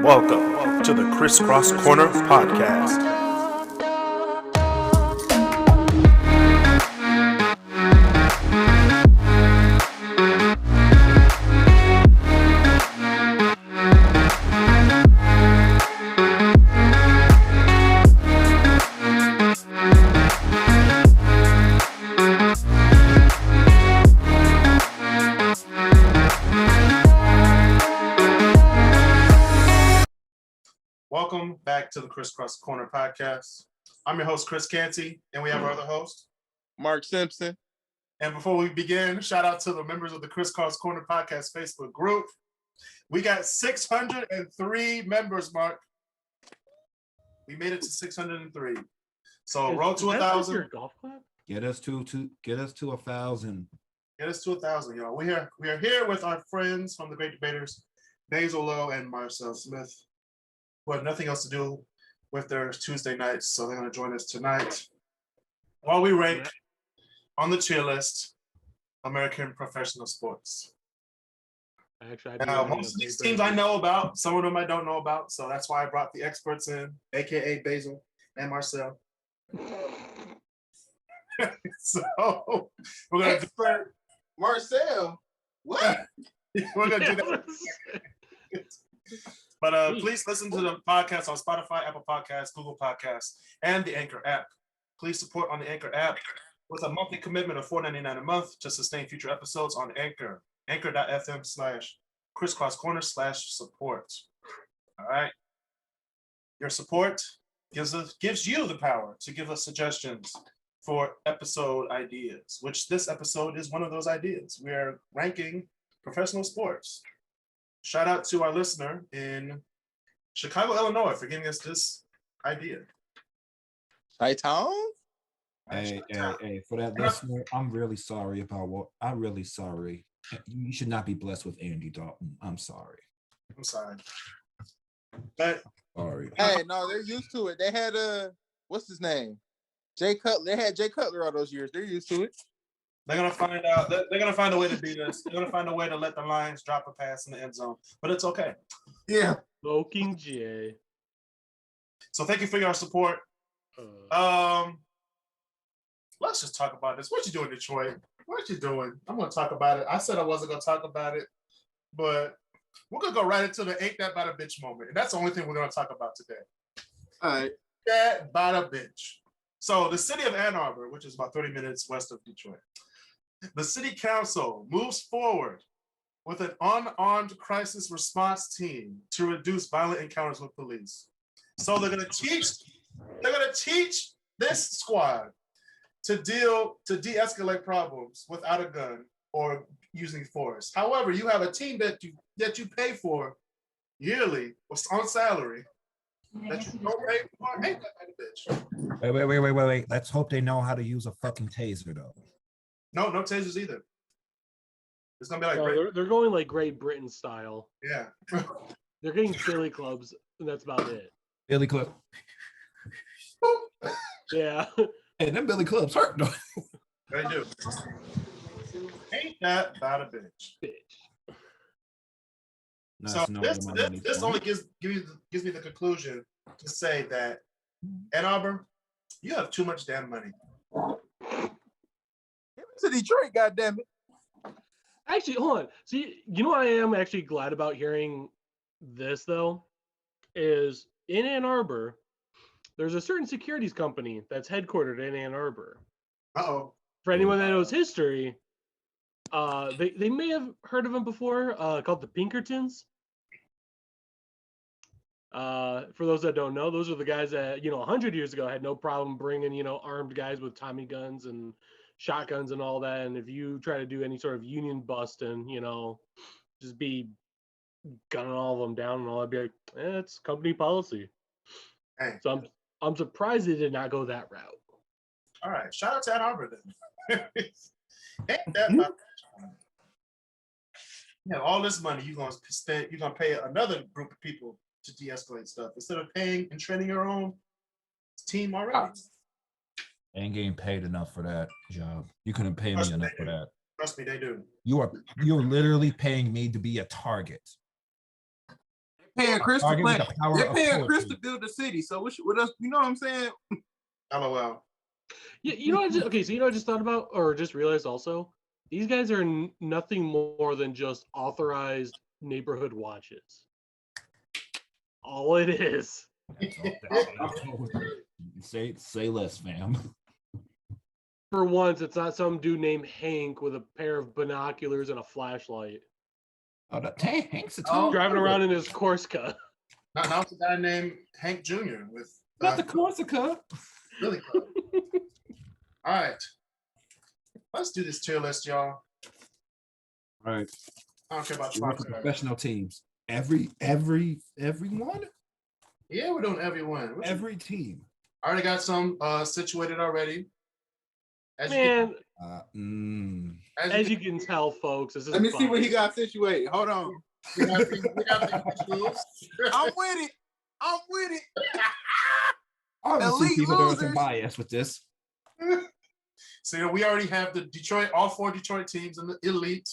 Welcome to the KrisCross Corner podcast. Welcome back to the KrisCross Corner podcast. I'm your host, Chris Canty, and we have our other host, Mark Simpson. And before we begin, shout out to the members of the KrisCross Corner podcast Facebook group. We got 603 members, Mark. We made it to 603. So roll to 1,000. Your golf club? Get us to 1,000. Get us to 1,000, y'all. We are here with our friends from the Great Debaters, Basil Lowe and Marcel Smith, who have nothing else to do with their Tuesday nights, so they're going to join us tonight while we rank on the tier list American professional sports. Actually, most of these teams I know about, some of them I don't know about, so that's why I brought the experts in, aka Basil and Marcel. So we're going to do Marcel. What? We're going to do that. But please listen to the podcast on Spotify, Apple Podcasts, Google Podcasts, and the Anchor app. Please support on the Anchor app with a monthly commitment of $4.99 a month to sustain future episodes on Anchor. Anchor.fm/KrisCrossCorner/support. All right. Your support gives you the power to give us suggestions for episode ideas, which this episode is one of those ideas. We are ranking professional sports. Shout out to our listener in Chicago, Illinois, for giving us this idea. Chi-town? Hey, for that listener, I'm really sorry. You should not be blessed with Andy Dalton. I'm sorry. But sorry. Hey, no, they're used to it. They had what's his name? Jay Cutler. They had Jay Cutler all those years. They're used to it. They're gonna find out. They're gonna find a way to beat us. They're gonna find a way to let the Lions drop a pass in the end zone. But it's okay. Yeah. Smoking Jay. So thank you for your support. Let's just talk about this. What you doing, Detroit? What you doing? I'm gonna talk about it. I said I wasn't gonna talk about it, but we're gonna go right into the ain't that about a bitch moment. And that's the only thing we're gonna talk about today. All right. That about a bitch. So the city of Ann Arbor, which is about 30 minutes west of Detroit, the city council moves forward with an unarmed crisis response team to reduce violent encounters with police. So they're gonna teach this squad to de-escalate problems without a gun or using force. However, you have a team that you pay for yearly on salary that you don't pay for. Ain't that kind of bitch? Wait. Let's hope they know how to use a fucking taser, though. No tasers either. It's gonna be like they're going like Great Britain style. Yeah. They're getting billy clubs, and that's about it. Billy Club. Yeah. Hey, them Billy Clubs hurt, though. They do. Ain't that about a bitch? So this only gives me the conclusion to say that Ann Arbor, you have too much damn money. To Detroit, goddammit. Actually, hold on. See, you know what I am actually glad about hearing this, though, is in Ann Arbor, there's a certain securities company that's headquartered in Ann Arbor. Uh-oh. For anyone that knows history, they may have heard of them before, called the Pinkertons. For those that don't know, those are the guys that, 100 years ago had no problem bringing, armed guys with Tommy guns and shotguns and all that. And if you try to do any sort of union busting, just be gunning all of them down and all, I'd be like, it's company policy. Hey. So I'm surprised they did not go that route. All right. Shout out to Ann Arbor then. Ain't that about you have all this money you're gonna pay another group of people to de-escalate stuff instead of paying and training your own team already. I ain't getting paid enough for that job. You couldn't pay me enough for that. Trust me, they do. You're literally paying me to be a target. Paying Chris to Target with play. the power They're of paying Chris poetry. to build the city. So what else? You know what I'm saying? LOL. Yeah, you know what? Okay, so you know what I just thought about, or just realized also, these guys are nothing more than just authorized neighborhood watches. All it is. Say less, fam. For once, it's not some dude named Hank with a pair of binoculars and a flashlight Oh, Hank's a Oh. tall driving target. around in his Corsica. Now it's a guy named Hank Jr. with Not the Corsica. Billy Club. All right. Let's do this tier list, y'all. All right. I don't care about We work for sponsor. professional teams. Everyone. Yeah, we're doing everyone. Every team. I already got some situated already. As Man, as you you can tell, folks, this is Let me see fun. what he got situated. Hold on. we have the visuals. I'm with it. I'm with it. Obviously, Elite people there are some losers. bias with this. So we already have the Detroit, all 4 Detroit teams in the elite.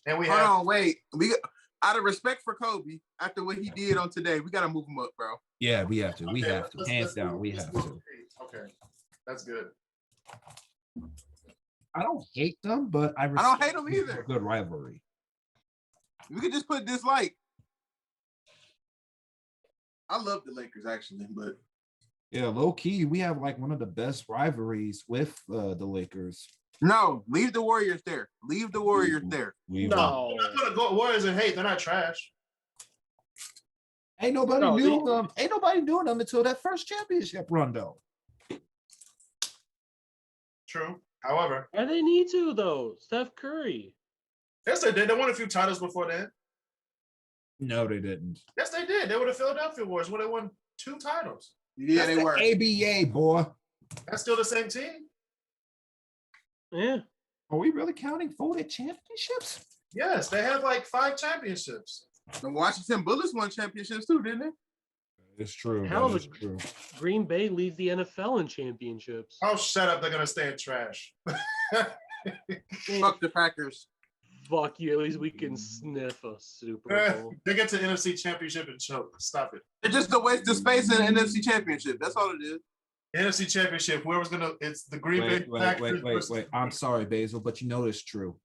And we Hold have on, wait. Out of respect for Kobe, after what he did on today, we gotta move him up, bro. Yeah, we have to. We Okay, have to. let's- Hands let's down, move- we let's have move to. Okay, that's good. I don't hate them, but I don't hate them either. A good rivalry. We could just put dislike. I love the Lakers actually, but Yeah, low key, we have like one of the best rivalries with the Lakers. no, leave the Warriors there. Leave the Warriors there. No. I'm gonna go Warriors and hate. They're not trash. Ain't nobody No, knew them. Ain't nobody knew them until that first championship run, though. True. However, Why they need to though? Steph Curry. yes, they did. They won a few titles before then. No, they didn't. Yes, they did. They were the Philadelphia Warriors where they won 2 titles. Yeah, That's they the were. ABA, boy. That's still the same team. Yeah. Are we really counting folded championships? Yes, they have like 5 championships. The Washington Bullets won championships too, didn't they? It's true. Hell, That is the- true. Green Bay leads the NFL in championships. Oh, shut up. They're going to stay in trash. Fuck the Packers. Fuck you. At least we can sniff a Super Bowl. They get to NFC championship and choke. Stop it. It's just a waste of space in the NFC Championship. That's all it is. NFC championship, whoever's going to, it's the Green Bay Packers. versus- I'm sorry, Basil, but you know it's true.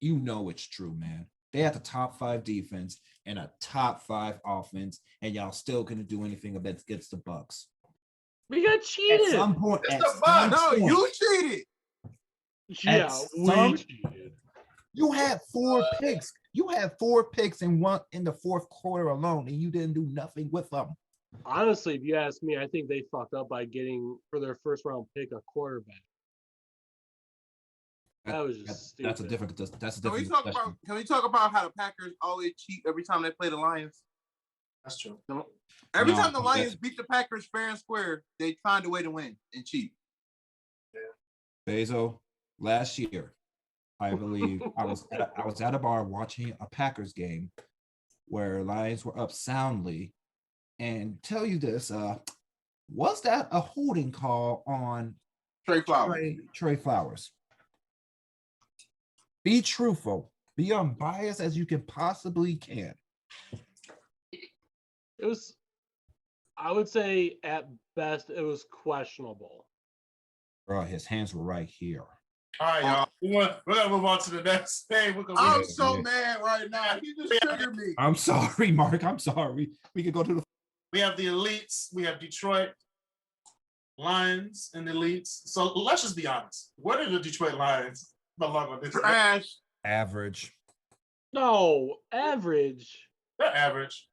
You know it's true, man. They had the top 5 defense and a top 5 offense, and y'all still couldn't do anything against the Bucks. We got At cheated. some point, It's at the some Bucks. No, point, you cheated. Yeah, at we some- cheated. you had 4 picks. You had 4 picks in the fourth quarter alone, and you didn't do nothing with them. Honestly, if you ask me, I think they fucked up by getting for their first round pick a quarterback. That was just That's a stupid. different. That's a Can we different. talk discussion. about? Can we talk about how the Packers always cheat every time they play the Lions? That's true. Every No, time the Lions that's- beat the Packers fair and square, they find a way to win and cheat. Basil, last year, I believe I was at a bar watching a Packers game where Lions were up soundly, and tell you this, was that a holding call on Trey Flowers. Trey Flowers? Be truthful, be unbiased as you can possibly can. It was, I would say, at best, it was questionable. Bro, his hands were right here. All right, y'all. We're gonna move on to the next thing. I'm Yeah, so yeah. mad right now. He just triggered me. I'm sorry, Mark. I'm sorry. We could go to the. We have the elites. We have Detroit Lions and elites. So let's just be honest. Where did the Detroit Lions belong on this? Trash. Average. No, average. They're average.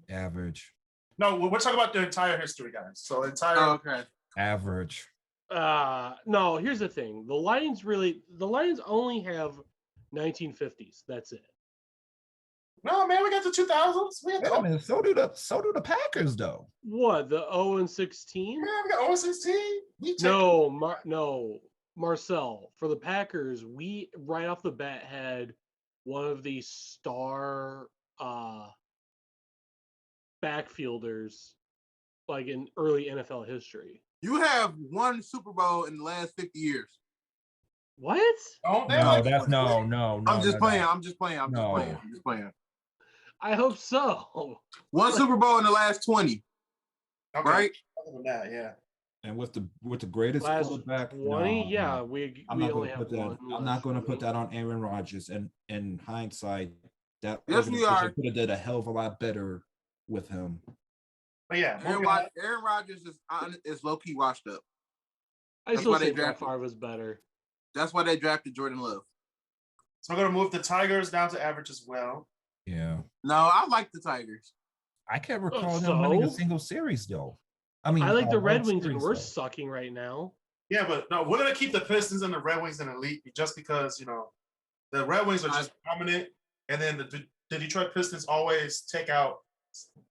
Average. No, we're talking about their entire history, guys. So entire. Oh, okay. Average. No, here's the thing. The Lions only have 1950s. That's it. No, man, we got the 2000s. We had Wait the a minute. So do the Packers though. What, the 0 and 16? Yeah, we got 0-16. No, Marcel. For the Packers, we right off the bat had one of the star backfielders like in early NFL history. You have one Super Bowl in the last 50 years. What? Oh, they have No, like that's 20. no. I'm just no, playing. no. I'm just playing. I'm just No. playing. I'm just playing. I hope so. One Super Bowl in the last 20, Okay. right? Other than that, yeah. And with the greatest Last quarterback, 20? no, Yeah, no. we I'm not only going to have put that. one. I'm not going to put that on Aaron Rodgers. And in hindsight, that Yes, we organization are. could have did a hell of a lot better with him. But yeah, Aaron Rodgers is low key washed up. I That's still why they say Brett drafted. Favre was better. That's why they drafted Jordan Love. so we're gonna move the Tigers down to average as well. Yeah. No, I like the Tigers. I can't recall them winning a so? single series though. I mean, I like the Red World Wings, and Series, we're though. sucking right now. Yeah, but no, we're gonna keep the Pistons and the Red Wings in elite just because the Red Wings are just dominant, and then the Detroit Pistons always take out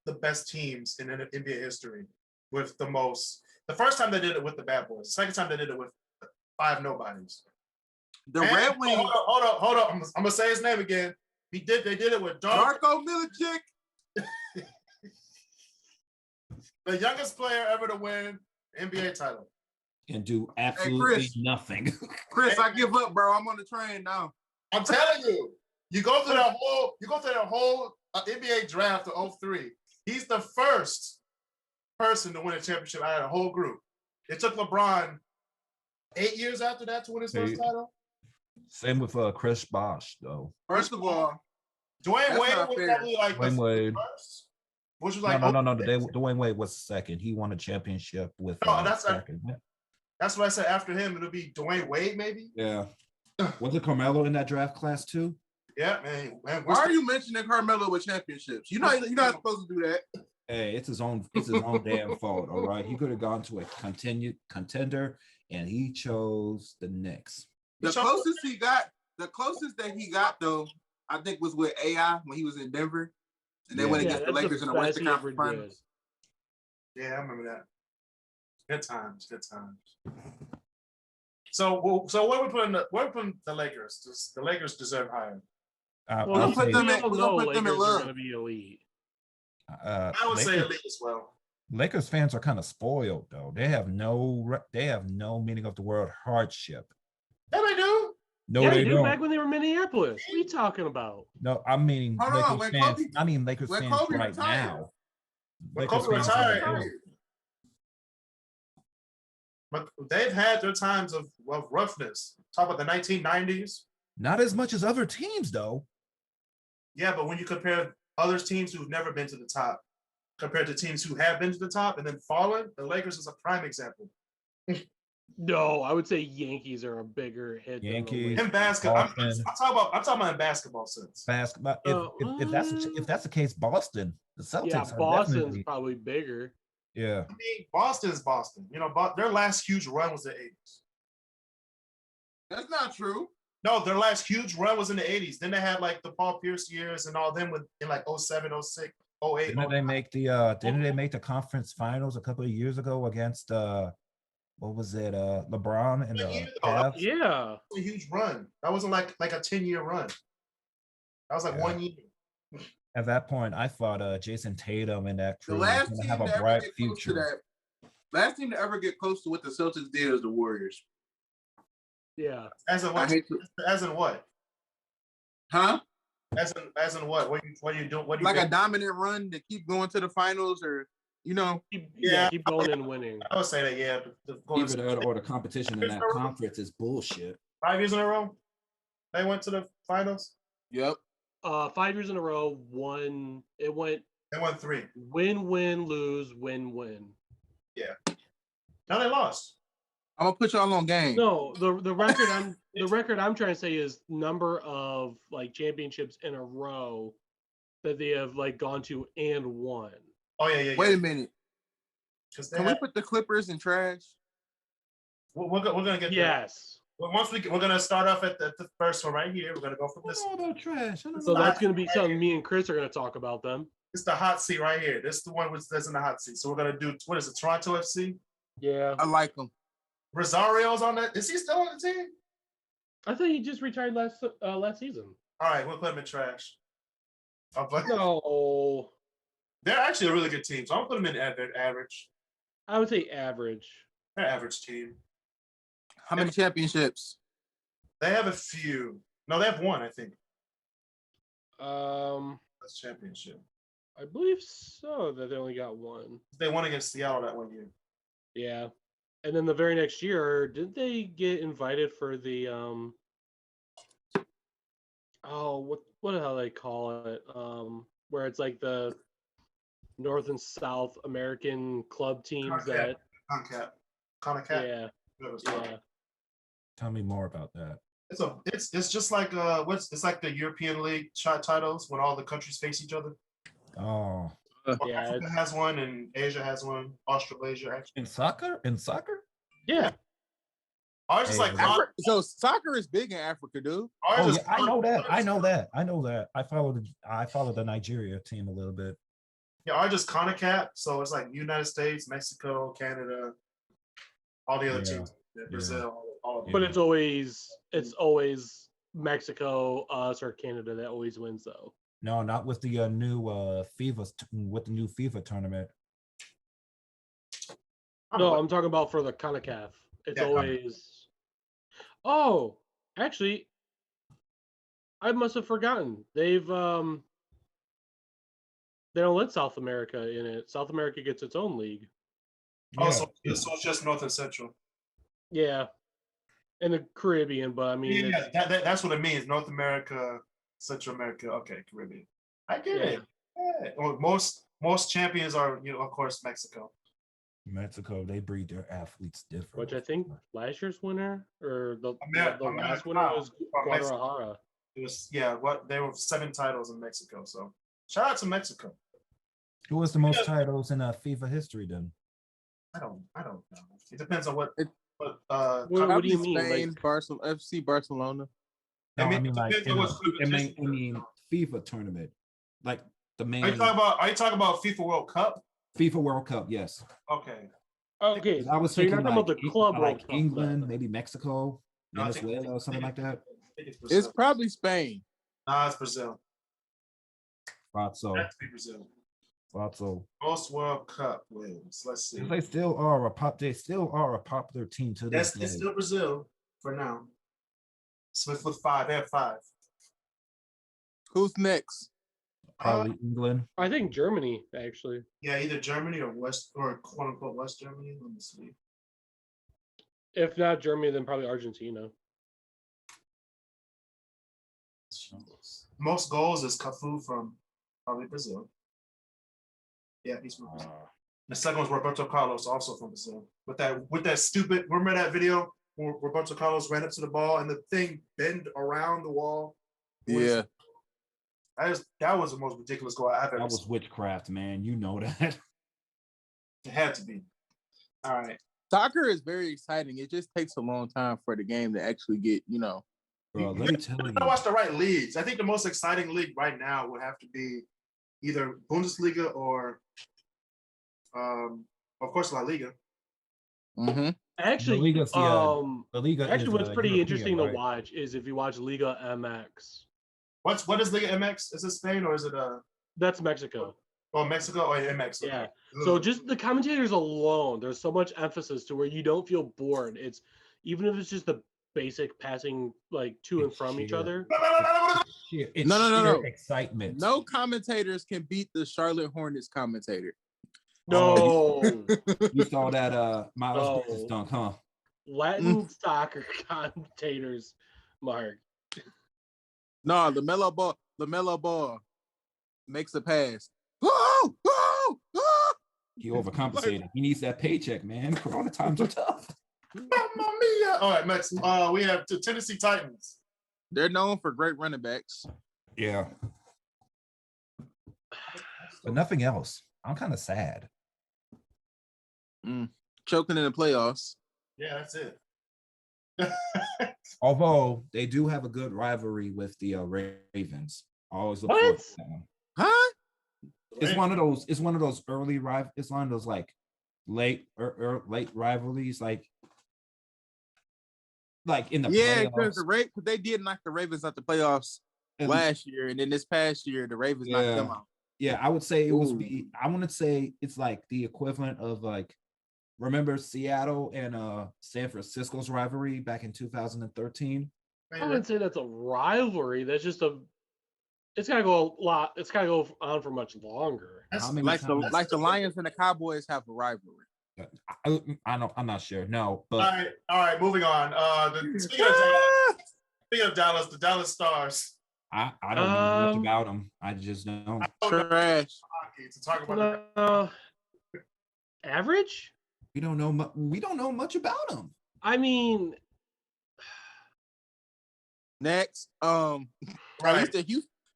the best teams in NBA history with the most. The first time they did it with the Bad Boys. The second time they did it with 5 nobodies. The Red Wings. Hold up. I'm gonna say his name again. They did it with Darko Milicic. the youngest player ever to win NBA title. And do absolutely Chris. nothing. Chris, I give up, bro. I'm on the train now. I'm telling you, you go through that whole NBA draft of 03. He's the first person to win a championship out of the whole group. It took LeBron 8 years after that to win his first title. Same with Chris Bosh though. First of all, Dwayne Wade was fair. probably like Dwayne Wade. first, which was like No. Dwayne Wade was second. He won a championship with. Second. That's what I said. After him, it'll be Dwayne Wade, maybe. Yeah. Was it Carmelo in that draft class too? Yeah, man. Why are you mentioning Carmelo with championships? You're not supposed to do that. Hey, it's his own damn fault. All right, he could have gone to a contender, and he chose the Knicks. The closest that he got though, I think was with AI when he was in Denver, and they went against the Lakers in the Western Conference Finals. Yeah, I remember that. Good times. So what are we putting the Lakers? The Lakers deserve higher. We'll put them in Lakers are love. going to be elite. I would say elite as well. Lakers fans are kind of spoiled though. They have no meaning of the word hardship. Yeah, they do. No, yeah, they don't. Back when they were Minneapolis. What are you talking about? No, I mean Lakers fans. I mean Lakers fans Kobe right retired. now. When Lakers Kobe fans retired, but they've had their times of roughness. Talk about the 1990s. Not as much as other teams though. Yeah, but when you compare other teams who've never been to the top compared to teams who have been to the top and then fallen, the Lakers is a prime example. No, I would say Yankees are a bigger hit. Yankees in basketball. I'm talking about in basketball sense. Basketball. If that's the case, Boston, the Celtics. Yeah, Boston's probably bigger. Yeah. I mean, Boston's Boston. Their last huge run was the 80s. That's not true. No, their last huge run was in the 80s. Then they had like the Paul Pierce years and all them in like 07, 06, 08. Didn't they make the conference finals a couple of years ago against what was it? LeBron and the Cavs? Yeah. A huge run. That wasn't like a 10-year run. That was like 1 year. At that point, I thought Jason Tatum and that crew The last was team going to have to a bright ever get close to future. that. Last team to ever get close to what the Celtics did is the Warriors. Yeah. As in what? As in what? Huh? As in what? What are you doing? What do you like a dominant run to keep going to the finals, or keep going and winning. I would say that, yeah. Either that or the competition in that conference is bullshit. 5 years in a row, they went to the finals. Yep. 5 years in a row. They won 3. Win, lose, win. Yeah. Now they lost. I'm gonna put y'all on game. No, the record I'm trying to say is number of like championships in a row that they have like gone to and won. Oh yeah. Wait a minute. Can we put the Clippers in trash? We're gonna get yes. Well, we're gonna start off at the first one right here. We're gonna go from this. Oh, about trash. So that's gonna be something me and Chris are gonna talk about them. It's the hot seat right here. This is the one that's in the hot seat. So we're gonna do what is it? Toronto FC. Yeah, I like them. Rosario's on that. Is he still on the team? I think he just retired last season. All right, we'll put him in trash. No, they're actually a really good team. So I'm gonna put them in average. I would say average. They're average team. How many championships? They have a few. No, they have one, I think. That's championship. I believe so. That they only got one. They won against Seattle that one year. Yeah, and then the very next year, didn't they get invited for the what the hell they call it? Where it's like the North and South American club teams that CONCACAF. Yeah. Tell me more about that. It's just like it's like the European League shot titles when all the countries face each other. Oh, Yeah, Africa has one and Asia has one. Australasia actually. in soccer? Yeah. Ours is like so soccer is big in Africa, dude. Oh, yeah, I know that. I followed the Nigeria team a little bit. Yeah, ours is CONCACAF, so it's like United States, Mexico, Canada, all the other teams, Brazil, all of them. But it's always Mexico, us, or Canada that always wins, though. No, not with the new FIFA tournament. No, I'm talking about for the CONCACAF. It's always. Oh, actually, I must have forgotten. They don't let South America in it. South America gets its own league. Oh, so it's just North and Central. Yeah, in the Caribbean, but I mean, that's what it means. North America, Central America. Okay, Caribbean. I get it. Yeah. Well, most champions are, of course, Mexico. Mexico, they breed their athletes different. Which I think last year's winner or the last winner was Guadalajara. It was they were 7 titles in Mexico. So shout out to Mexico. Who was the most titles in FIFA history then? I don't know. It depends on what do you mean? Spain, like, Barcelona, FC Barcelona. No, I mean FIFA tournament. Like the main. Are you talking about FIFA World Cup? FIFA World Cup, yes. Okay. I was thinking you're not about the club like England, maybe Mexico, No, Venezuela, or something like that. It's probably Spain. Nah, it's Brazil. Thought so. That's Brazil. Thought so. Most World Cup wins. Let's see. They still are a popular team to this day. It's still Brazil for now. Smith with 5. They have 5. Who's next? Probably England. I think Germany, actually. Yeah, either Germany or quote unquote West Germany. Let me see. If not Germany, then probably Argentina. Most goals is Cafu from probably Brazil. Yeah, he's from Brazil. The second was Roberto Carlos, also from Brazil. With that stupid, remember that video where Roberto Carlos ran up to the ball and the thing bent around the wall? Yeah. That was the most ridiculous goal I've ever seen. That was witchcraft, man. You know that. It had to be. All right. Soccer is very exciting. It just takes a long time for the game to actually get, Bro, let me tell you. I watch the right leagues. I think the most exciting league right now would have to be either Bundesliga or, of course, La Liga. Mm-hmm. Actually, the Liga actually, what's pretty European, interesting right? to watch is if you watch Liga MX. What is Liga MX? Is it Spain or is it That's Mexico. Oh, Mexico or MX? Okay. Yeah. So just the commentators alone, there's so much emphasis to where you don't feel bored. It's even if it's just the basic passing like to and from each other. No. Excitement. No commentators can beat the Charlotte Hornets commentator. No. You saw that Miles Bridges dunk, huh? Latin soccer commentators, Mark. No, LaMelo Ball makes a pass. He overcompensated. He needs that paycheck, man. Corona times are tough. Mamma mia. All right, next. We have the Tennessee Titans. They're known for great running backs. Yeah. But nothing else. I'm kind of sad. Choking in the playoffs. Yeah, that's it. Although they do have a good rivalry with the Ravens. I always look forward to that one. Huh? It's one of those early it's one of those like late rivalries, like in the because they did knock the Ravens out the playoffs last year, and then this past year the Ravens knocked them out. Yeah, I would say I want to say it's like the equivalent of like, remember Seattle and San Francisco's rivalry back in 2013? I wouldn't say that's a rivalry. That's just a. It's gotta go a lot. It's gotta go on for much longer. Like the Lions and the Cowboys have a rivalry. I'm not sure. No, but all right. Moving on. Speaking of Dallas, the Dallas Stars. I don't know much about them. I just know Trash. To talk about average. We don't know much about them. I mean, next, right.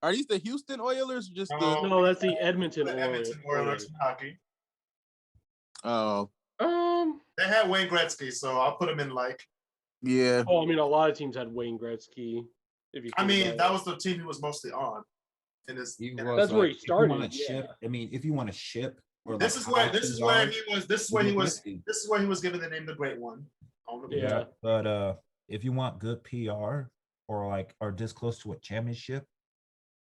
Are these the Houston Oilers? Or just no, that's the Edmonton Oilers hockey. Oh, they had Wayne Gretzky, so I'll put him in like. Yeah. Oh, I mean, a lot of teams had Wayne Gretzky. That was the team he was mostly on. That's where he started. If you want to ship, this is where he was given the name the Great One. Yeah, but if you want good PR or this close to a championship,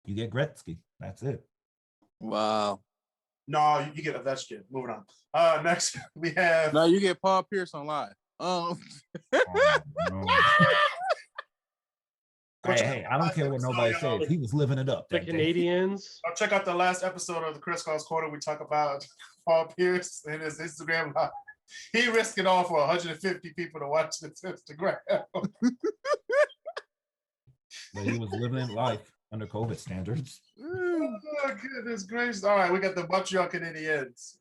you get Gretzky. That's it. Wow. No, you get Ovechkin. Moving on. Next we have. No, you get Paul Pierce on live. Oh, no. Hey, I don't care what nobody says. He was living it up. The Canadians. I'll check out the last episode of the KrisCross Corner. We talk about Paul Pierce and his Instagram live. He risked it all for 150 people to watch his Instagram. But he was living life under COVID standards. Oh, goodness gracious. All right, we got the Montreal Canadiens.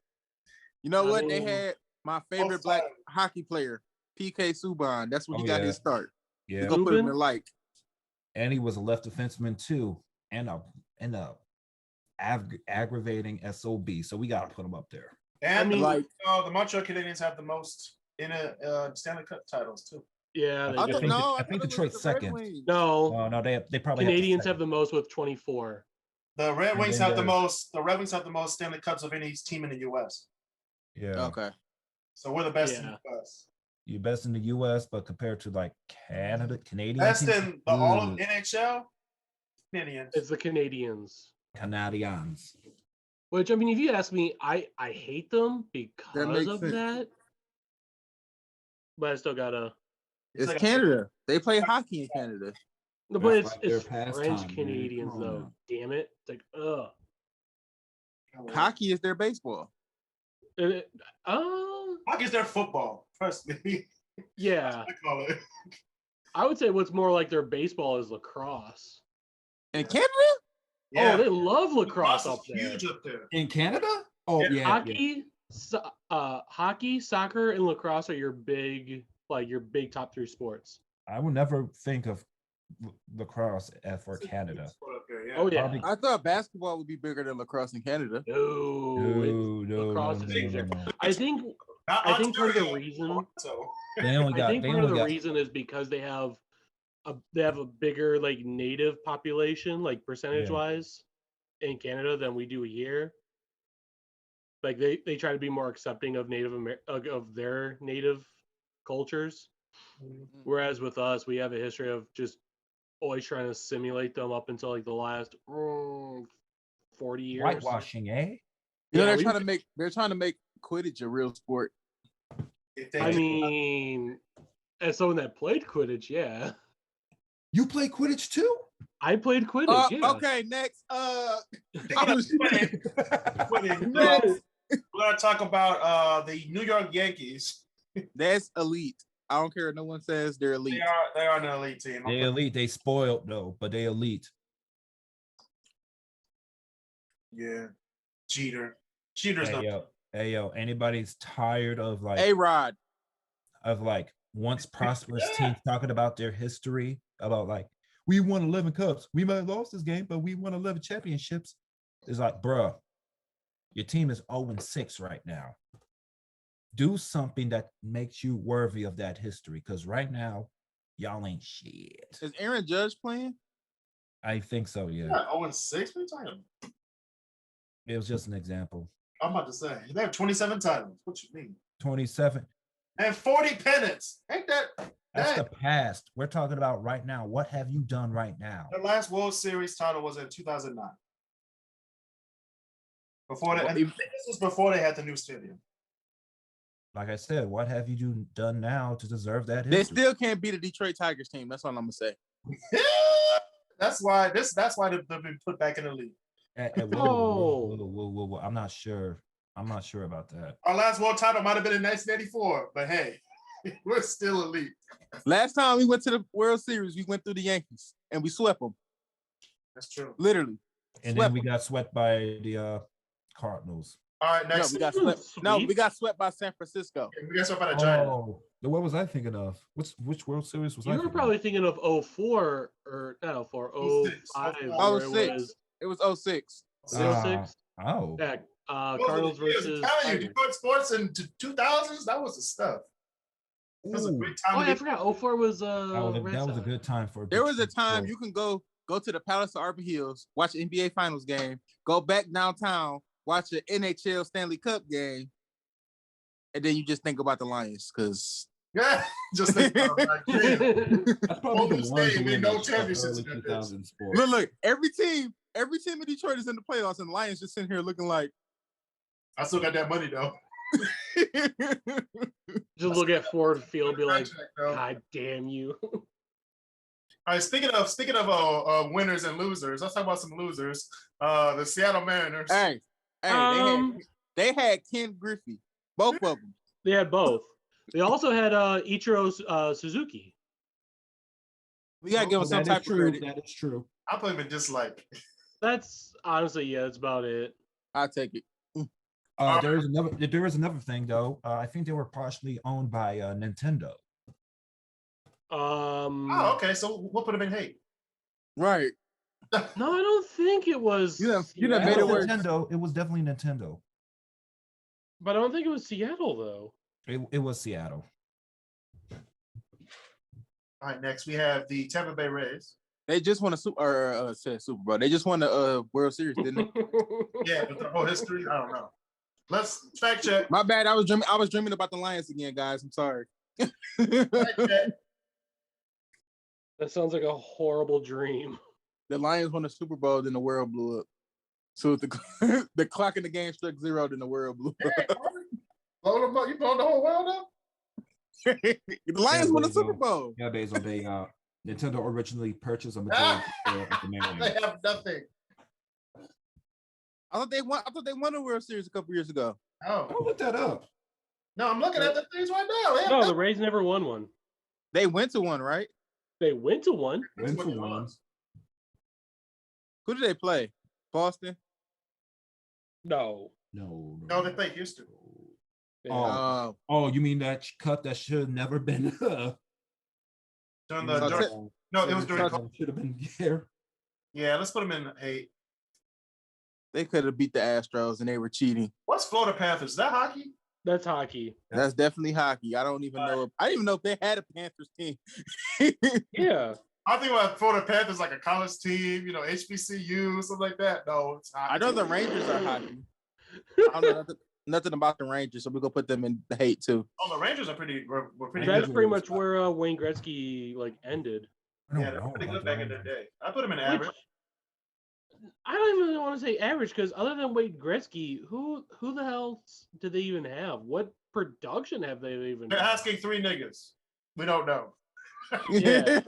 You know what? They had my favorite black hockey player, PK Subban. That's where he got his start. Yeah. Go put him in like. And he was a left defenseman too, and a aggravating SOB. So we gotta put him up there. And the Montreal Canadiens have the most in Stanley Cup titles too. Yeah, I think Detroit's second. No, they probably Canadians have the most with 24. The Red Wings have the most. The Red Wings have the most Stanley Cups of any team in the U.S. Yeah. Okay. So we're the best in the U.S. You're best in the U.S., but compared to Canadian. Best in all of NHL, Canadians. It's the Canadians. Canadians. Which, I mean, if you ask me, I hate them because of that. But I still gotta. It's Canada. They play hockey in Canada. No, but it's French Canadians though. Damn it! It's like, ugh. Hockey is their baseball. Hockey's their football. Trust me. Yeah. I call it. I would say what's more like their baseball is lacrosse. In Canada? Yeah. Oh, they love lacrosse up there. Huge up there. In Canada? Oh yeah. Hockey, soccer, and lacrosse are your big top three sports. I would never think of lacrosse for Canada. Oh yeah. I thought basketball would be bigger than lacrosse in Canada. No, lacrosse is bigger. I think part of the reason reason is because they have a bigger native population, percentage wise, in Canada than we do here. Like they try to be more accepting of of their native cultures, whereas with us we have a history of just always trying to simulate them up until the last 40 years. Whitewashing, eh? They're trying to make Quidditch a real sport. I mean, as someone that played Quidditch, yeah. You play Quidditch too? I played Quidditch. Yeah. Okay, next. We're gonna talk about the New York Yankees. That's elite. I don't care if no one says they're elite. They are an elite team. They elite. They spoiled though, but they elite. Yeah. Cheaters. Hey yo, anybody's tired of A-Rod. Of once prosperous teams talking about their history, about we won 11 cups. We might have lost this game, but we won 11 championships. It's bruh, your team is 0-6 right now. Do something that makes you worthy of that history, because right now, y'all ain't shit. Is Aaron Judge playing? I think so, yeah. 0-6? What are you talking about? It was just an example. I'm about to say, they have 27 titles. What you mean? 27. And 40 pennants. Ain't that? That's the past. We're talking about right now. What have you done right now? Their last World Series title was in 2009. This was before they had the new stadium. Like I said, what have you done now to deserve that history? They still can't beat a Detroit Tigers team. That's all I'm gonna say. That's why they've been put back in the league. Whoa. I'm not sure. I'm not sure about that. Our last world title might have been in 1984, but hey, we're still elite. Last time we went to the World Series, we went through the Yankees and we swept them. That's true. Literally. And then we got swept by the Cardinals. All right, next. No, we got swept. No, we got swept by San Francisco. We got swept by the Giants. Oh, what was I thinking of? Which World Series was I? You were probably thinking of 04 or not 04, 05. 06. It was 06. 06? Oh. Yeah, Cardinals versus. Detroit sports in 2000s. That was the stuff. That was a great time. Oh, yeah, I forgot. 04 was that was a good time for. There was a time you can go to the Palace of Arbor Hills, watch an NBA Finals game, go back downtown, watch an NHL Stanley Cup game, and then you just think about the Lions because. Yeah, just think about it. That's probably the one who no championships in 2000 sports. Look, every team in Detroit is in the playoffs, and the Lions just sitting here looking like. I still got that money though. Just look at Ford Field and be like, God damn you. All right, speaking of winners and losers, let's talk about some losers. The Seattle Mariners. Hey, they had Ken Griffey, both of them. They had both. They also had Ichiro Suzuki. We gotta give him some type of credit. That is true. I'll put him in dislike. That's honestly, that's about it. I'll take it. There is another thing though. I think they were partially owned by Nintendo. Oh, okay. So we'll put him in hate. Right. No, I don't think it was. You done made it work. Nintendo. It was definitely Nintendo. But I don't think it was Seattle though. It was Seattle. All right, next we have the Tampa Bay Rays. They just won a Super Bowl. They just won the World Series, didn't they? Yeah, but the whole history, I don't know. Let's fact check. My bad. I was dreaming about the Lions again, guys. I'm sorry. Fact check. That sounds like a horrible dream. The Lions won the Super Bowl, then the world blew up. So the clock in the game struck zero, then the world blew up. You blowing the whole world up? The Lions won the Super Bowl. Yeah, based on Nintendo originally purchased a majority of the Mariners. They have nothing. I thought they won the World Series a couple years ago. Oh, I'll look that up. No, I'm looking at the things right now. No, the Rays never won one. They went to one, right? They went to one. Went to one. Who did they play? Boston? No. No, they played Houston. Yeah. Oh, you mean that cut that should have never been? No, it was during. Should have been here. Yeah, let's put them in 8. They could have beat the Astros and they were cheating. What's Florida Panthers? Is that hockey? That's hockey. That's definitely hockey. I don't even know. I didn't even know if they had a Panthers team. Yeah. I think about Florida Panthers like a college team, HBCU, something like that. No, it's hockey. I know the Rangers are hockey. I don't know nothing about the Rangers, so we're gonna put them in the hate too. Oh, the Rangers are pretty. Were pretty. That's good. pretty much where Wayne Gretzky ended. Yeah, they're pretty good back in the day. I put them in average. I don't even want to say average because other than Wayne Gretzky, who the hell do they even have? What production have they even? They're asking 3 niggas. We don't know. Yeah.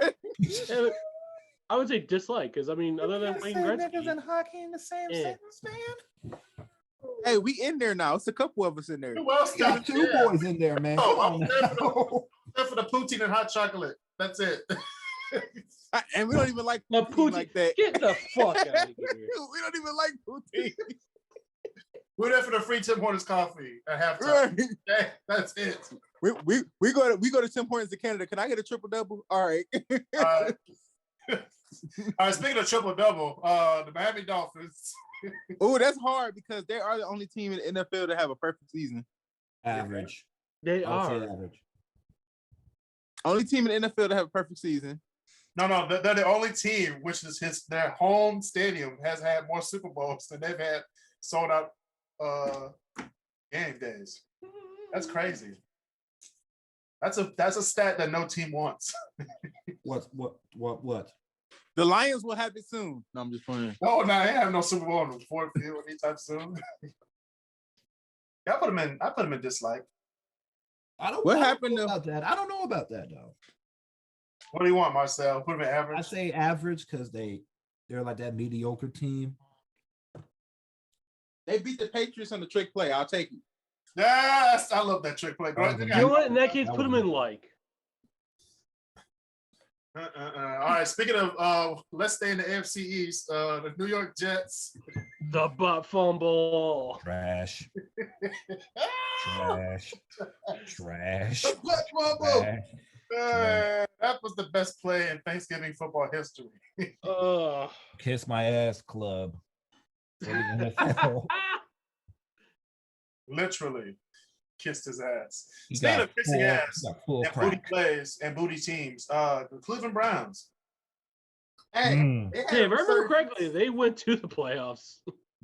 I would say dislike because other than Wayne Gretzky, niggas and hockey in the same sentence, man. Hey, we in there now. It's a couple of us in there. Who else Got 2 boys in there, man. I'm there for the poutine and hot chocolate. That's it. And we don't even like poutine like that. Get the fuck out of here. We don't even like poutine. We're there for the free Tim Hortons coffee at halftime. Right. Okay, that's it. We go to Tim Hortons in Canada. Can I get a triple double? All right. All right. Speaking of triple double, the Miami Dolphins. Oh, that's hard because they are the only team in the NFL to have a perfect season. Average. They I would are say average. Only team in the NFL to have a perfect season. No, they're the only team which is their home stadium has had more Super Bowls than they've had sold out game days. That's crazy. That's a stat that no team wants. What? The Lions will have it soon. No, I'm just playing. No, they have no Super Bowl on the fourth field anytime soon. I put them in dislike. What happened about that? I don't know about that though. What do you want, Marcel? Put them at I average. say average because they're like that mediocre team. They beat the Patriots on the trick play. I'll take it. Yes, I love that trick play. Go ahead. You know what? In that case, That put was them in like. All right. Speaking of, let's stay in the AFC East. The New York Jets. The butt fumble. Trash. Trash. Trash. Butt fumble. Trash. That was the best play in Thanksgiving football history. Kiss my ass club. For the NFL. Literally kissed his ass. He Speaking got of kissing full- ass he got full and booty crack. plays and booty teams, the Cleveland Browns. Hey, Mm. they had Hey, if I remember absurd- correctly, they went to the playoffs.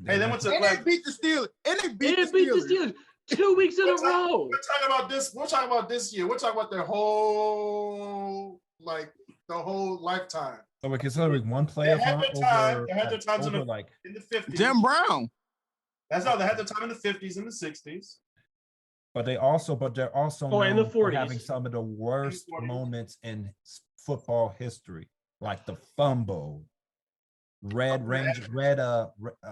Hey, they went to And they beat the Steelers. And they They beat the beat the Steelers. Steelers 2 weeks in a We're row. talking about this. We're talking about this year. We're talking about their whole, like, the whole lifetime. So we're considering one They playoff had run their time. over, They had their times in over the like in the 50s. Jim Brown. That's how they had their time in the 50s and the 60s. but they're also Oh, and the known for having 40s. some of the worst 40s. moments in football history, like the fumble, red range,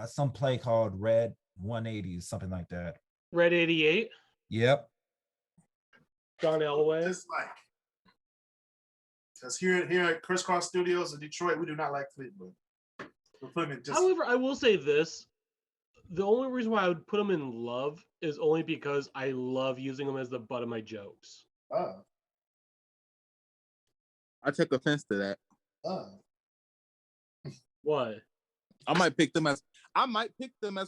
some play called red 180, something like that. Red 88, Yep. John Elway. Just like, because here at KrisCross Studios in Detroit, we do not like Cleveland. We're putting it just. However, I will say this. The only reason why I would put them in love is only because I love using them as the butt of my jokes. Oh, I took offense to that. oh. What? I might pick them as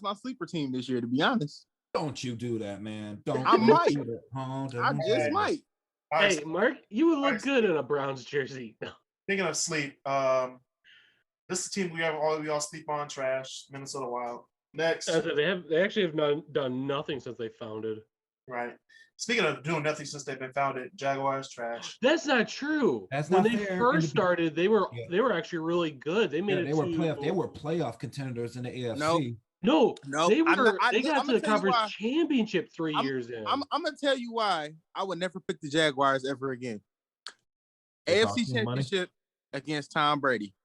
my sleeper team this year, to be honest. Don't you do that, man. Don't. I don't might. do that. Huh? I Don't do just that. might. All right, Hey, Mark, you would look Nice. good in a Browns jersey. speaking of sleep, this is a team we all sleep on. Trash. Minnesota Wild. Next, They actually have done nothing since they founded. right. Speaking of doing nothing since they've been founded, Jaguars trash. That's not true. That's when not they fair. first In the- started, they were Yeah. actually really good. They made Yeah, it. they were playoff contenders in the AFC. No, No, they I'm were. not- They got I'm to the gonna tell you conference why. championship 3 years in. I'm gonna tell you why I would never pick the Jaguars ever again. They AFC cost too much money? Championship against Tom Brady.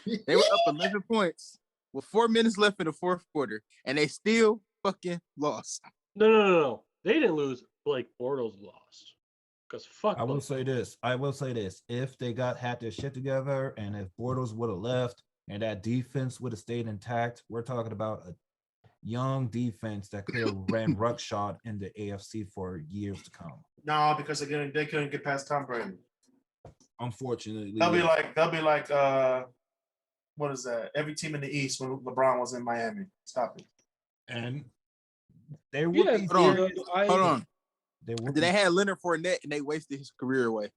They were up 11 points with 4 minutes left in the fourth quarter, and they still fucking lost. No. They didn't lose. Blake Bortles lost. Because fuck. I will Blake say Bortles. this. If they had their shit together and if Bortles would have left and that defense would have stayed intact, we're talking about a young defense that could have ran ruckshot in the AFC for years to come. No, because again, they couldn't get past Tom Brady. Unfortunately. They'll be like what is that? Every team in the East when LeBron was in Miami. Stop it. and they would Yeah, be Hold serious. Hold on. They would They be- had Leonard Fournette, and they wasted his career away.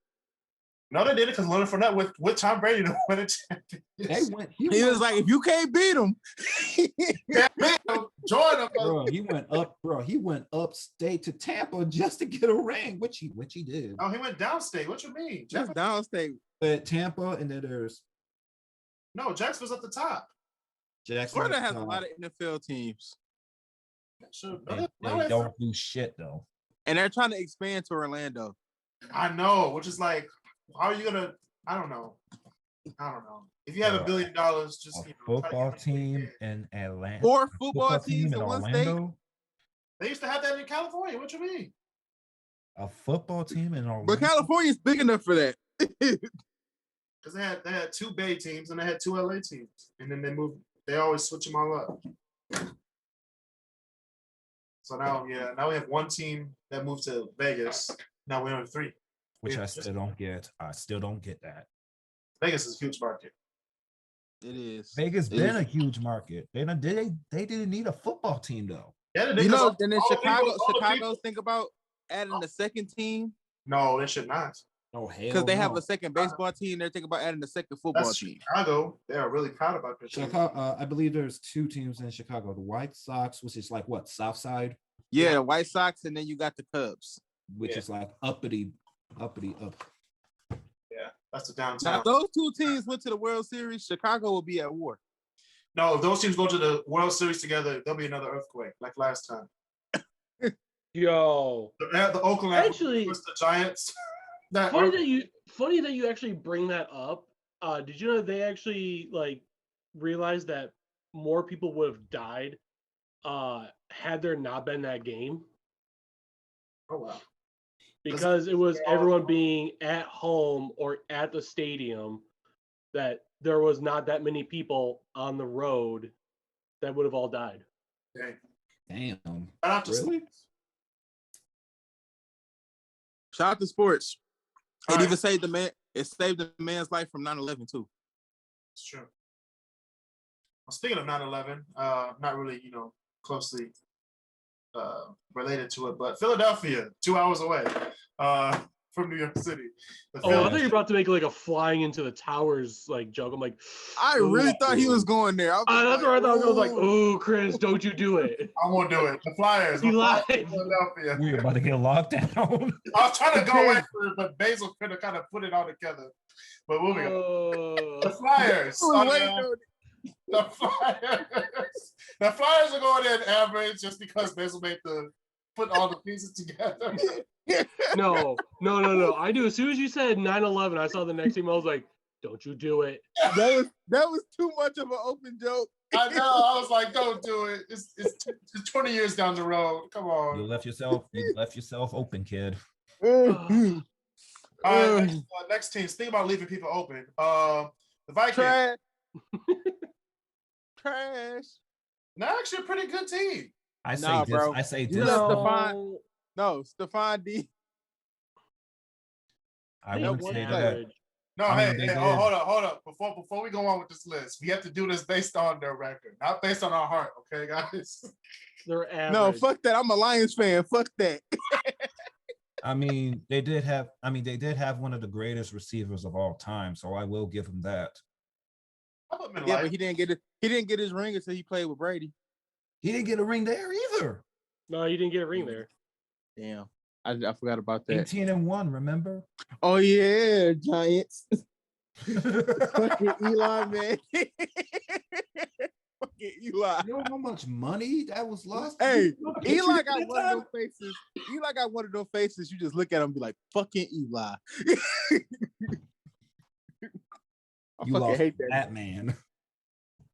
No, they did it because Leonard Fournette with Tom Brady to win a championship. they went he He went, was like, if you can't beat him, Join them. bro, he went upstate to Tampa just to get a ring, which he did. Oh, he went downstate. What you mean? that's downstate. But Tampa, and then there's No, Jacksonville's at the top. Jackson. Florida has a lot of NFL teams, Sure. They don't do shit though. and they're trying to expand to Orlando. I know, which is like, how are you gonna? I don't know. If you have $1 billion, just A try to football get it. team in Atlanta. Four a football teams in one state. They used to have that in California. What you mean? A football team in Orlando. But California's big enough for that. Because they had 2 Bay teams and they had 2 LA teams, and then they moved. They always switch them all up. So now we have 1 team that moved to Vegas. Now we have 3. Which I still don't get. I still don't get that. Vegas is a huge market. It is. Vegas It been is. a huge market. They didn't need a football team though. Yeah, they You did, 'cause know, all- and then all the people- all the Chicago's people- think about adding a second team No, they should not. Oh hell, because they have a second baseball team. They're thinking about adding a second football That's team. Chicago. They are really proud about this. Chicago. I believe there's 2 teams in Chicago. The White Sox, which is like what South Side, Yeah, the White Sox, and then you got the Cubs. which Yeah. is like uppity up. Yeah, that's the Now, downtown. if those 2 teams went to the World Series, Chicago will be at war. No, if those teams go to the World Series together, there'll be another earthquake like last time. Yo. The Oakland Actually- was the Giants. Funny that you actually bring that up. Did you know they actually like realized that more people would have died had there not been that game? Oh wow. Because it was everyone being at home or at the stadium, that there was not that many people on the road that would have all died. Damn. Damn. Really? Shout out to sports. It All even right. saved the man. It saved the man's life from 9/11 too. It's true. Well, speaking of 9/11, not really, closely related to it, but Philadelphia, 2 hours away from New York City. I thought you were about to make like a flying into the towers like joke. I'm like, I really thought he was going there. That's where I thought I was like, "Oh, Chris, don't you do it." I won't do it. The Flyers. He lied. Philadelphia. We're about to get locked down. I was trying to go away from it, but Basil could have kind of put it all together. But moving on. The Flyers. The Flyers. The Flyers are going in average just because Basil made put all the pieces together. No. I do. As soon as you said 9/11, I saw the next email. I was like, "Don't you do it." That was too much of an open joke. I know. I was like, "Don't do it. It's 20 years down the road. Come on." You left yourself open, kid. All right, next team. Think about leaving people open. The Vikings. Trash. Not actually a pretty good team. I say Nah, this. bro. I say You this. left Stephon D. I wouldn't say that. No, I mean, hold up. Before we go on with this list, we have to do this based on their record, not based on our heart. Okay, guys. They're average. No, fuck that. I'm a Lions fan. Fuck that. I mean, they did have one of the greatest receivers of all time, so I will give him that. Yeah, but he didn't get it. He didn't get his ring until he played with Brady. He didn't get a ring there either. No, he didn't get a ring there. Damn, I forgot about that. 18-1, remember? Oh yeah, Giants. Fucking Eli, man. Fucking Eli. You know how much money that was lost? Hey, Eli got one of those faces. Eli got one of those faces. You just look at him and be like, "Fucking Eli." You fucking lost hate that man.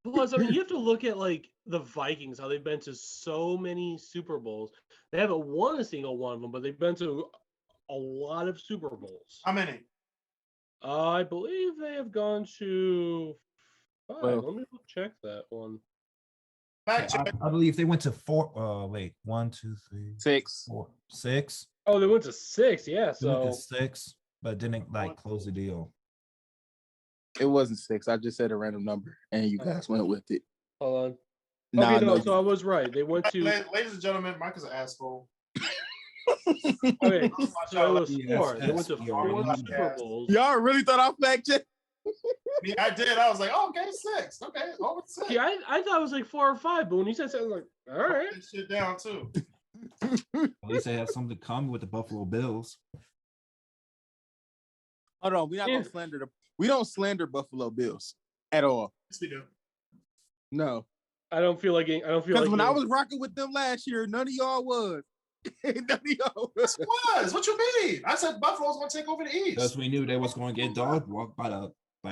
Plus, I mean, you have to look at like the Vikings, how they've been to so many Super Bowls. They haven't won a single one of them, but they've been to a lot of Super Bowls. How many? I believe they have gone to 5. Well, let me check that one. Fact check. I believe they went to 4. Wait, 1, 2, 3, 6. 4, 6. Oh, they went to 6. Yeah, They went so to 6, but didn't close the deal. It wasn't 6. I just said a random number, and you guys went with it. hold on. Nah, Okay, no, no. so I was right. They went to. Ladies and gentlemen, Mike is an asshole. Okay, so it was Yes, 4. They went to yes, 4 yes. Super Bowls. Y'all really thought I fact checked? I did. I was like, oh, okay, 6. Okay, over 6. Yeah, I thought it was like 4 or 5, but when you said something, I was like, all right. Put this shit down too. At least they have something to come with the Buffalo Bills. Hold on, we not gonna slander we don't slander Buffalo Bills at all. Yes, we do. No, I don't feel like because when I was rocking with them last year, none of y'all was. None of y'all was. Yes, what you mean? I said Buffalo's gonna take over the East. Because we knew they was going to get dog walked by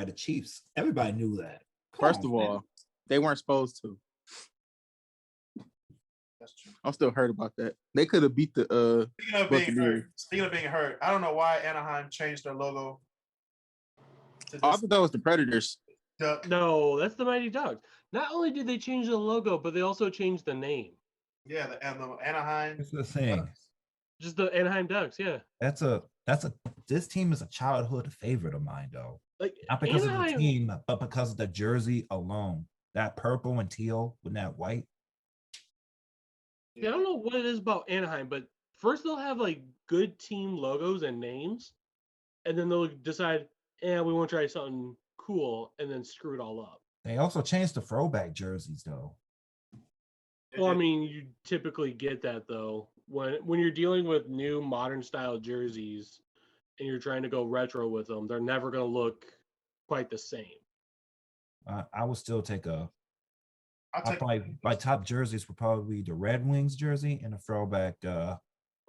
the Chiefs. Everybody knew that. First of all, they weren't supposed to. That's true. I'm still hurt about that. They could have beat the Speaking of being hurt, I don't know why Anaheim changed their logo. I thought that was the Predators. Duck. No, that's the Mighty Ducks. Not only did they change the logo, but they also changed the name. Yeah, the Anaheim. It's the thing. Just the Anaheim Ducks, yeah. This team is a childhood favorite of mine, though. Like Not because Anaheim, of the team, but because of the jersey alone. That purple and teal with that white. Yeah, I don't know what it is about Anaheim, but first they'll have like good team logos and names, and then they'll decide, we want to try something cool, and then screw it all up. They also changed the throwback jerseys, though. Well, I mean, you typically get that though when you're dealing with new modern style jerseys, and you're trying to go retro with them. They're never going to look quite the same. I would still take my top jerseys would probably be the Red Wings jersey and the throwback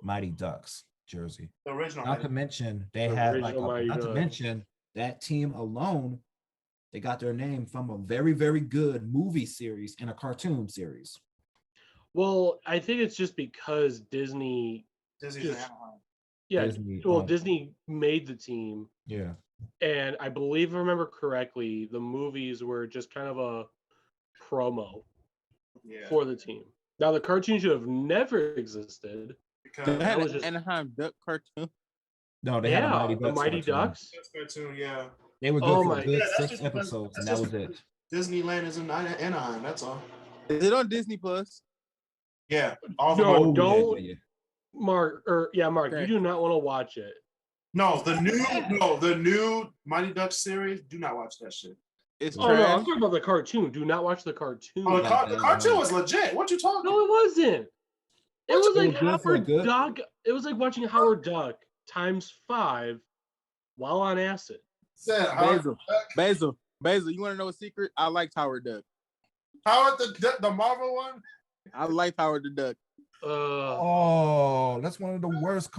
Mighty Ducks. jersey. The original. Not to mention they The had like original Mighty not to Ducks. mention that team alone, they got their name from a very, very good movie series and a cartoon series. Well, I think it's just because Disney. Disney's in Just- Anaheim. Yeah. Disney, Well, um, Disney made the team, Yeah. and I believe, if I remember correctly, the movies were just kind of a promo Yeah. for the team. Now, the cartoon should have never existed. Because They had was an just- Anaheim Duck cartoon. No, they had a Mighty the Ducks Mighty cartoon. Ducks. that's cartoon, yeah. They were good Oh for my- a good Yeah, that's 6 just because- episodes, and that's that was just it. Disneyland is in Anaheim. That's all. Is it on Disney Plus? Yeah. All the No, Oh, yeah, don't- yeah, yeah. Mark, Mark, Okay. you do not want to watch it. No, the new Mighty Ducks series. Do not watch that shit. It's Oh no, trash. I'm talking about the cartoon. Do not watch the cartoon. Oh, Yeah, the cartoon was legit. What you talking? No, it wasn't. It was like It was good for a Howard good- Duck. It was like watching Howard Duck times 5 while on acid. Said Howard, Basil. You want to know a secret? I liked Howard Duck. the Marvel one. I liked Howard the Duck. Oh, that's one of the worst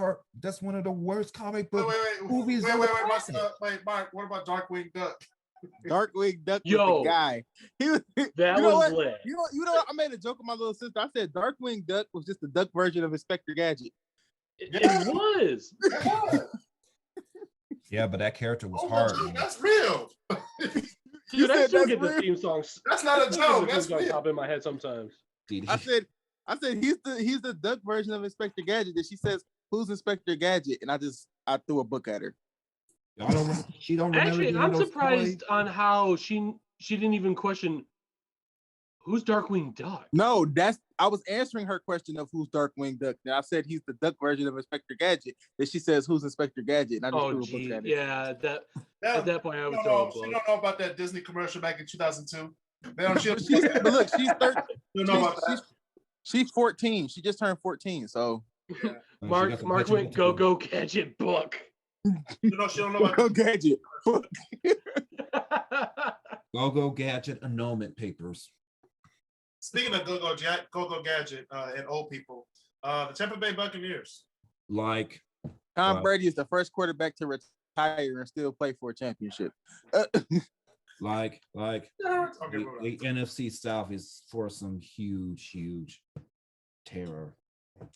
That's one of the worst comic book movies on the planet. Wait, Mark. What about Darkwing Duck? Darkwing Duck was Yo. the guy. He was, That you know was what? lit. You know what? I made a joke with my little sister. I said Darkwing Duck was just the duck version of Inspector Gadget. It was. Yeah, but that character was Oh, hard. that's real. You Dude, I said still that's get the real? theme song. That's not a The joke. theme That's song real. pop in my head sometimes. I said he's the duck version of Inspector Gadget. That she says, "Who's Inspector Gadget?" And I threw a book at her. Y'all don't. She don't remember. Actually, doing I'm those surprised toys? on how she didn't even question who's Darkwing Duck. No, I was answering her question of who's Darkwing Duck. And I said he's the duck version of Inspector Gadget. Then she says, "Who's Inspector Gadget?" And I just Oh, threw a book gee, at her. yeah. At that point, I would She throw a don't book. know about that Disney commercial back in 2002. They don't. But look, she's 13. don't know about that. She's 14. She just turned 14. So She got Mark some went pictures go with go gadget book. She don't know about Go Gadget. Go-Go Gadget annulment papers. Speaking of Go-Go Gadget and old people, the Tampa Bay Buccaneers. Like, Tom Wow. Brady is the first quarterback to retire and still play for a championship. like Okay, the NFC South is for some huge terror.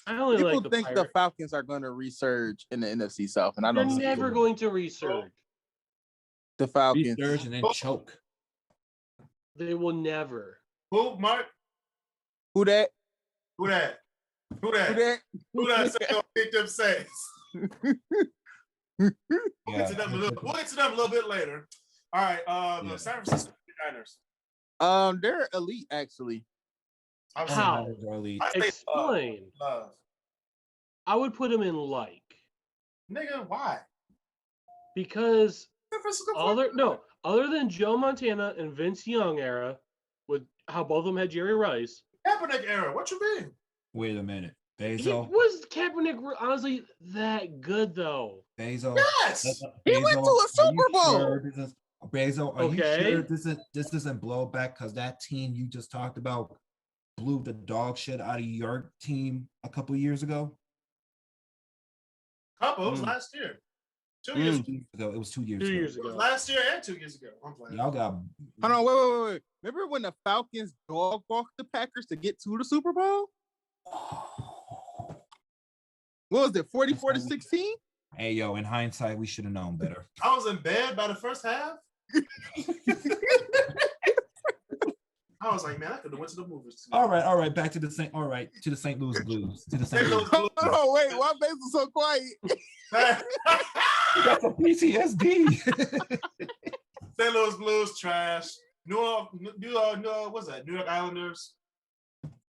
I only People like the think the Pirates. Falcons are going to resurge in the NFC South, and I They're don't see never it. going to resurge. The Falcons. Resurge and then choke. They will never. Who, Mark? Who that? Who that? Who Who that? that? Who that? Say don't think them says. We'll Yeah. get to them a little bit later. All right. The Yeah. San Francisco 49ers. They're elite actually. I was How? saying, I say Explain. love. I would put them in like Nigga, why? because San Francisco other than Joe Montana and Vince Young era, with how both of them had Jerry Rice, Kaepernick era. What you mean? Wait a minute. was Kaepernick honestly that good though? Basil. Yes. He went to a are you Super Bowl. Sure Basil, are you Okay. sure this isn't blowback because that team you just talked about blew the dog shit out of your team a couple years ago? Couple. It was last year. 2 years ago. It was 2 years 2 ago. years It was ago. last year and 2 years ago. I'm playing. Y'all got Hold on, wait. Remember when the Falcons dog walked the Packers to get to the Super Bowl? What was it, 44-16? Hey yo, in hindsight, we should have known better. I was in bed by the first half. I was like, man, I could have went to the movies. All right, back to the St. Louis Blues. To the St. Louis. Hold on, wait, why Basil so quiet? That's a PTSD. St. Louis Blues trash. What's that? New York Islanders.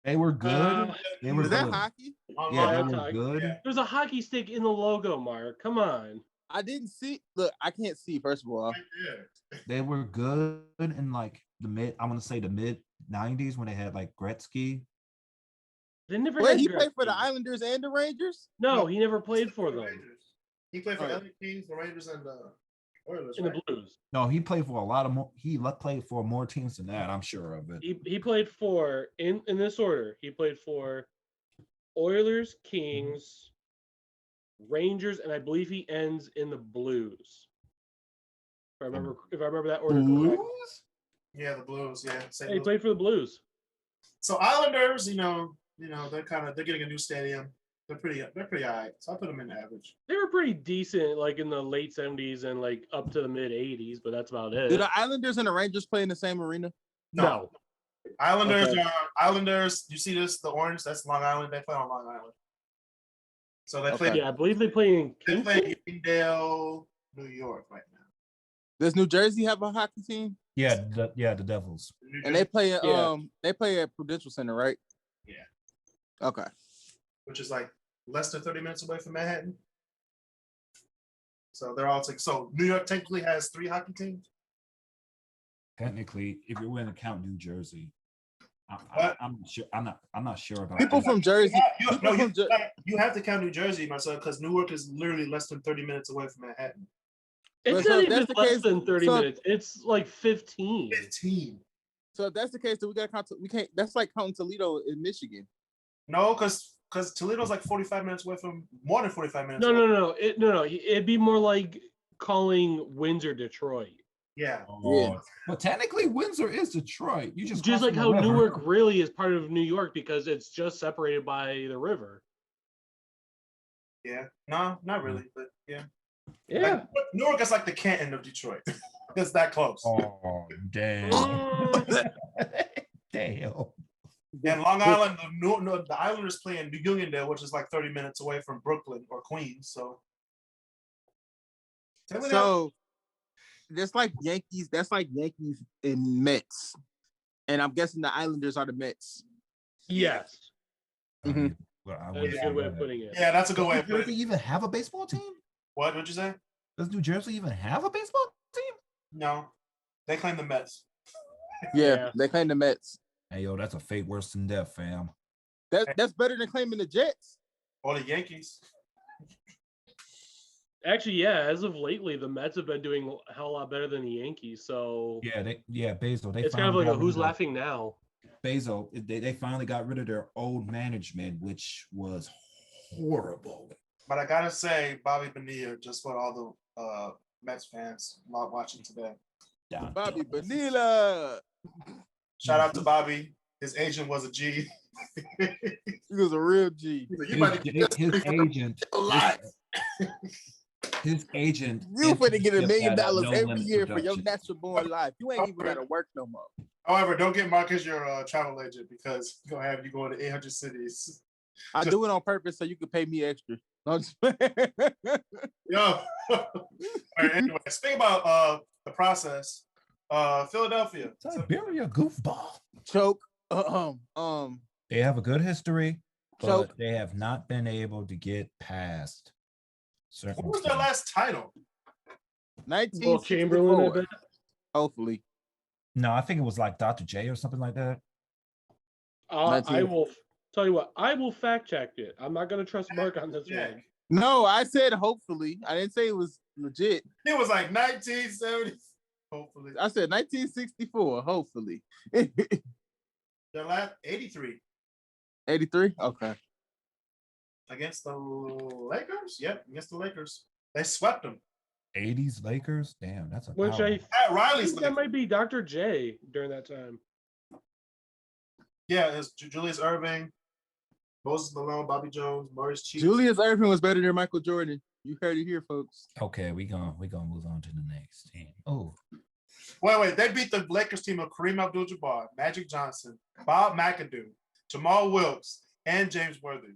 They were good. They were Is that good. hockey? Yeah, that's they were hockey. good. Yeah. There's a hockey stick in the logo, Mark. Come on. I didn't see. Look, I can't see. First of all, Right there. They were good in like the mid 90s when they had like Gretzky. They never. wait, had he played for the Gretzky. Islanders and the Rangers. No, he never played for The them Rangers. He played for Oh. LA Kings, the Rangers, and the Oilers. in Right? the Blues. No, he played for a lot of more. Played for more teams than that. I'm sure of it. He played for in this order. He played for Oilers, Kings, Rangers, and I believe he ends in the Blues. If I remember that order correct. Yeah, the Blues. Yeah, He played for the Blues. So Islanders, they're getting a new stadium. They're pretty all right. So I'll put them in the average. They were pretty decent, like in the late 70s and like up to the mid 80s, but that's about it. Do the Islanders and the Rangers play in the same arena? No. Islanders Okay. Islanders. You see this? The orange. That's Long Island. They play on Long Island. So they play. Okay. Yeah, I believe they play in They Kingston. play in Uniondale, New York right now. Does New Jersey have a hockey team? Yeah, the Devils. And they play at Yeah. they play at Prudential Center, right? Yeah. Okay. Which is like less than 30 minutes away from Manhattan. So they're all so New York technically has 3 hockey teams. Technically, if you're willing to count New Jersey, I'm sure. I'm not sure about People that. from Jersey. You have to count New Jersey, my son, because Newark is literally less than 30 minutes away from Manhattan. It's So not if even that's the less case- than 30 so- minutes. It's like 15. 15. So if that's the case, then we got to count. We can't. That's like counting Toledo in Michigan. No, because Toledo's like 45 minutes away from more than 45 minutes. No, away. no. It'd be more like calling Windsor, Detroit. Yeah. Yeah. But technically, Windsor is Detroit. You just Just like crossing the how river. Newark really is part of New York because it's just separated by the river. Yeah. No, not really, but yeah. Yeah. Like, Newark is like the Canton of Detroit. It's that close. Oh damn! Mm, Damn. And Long Island, the Islanders play in Uniondale, which is like 30 minutes away from Brooklyn or Queens. So that's like Yankees. That's like Yankees and Mets, and I'm guessing the Islanders are the Mets. yes. Mhm. Well, I That's a wouldn't good say way of that. putting it. yeah, that's a good way of Does New putting Jersey it. even have a baseball team? What would you say? Does New Jersey even have a baseball team? No, they claim the Mets. Yeah, they claim the Mets. Hey yo, that's a fate worse than death, fam. That's better than claiming the Jets. Or the Yankees. Actually, yeah, as of lately, the Mets have been doing a hell lot better than the Yankees. So Basil. it's kind of like a who's laughing now. Basil, they finally got rid of their old management, which was horrible. But I gotta say, Bobby Bonilla, just for all the Mets fans not watching today. Bobby Bonilla. Shout out to Bobby. His agent was a G. He was a real G. He's like, you might be His agent. alive. His agent. You finna get $1 million had a no every limit year for your production. natural born life. You ain't even gotta work no more. However, don't get Mark as your travel agent because he's gonna have you going to 800 cities. I do it on purpose so you can pay me extra. No, I'm just Yo. All right, anyway, speaking about the process, Philadelphia. Siberia goofball. choke. They have a good history, but Choke. they have not been able to get past certain. What was their last title? 1964. Chamberlain, I bet. Hopefully. No, I think it was like Dr. J or something like that. I will tell you what. I will fact check it. I'm not gonna trust Mark on this Yeah. one. No, I said hopefully. I didn't say it was legit. It was like 1970. Hopefully. I said 1964. Hopefully. Their last 83 83. Okay. against the Lakers. Yep, against the Lakers. They swept them. 80s Lakers. Damn, that's a Which power. I Pat Riley's think that Lakers. might be Dr. J during that time. Yeah, it's Julius Erving, Moses Malone, Bobby Jones, Maurice Cheeks. Julius Erving was better than Michael Jordan. You heard it here, folks. Okay, we gonna move on to the next team. Oh, Wait. They beat the Lakers team of Kareem Abdul-Jabbar, Magic Johnson, Bob McAdoo, Jamal Wilkes, and James Worthy.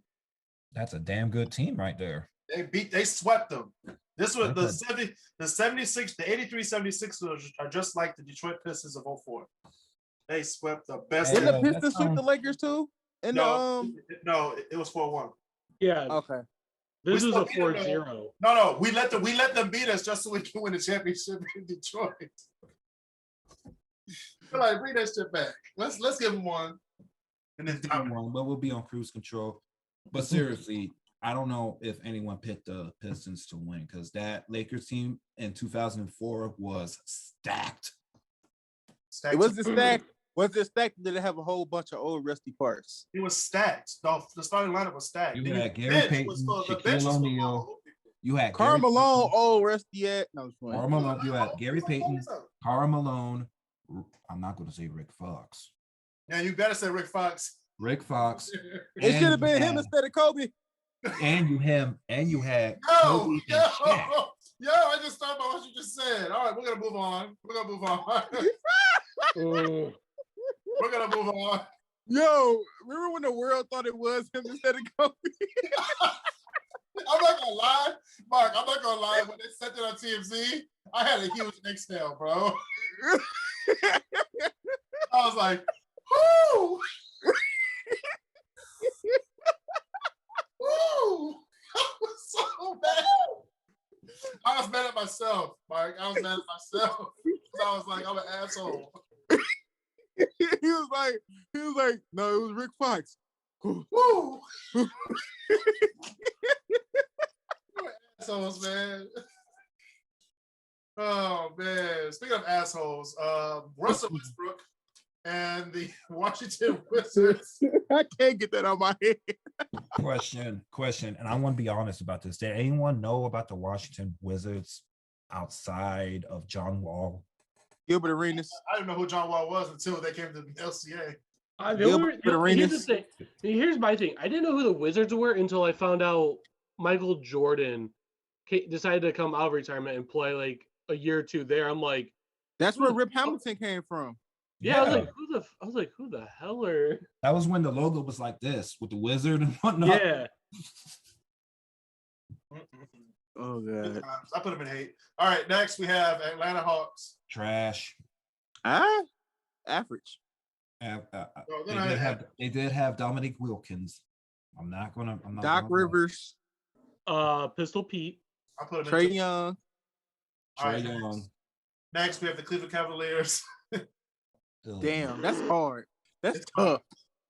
that's a damn good team right there. They swept them. This was the Okay. 76, the 83 76ers are just like the Detroit Pistons of 04. They swept the best. Didn't the Yeah, Pistons sweep the Lakers too? And No, it was 4-1. Yeah, okay. this we is a still beat them, 4-0. No, we let them beat us just so we can win the championship in Detroit. Feel like bring that shit back. Let's give them one. And then But we'll be on cruise control. But seriously, I don't know if anyone picked the Pistons to win because that Lakers team in 2004 was stacked. It was the stack. Was it stacked? Did it have a whole bunch of old rusty parts? It was stacked. The starting lineup was stacked. You The had Gary bench Payton, was full- the Shaquille bench was full of O'Neal. old people. You had Karl Gary Malone, Payton, old rusty at. No, it's Karl fine. Malone. You had Gary Who's Payton, up? Karl Malone. I'm not going to say Rick Fox. Yeah, you better say Rick Fox. Rick Fox. It should have been you him had- instead of Kobe. And you had Yo, Kobe and Shaq. I just thought about what you just said. All right, we're gonna move on. We're gonna move on. We're gonna move on. Yo, remember when the world thought it was him instead of Kobe? I'm not gonna lie, Mark. I'm not gonna lie. When they sent it on TMZ, I had a huge exhale, bro. I was like, whoo! Woo! I was so mad. I was mad at myself, Mark. I was mad at myself. I was like, I'm an asshole. he was like, no, it was Rick Fox. Woo! Assholes, man. Oh man. Speaking of assholes, Russell Westbrook and the Washington Wizards. I can't get that out of my head. Question, and I want to be honest about this. Did anyone know about the Washington Wizards outside of John Wall? Gilbert Arenas. I didn't know who John Wall was until they came to the LCA. Here's the thing. Here's my thing. I didn't know who the Wizards were until I found out Michael Jordan decided to come out of retirement and play like a year or two there. I'm like, that's where Rip Hamilton came from. yeah. I was like, who the hell are? That was when the logo was like this with the wizard and whatnot. Yeah. Oh god. I put him in hate. All right, next we have Atlanta Hawks. Trash. Average. They did have Dominique Wilkins. I'm not Doc Rivers. Pistol Pete. I put him Trey in Young. Trey Young. Next we have the Cleveland Cavaliers. Damn, that's hard. That's tough.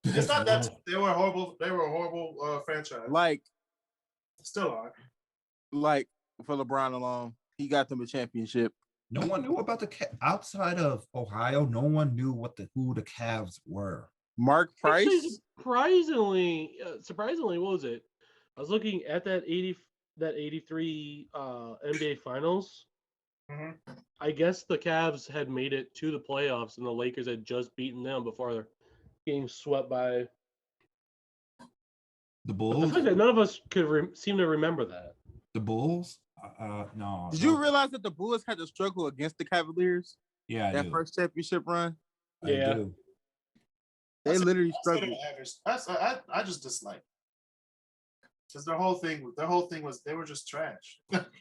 It's not that they were horrible. They were a horrible franchise. Like, still are. Like for LeBron alone, he got them a championship. No one knew about outside of Ohio. No one knew who the Cavs were. Mark Price. Actually, surprisingly, what was it? I was looking at that 83 NBA Finals. Mm-hmm. I guess the Cavs had made it to the playoffs, and the Lakers had just beaten them before getting swept by the Bulls. Like none of us could seem to remember that. The Bulls? No. Did you realize that the Bulls had to struggle against the Cavaliers? Yeah, that first championship run. Yeah, they literally struggled. I just dislike because their whole thing was they were just trash. Fuck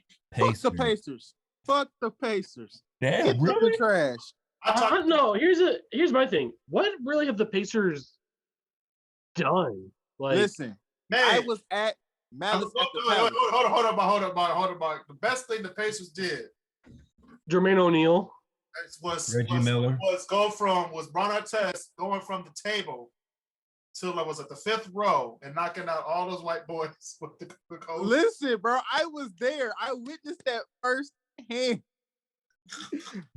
the Pacers. Fuck the Pacers. Damn, really trash. No, here's my thing. What really have the Pacers done? Like, listen, man, I was at Malice. Hold on. The best thing the Pacers did, Jermaine O'Neal, was Miller. Was Ron Artest going from the table to the fifth row and knocking out all those white boys with the coach. Listen, bro, I was there. I witnessed that firsthand.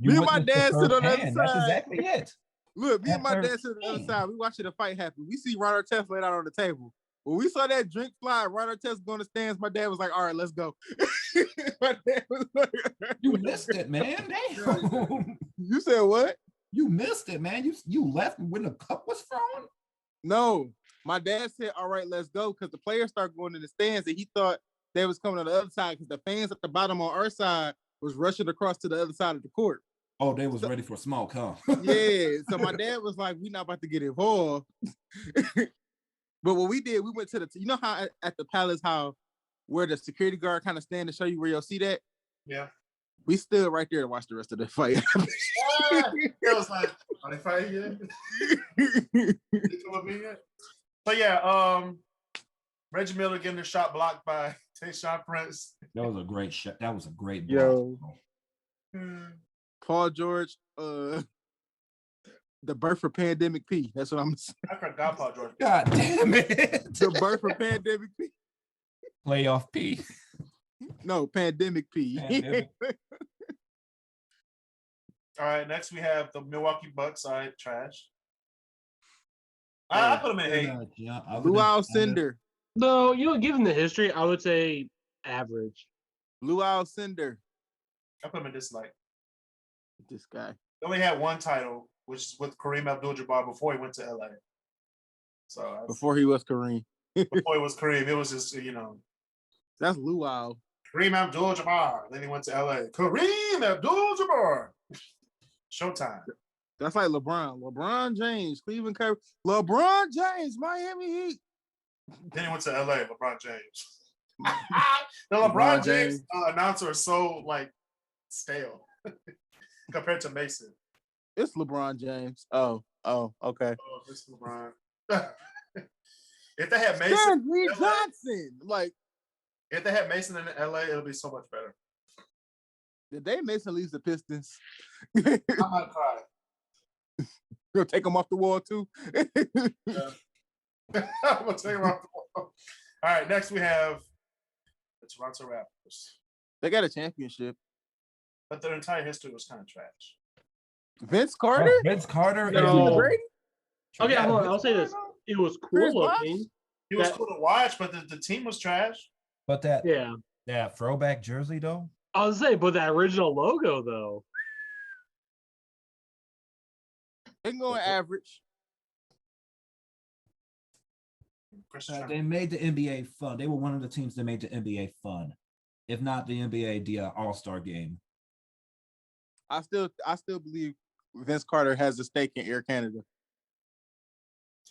Me and my dad sit on the other side. That's exactly it. Look, me and my dad sit on the other side. We watching the fight happen. We see Ron Artest laid out on the table. When we saw that drink fly, Ron Artest going to stands, my dad was like, all right, let's go. My dad was like, you missed it, man. Damn. You said what? You missed it, man. You left when the cup was thrown? No. My dad said, all right, let's go, because the players started going in the stands and he thought they was coming on the other side because the fans at the bottom on our side was rushing across to the other side of the court. Oh, they was ready for smoke, huh? Yeah. So my dad was like, we not about to get involved. But what we did, we went to you know how at the Palace, where the security guard kind of stand to show you where you'll see that? Yeah. We stood right there to watch the rest of the fight. It was like, are they fighting yet? But yeah, Reggie Miller getting the shot blocked by Tayshaun Prince. That was a great shot. That was a great block. Yo. Paul George, the birth for Pandemic P. That's what I'm saying. I forgot Paul George. God damn it. The birth for Pandemic P. Playoff P. No, Pandemic P. Pandemic. All right, next we have the Milwaukee Bucks. All right, trash. I put him in 8. Luau Cinder. No, given the history, I would say average. Luau Cinder. I put him in dislike. This guy. He only had one title, which is with Kareem Abdul-Jabbar before he went to LA. So before he was Kareem. Before he was Kareem, it was just That's Luau. Kareem Abdul-Jabbar. Then he went to LA. Kareem Abdul-Jabbar. Showtime. That's like LeBron. LeBron James, Cleveland Cavaliers. LeBron James, Miami Heat. Then he went to LA. LeBron James. The LeBron James announcer is so stale compared to Mason. It's LeBron James. Oh, okay. Oh, it's LeBron. If they had Mason, Johnson, if they had Mason in LA, it'll be so much better. The day Mason leaves the Pistons, I might cry. You'll take him off the wall too. Yeah. I'm gonna take him off the wall. All right, next we have the Toronto Raptors. They got a championship, but their entire history was kind of trash. Vince Carter. Vince Carter. No. Brady? Okay, I'll say this. It was cool looking. It was cool to watch, but the team was trash. But that throwback jersey though. I was saying, but that original logo though. They can go average. They made the NBA fun. They were one of the teams that made the NBA fun. If not the NBA, the All-Star game. I still believe Vince Carter has a stake in Air Canada.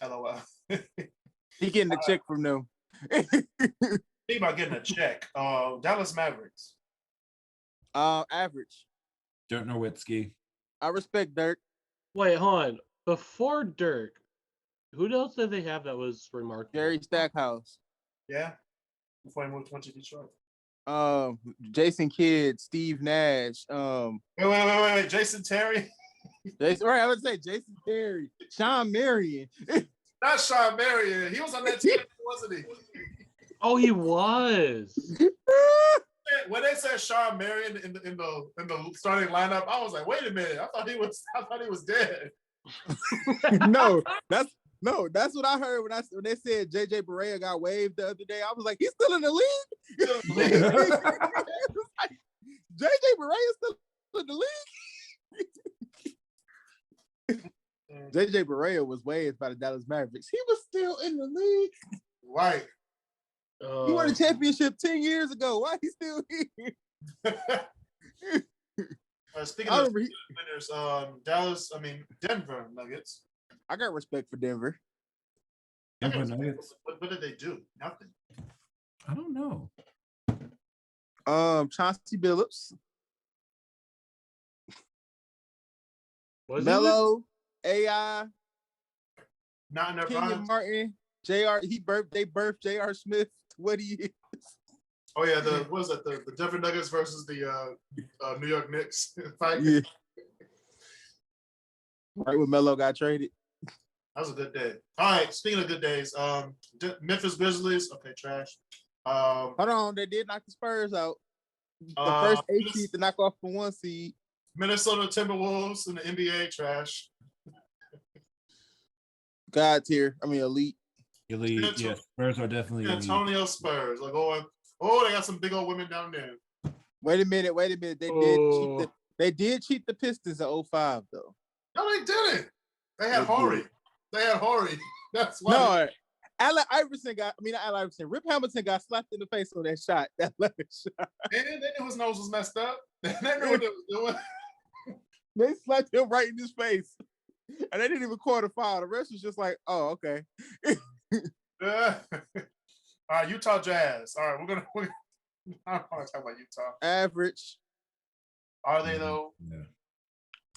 LOL. He getting a check from them. Think about getting a check. Dallas Mavericks. Average. Dirk Nowitzki. I respect Dirk. Wait, hold on. Before Dirk, who else did they have that was remarkable? Jerry Stackhouse. Yeah. Before he went to Detroit. Jason Kidd, Steve Nash. Wait. Jason Terry. I would say Jason Terry. Sean Marion. Not Sean Marion. He was on that team, wasn't he? Oh, he was. When they said Sean Marion in the starting lineup, I was like, wait a minute. I thought he was dead. No, that's what I heard when they said JJ Barea got waived the other day. I was like, he's still in the league. JJ Barea still in the league. JJ Barea was waived by the Dallas Mavericks. He was still in the league. Right. He won a championship 10 years ago. Why he still here? Speaking of winners, Denver Nuggets. I got respect for Denver. Denver Nuggets. What did they do? Nothing. I don't know. Chauncey Billups. Was Melo, AI, not in their Kenyon Martin, JR. They birthed JR Smith. What he is. Oh yeah, the Denver Nuggets versus the New York Knicks fight. Yeah. Right when Melo got traded. That was a good day. All right, speaking of good days, Memphis Grizzlies. Okay, trash. Hold on, they did knock the Spurs out. The first 8 seed to knock off the 1 seed. Minnesota Timberwolves in the NBA, trash. God tier. Elite. Elite, yeah. Spurs are definitely elite. Antonio Spurs are going. They got some big old women down there. Wait a minute. They did cheat the Pistons in 05 though. No, they didn't. They had Horry. That's why. No, Allen Iverson Rip Hamilton got slapped in the face on that shot. That last shot. They knew his nose was messed up. They knew what they was doing. They slapped him right in his face. And they didn't even call the foul. The rest was just like, oh, okay. All right, Utah Jazz. All right, I don't want to talk about Utah. Average. Are they though? Yeah.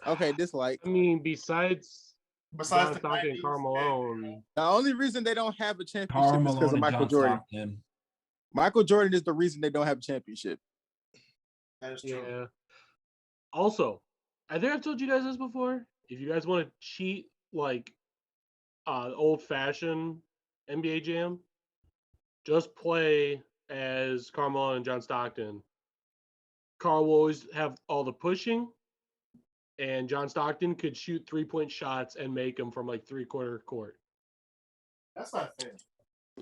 Okay, dislike. Besides John the Stockton and Carmelo. The only reason they don't have a championship is because of Michael Jordan. Stockton. Michael Jordan is the reason they don't have a championship. That is true. Yeah. Also, I think I've told you guys this before. If you guys want to cheat old-fashioned NBA Jam, just play as Carmelo and John Stockton. Carl will always have all the pushing, and John Stockton could shoot 3-point shots and make them from 3/4 court. That's not fair.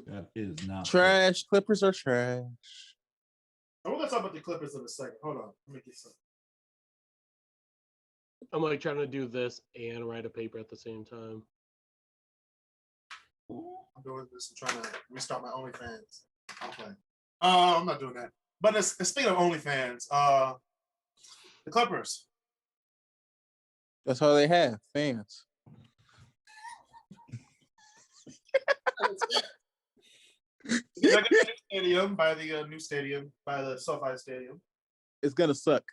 That is not Trash. Clippers are trash. We're gonna talk about the Clippers in a second. Hold on. Let me get some. I'm like trying to do this and write a paper at the same time. I'm doing this and trying to restart my OnlyFans. I'm playing. I'm not doing that. But speaking of OnlyFans, the Clippers. That's all they have. Fans. They're gonna get a new stadium by the new stadium by the SoFi Stadium. It's gonna suck.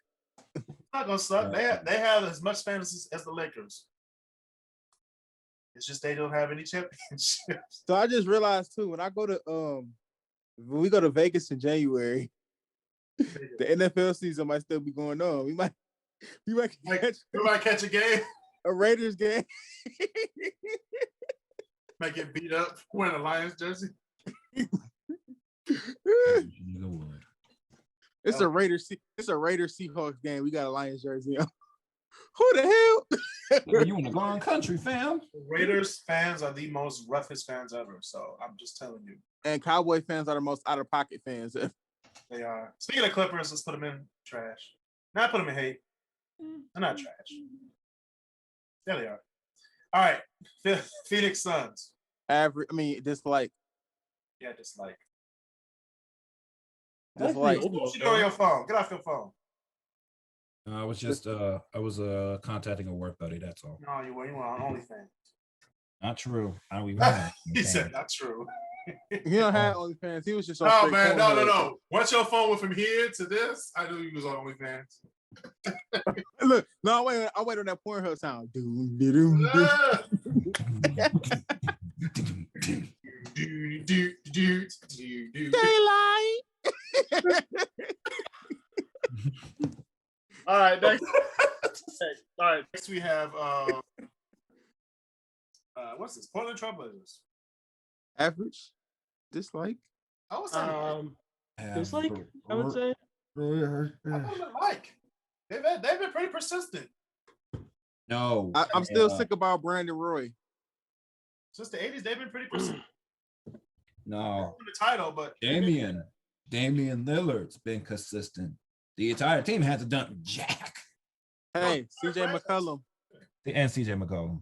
It's not gonna suck. They have as much fans as the Lakers. It's just they don't have any championships. So I just realized too, when we go to Vegas in January, the NFL season might still be going on. We might catch a game. A Raiders game. Might get beat up wearing a Lions jersey. It's a Raiders Seahawks game. We got a Lions jersey on. Who the hell? You in the wrong country, fam. Raiders fans are the most roughest fans ever. So I'm just telling you. And Cowboy fans are the most out of pocket fans. They are. Speaking of Clippers, let's put them in trash. Not put them in hate. They're not trash. There they are. All right. Phoenix Suns. Average. I mean, dislike. Yeah, dislike. Dislike. What you doing on your phone? Get off your phone. I was just contacting a work buddy. That's all. No, you were on OnlyFans. Not true. I don't even He said not true. He don't have OnlyFans. He was just on. No, man, no. Once your phone went from here to this, I knew you was on OnlyFans. Look, no, wait. I wait on that Pornhub sound. Daylight. All right, next. All right, next we have what's this? Portland Trailblazers. Average. Dislike. I was saying dislike, I would say. Like they've been pretty persistent. No, I'm still sick about Brandon Roy. Since the 80s, they've been pretty persistent. No, The title, but Damian Lillard's been consistent. The entire team hasn't done jack. Hey, CJ McCollum And CJ McCollum.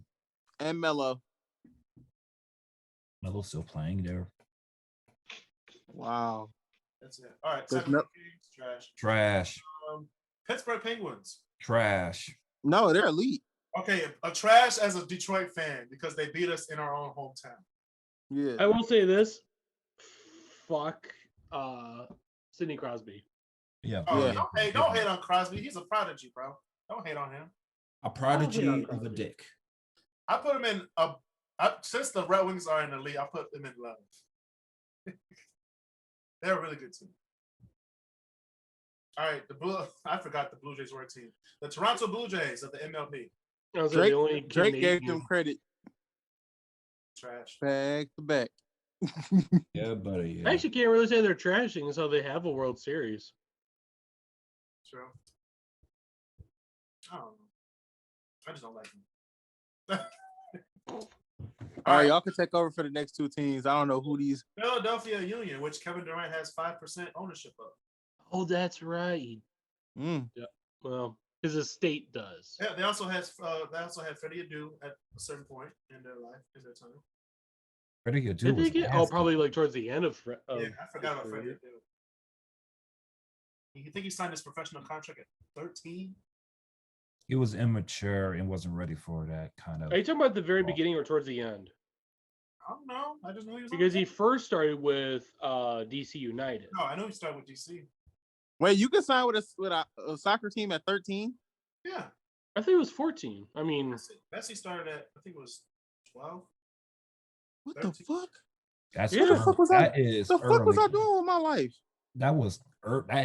and Melo. Melo's still playing there. Wow. that's it. All right, There's Sacramento Kings, trash. Trash. Pittsburgh Penguins. Trash. No, they're elite. Okay, a trash as a Detroit fan because they beat us in our own hometown. Yeah. I will say this. Fuck Sidney Crosby. Yeah. Oh, Yeah. don't hate on Crosby. He's a prodigy, bro. Don't hate on him. A prodigy on of a Crosby. dick. I put him in since the Red Wings are in the league, I put them in love. They're a really good team. All right, I forgot the Blue Jays were a team. The Toronto Blue Jays of the MLB. Drake gave them credit. Trash. Back to back. Yeah, buddy. Yeah. I actually can't really say they're trashing until they have a World Series. True. I don't know. I just don't like them. All right, y'all can take over for the next two teams. I don't know who these. Philadelphia Union, which Kevin Durant has 5% ownership of. Oh, that's right. Mm. Yeah. Well, because the state does. Yeah, they also had Freddie Adu at a certain point in their life, in their time. Freddie Adu Did they was get? nasty. Oh, probably like towards the end of. Yeah, I forgot about Freddie Adu. You think he signed his professional contract at 13? He was immature and wasn't ready for that kind of. Are you talking about the very beginning or towards the end? I don't know. I just knew he was Because he first started with DC United. No, I know he started with DC. Wait, you can sign with a soccer team at 13? Yeah. I think it was 14. I mean, Messi started at, I think it was 12. What 13. the fuck? That's Yeah. What the fuck was I? that is The fuck was I early. doing with my life? That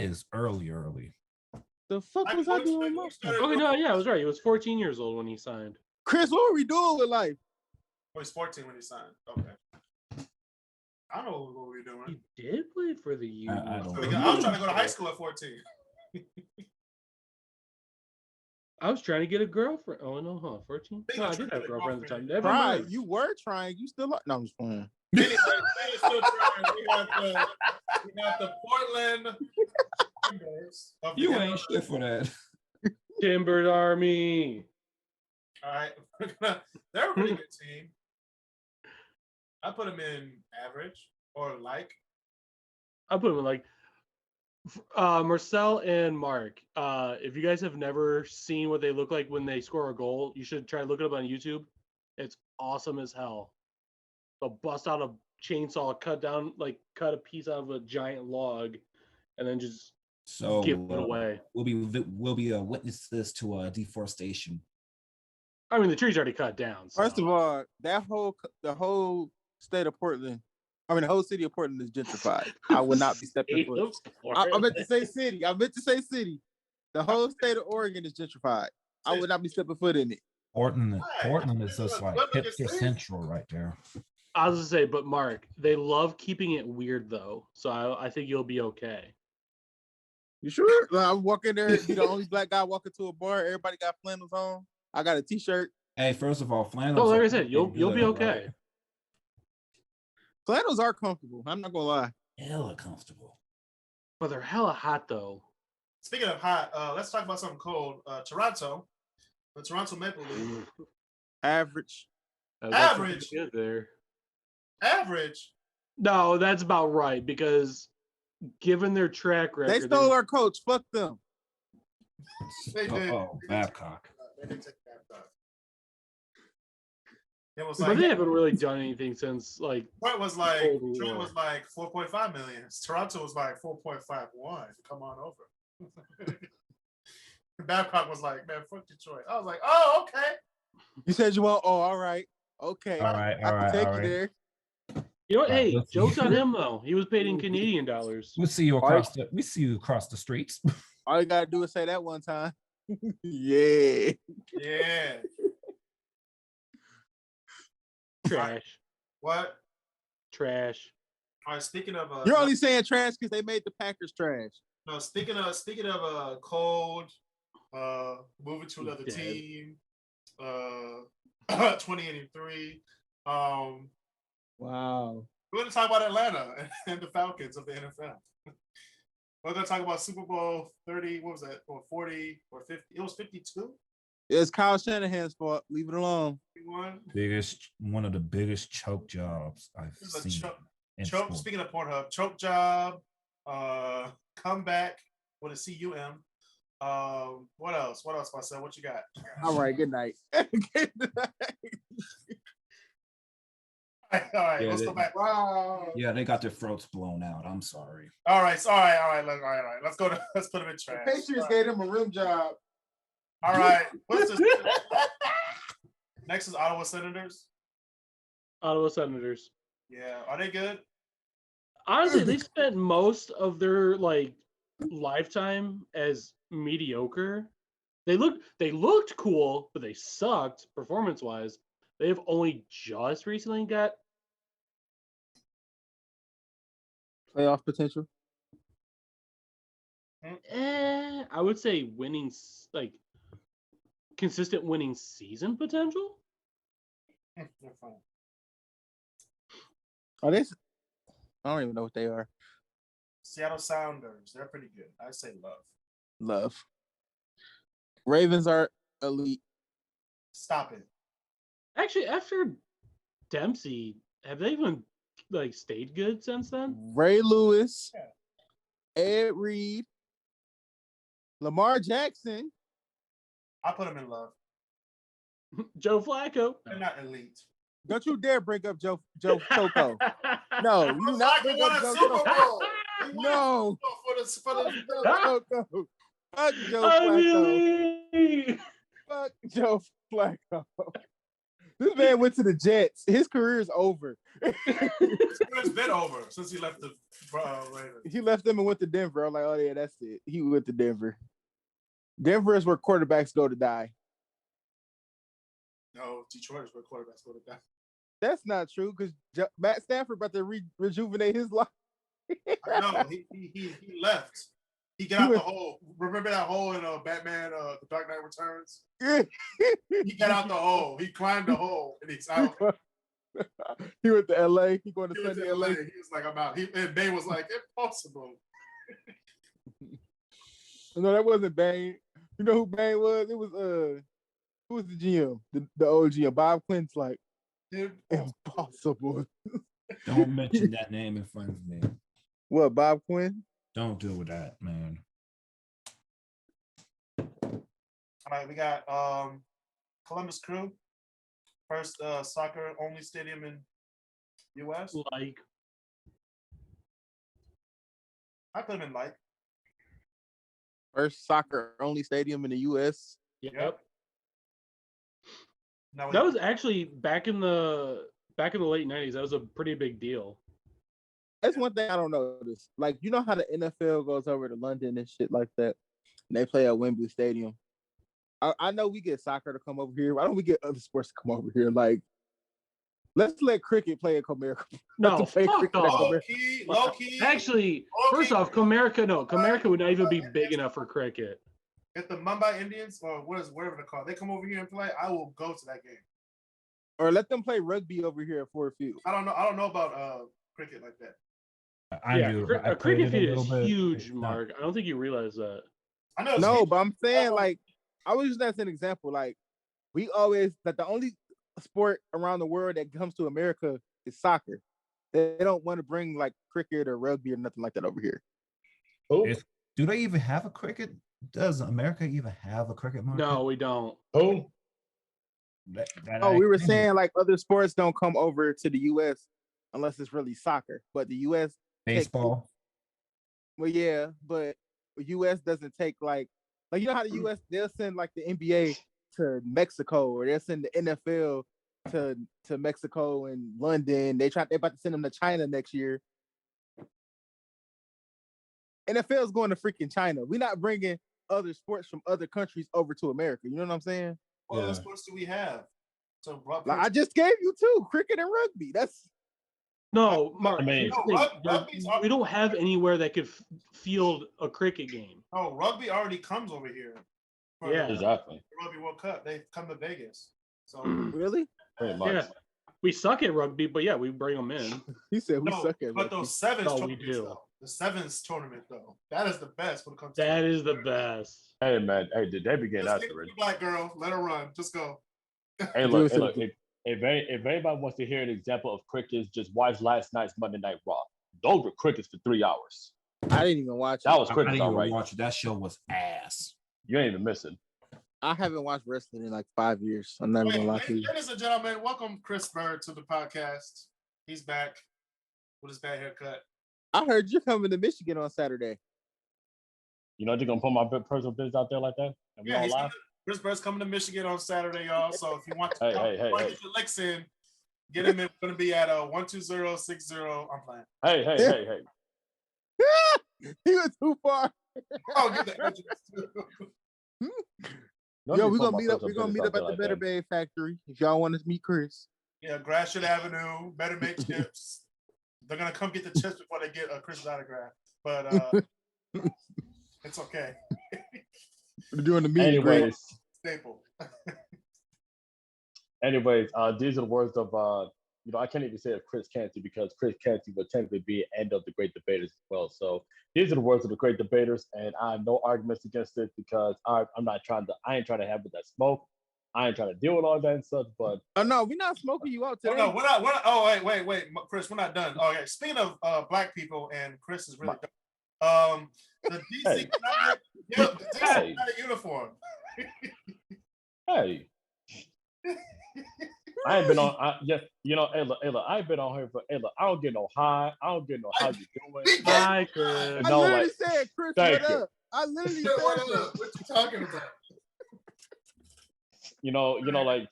is early. The fuck was I doing with my life? okay, no, yeah, I was right. He was 14 years old when he signed. Chris, what were we doing with life? Oh, he's 14 when he signed. Okay. I don't know what we were doing. He did play for the U. I don't I was trying to go to high school at 14. I was trying to get a girlfriend. Oh no, huh? 14? No, I did have a girlfriend at the time. Never Right, mind. you were trying. You still are. No, I'm just playing. Anyway, they still trying. We have the Portland Timbers of the You ain't NFL. shit for that. Timbers Army. All right, they're a pretty good team. I put them in average or like. I put them in like Marcel and Mark. If you guys have never seen what they look like when they score a goal, you should try to look it up on YouTube. It's awesome as hell. They'll bust out a chainsaw, cut a piece out of a giant log, and then just So give it away. we'll be witnesses to deforestation. I mean, the tree's already cut down. So. First of all, the whole state of Portland, the whole city of Portland is gentrified. I would not be stepping foot. I meant to say city. The whole state of Oregon is gentrified. I would not be stepping foot in it. Portland is just like hipster central right there. I was gonna say, but Mark, they love keeping it weird though, so I think you'll be okay. You sure? I'm walking there, be the only black guy walking to a bar. Everybody got flannels on. I got a t-shirt. Hey, first of all, flannels. Oh, like I said, you'll be okay. Right? Flannels are comfortable. I'm not gonna lie. Hella comfortable. But they're hella hot though. Speaking of hot, let's talk about something cold. Toronto, the Toronto Maple Leafs. Average. Average. Good there. Average. No, that's about right because given their track record, They stole our coach. Fuck them. They did. Babcock. They did take Babcock. It was but like they haven't really done anything since like. Detroit was like Cold War. Detroit was like 4.5 million. Toronto was like 4.51. Come on over. Babcock was like, man, fuck Detroit. I was like, oh, okay. You said you want. Oh, all right. Okay. All right. I can take you there. You know what? Hey, let's see. joke's on him though. He was paid in Canadian dollars. We see you across the streets. All you gotta do is say that one time. Yeah. Yeah. Trash. What? Trash. All right. Speaking of, You're only saying trash because they made the Packers trash. no. Speaking of cold, moving to another Dead. team, 2083. Wow. We're going to talk about Atlanta and the Falcons of the NFL. We're going to talk about Super Bowl 30. What was that? Or 40 or 50? It was 52. It's Kyle Shanahan's fault. Leave it alone. 51. One of the biggest choke jobs I've This is a seen. choke. Speaking of Pornhub, choke job, comeback with a CUM. What else? What else, Marcel? What you got? All right. Good night. Good night. All right. Yeah, Let's go back. Wow. Yeah, they got their throats blown out. I'm sorry. All right. Let's go to. Let's put them in trash. Patriots gave him a rim job. All right. What's this? Next is Ottawa Senators. Ottawa Senators. Yeah, are they good? Honestly, they spent most of their like lifetime as mediocre. They looked cool, but they sucked performance-wise. They have only just recently got Playoff potential. I would say winning, like consistent winning season potential. They're fine. Are they? I don't even know what they are. Seattle Sounders. They're pretty good. I say love. Love. Ravens are elite. Stop it. Actually, after Dempsey, have they even like stayed good since then? Ray Lewis, Yeah. Ed Reed, Lamar Jackson. I put them in love. Joe Flacco. They're not elite. Don't you dare bring up Joe Choco. No, you do not bring won up a Joe Super Choco. Bowl. He won No. a Super Bowl for the Joe Choco. Fuck Joe Flacco. Really? Fuck Joe Flacco. This man went to the Jets. His career is over. It's been over since he left the Ravens. He left them and went to Denver. I'm like, oh yeah, that's it. He went to Denver. Denver is where quarterbacks go to die. No, Detroit is where quarterbacks go to die. That's not true because Matt Stafford about to rejuvenate his life. No, he left. He got out the hole. Remember that hole in Batman, The Dark Knight Returns? He got out the hole. He climbed the hole and he's out. He went to LA. He going to He went sunny to LA. He was like, I'm out. And Bane was like, impossible. No, that wasn't Bane. You know who Bane was? It was who was the GM? The old GM. Bob Quinn's like impossible. Don't mention that name in front of me. What, Bob Quinn? Don't do that, man. All right, we got Columbus Crew, first soccer only stadium in US. Like, I put him in like. First soccer only stadium in the US. yep. Now That was actually back in the late 90s. That was a pretty big deal. That's one thing I don't notice. Like, you know how the NFL goes over to London and shit like that, and they play at Wembley Stadium. I know we get soccer to come over here. Why don't we get other sports to come over here? Like, let's let cricket play at Comerica. No, fuck off. Low key. Actually, first off, Comerica would not even be big enough for cricket. If the Mumbai Indians or whatever they're called, they come over here and play, I will go to that game. Or let them play rugby over here at Ford Field. I don't know about cricket like that. A cricket field is huge, Mark. I don't think you realize that. I know. No, but I'm saying, like, I was using that as an example. Like, we always that the only sport around the world that comes to America is soccer. They don't want to bring like cricket or rugby or nothing like that over here. Do they even have a cricket? Does America even have a cricket market? No, we don't. Oh, we were saying like other sports don't come over to the U.S. unless it's really soccer, but the U.S. baseball. Well, yeah, but the U.S. doesn't take like you know how the U.S. they'll send like the NBA to Mexico or they'll send the NFL to Mexico and London. They're about to send them to China next year. NFL is going to freaking China. We're not bringing other sports from other countries over to America. You know what I'm saying? What other sports do we have? So like, I just gave you two, cricket and rugby. That's no, Mark. I mean, we don't have anywhere that could field a cricket game. Oh, rugby already comes over here. Yeah, exactly. The Rugby World Cup, they come to Vegas. So really, pretty much. Yeah. We suck at rugby, but yeah, we bring them in. He said we suck at rugby. But those sevens, we do. Though, the sevens tournament though, that is the best when it comes. That is the best. Hey man, hey, did they begin that already? Black girl, let her run. Just go. Hey, look. If anybody wants to hear an example of crickets, just watch last night's Monday Night Raw. Those were crickets for 3 hours. I didn't even watch it. That was I crickets, didn't all even right. watch it. That show was ass. You ain't even missing. I haven't watched wrestling in like 5 years. I'm not even gonna lie to you. Ladies and gentlemen, welcome Chris Bird to the podcast. He's back with his bad haircut. I heard you're coming to Michigan on Saturday. You know, they're gonna put my personal business out there like that. And we all live. Chris Bird's coming to Michigan on Saturday, y'all. So if you want to hey. get your licks in, get him in. We're gonna be at 12060. I'm playing. Hey. He was too far. Oh, get the address too. Yo, we're gonna meet up. We're gonna meet up at the Better Bay Factory. If y'all want to meet Chris. Yeah, Gratiot Avenue, Better Make Chips. They're gonna come get the chips before they get Chris's autograph. But it's okay. We're doing the meeting. Anyways, staple. Anyways, these are the words of I can't even say of Chris Canty because Chris Canty would technically be end of the great debaters as well. So these are the words of the great debaters, and I have no arguments against it because I ain't trying to have with that smoke. I ain't trying to deal with all that and stuff. But oh no, we're not smoking you out today. Oh, no, we're not. Oh wait, Chris, we're not done. Okay, speaking of black people, and Chris is really done. The DC United uniform. Hey. I ain't been on. Ayla, I ain't been on here for Ayla. I don't get no high. I don't get no how you doing. Hi, Chris. I literally said, Chris, what up? I literally said, what you talking about? Like,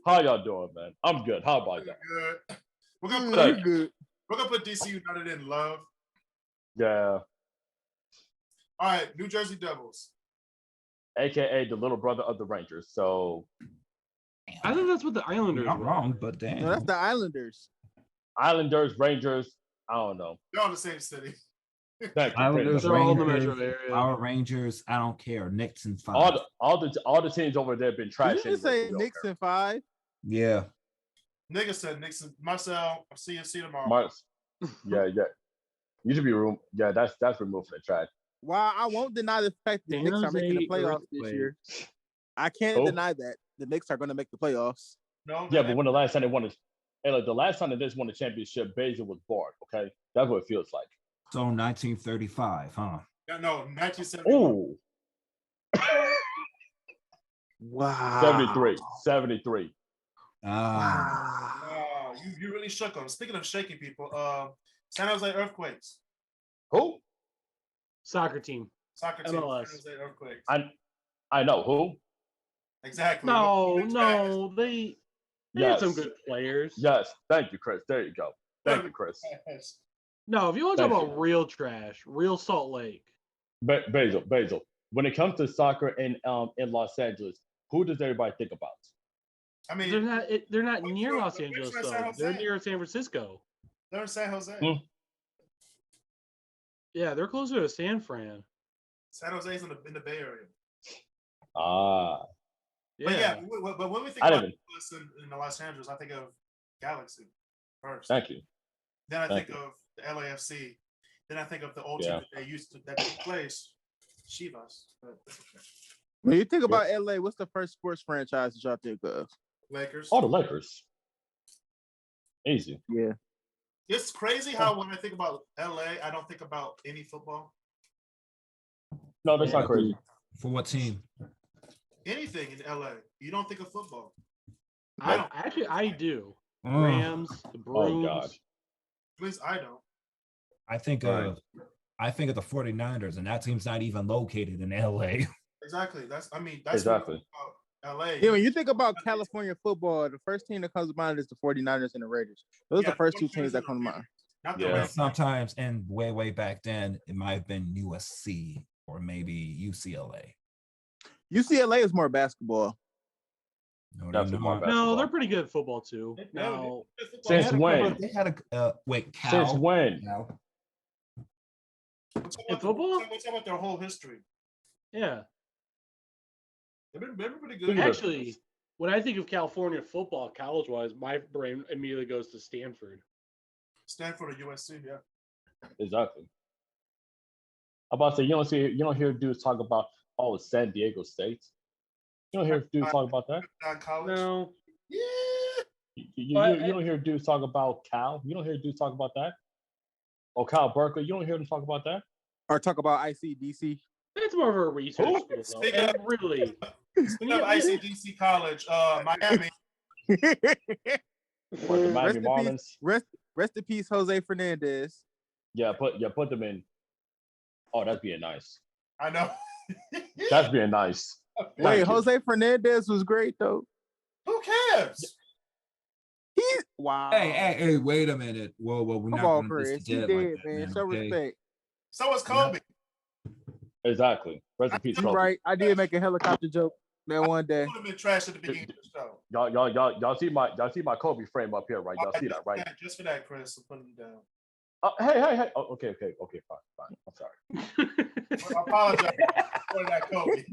how y'all doing, man? I'm good. How about y'all? Good. We're gonna put DC United in love. Yeah. All right, New Jersey Devils, AKA the little brother of the Rangers. So I think that's what the Islanders. Not wrong, but damn. No, that's the Islanders. Islanders, Rangers. I don't know. They're all the same city. Islanders, They're all in the Rangers, metro area. our Rangers. I don't care. Knicks and 5. All the teams over there have been trashing. Did you say Knicks and 5? Yeah. Nigga said Nixon. Marcel, I'll see you tomorrow. Mars. Yeah. You should be room. Yeah, that's removed from the track. While I won't deny the fact that the Knicks are making the playoffs this year, I can't deny that the Knicks are going to make the playoffs. No. Yeah, but when the last time they won it, and like the last time they just won the championship, Basil was born. Okay, that's what it feels like. So 1935, huh? No, 1970. Oh. Wow. 73. Wow, you really shook them. Speaking of shaking people, San Jose Earthquakes. Who? Soccer team. Soccer team. MLS. San Jose Earthquakes. I know who. Exactly. No, they had some good players. Yes, thank you, Chris. There you go. Thank you, Chris. No, if you want to talk about real trash, real Salt Lake. Basil. When it comes to soccer in Los Angeles, who does everybody think about? I mean, they're not near Los Angeles though. They're near San Francisco. They're in San Jose. Yeah, they're closer to San Fran. San Jose's in the Bay Area. Yeah. But when we think about us in Los Angeles, I think of Galaxy first. Thank you. Then I think of the LAFC. Then I think of the old team that they used to that took place, Chivas. But that's okay. When you think about LA, what's the first sports franchise that y'all think of? Lakers. Oh, the Lakers. Easy. Yeah. It's crazy how when I think about LA, I don't think about any football. No, that's not crazy. For what team? Anything in LA. You don't think of football. I do. Rams, the Bruins. Oh God. At least I don't. I think of the 49ers, and that team's not even located in LA. Exactly. That's exactly. LA. Yeah, when you think about California football, the first team that comes to mind is the 49ers and the Raiders. Those are the first two teams that come to mind. Yeah. Sometimes, and way back then, it might have been USC or maybe UCLA. UCLA is more basketball. No, they're pretty good at football too. Now, since when? They had a Cal. Since when? In football? We're talking about their whole history. Yeah. They've been pretty good. Actually, when I think of California football, college-wise, my brain immediately goes to Stanford. Stanford or USC, yeah. Exactly. I'm about to say you don't hear dudes talk about San Diego State. You don't hear dudes talk about that. No. Yeah. You don't hear dudes talk about Cal. You don't hear dudes talk about that. Or Cal Berkeley. You don't hear them talk about that. Or talk about ICDC. It's more of a research school, though. And really. Speaking of ICDC College, Miami. What, the Miami Marlins? Rest in peace, Jose Fernandez. Yeah, put them in. Oh, that's being nice. I know. That's being nice. Wait, Jose Fernandez was great though. Who cares? Wow. Hey, wait a minute. Whoa, we're not going to Chris. miss the He dead did, like that, man. Show respect. So was Kobe. Exactly. Rest in peace, Kobe. Right. I did make a helicopter joke that one day. Would have been trash at the beginning of the show. Y'all see my Kobe frame up here, right? Y'all see that, right? Just for that, Chris, I'm putting him down. Hey. Oh, okay, fine. I'm sorry. I apologize for that, Kobe.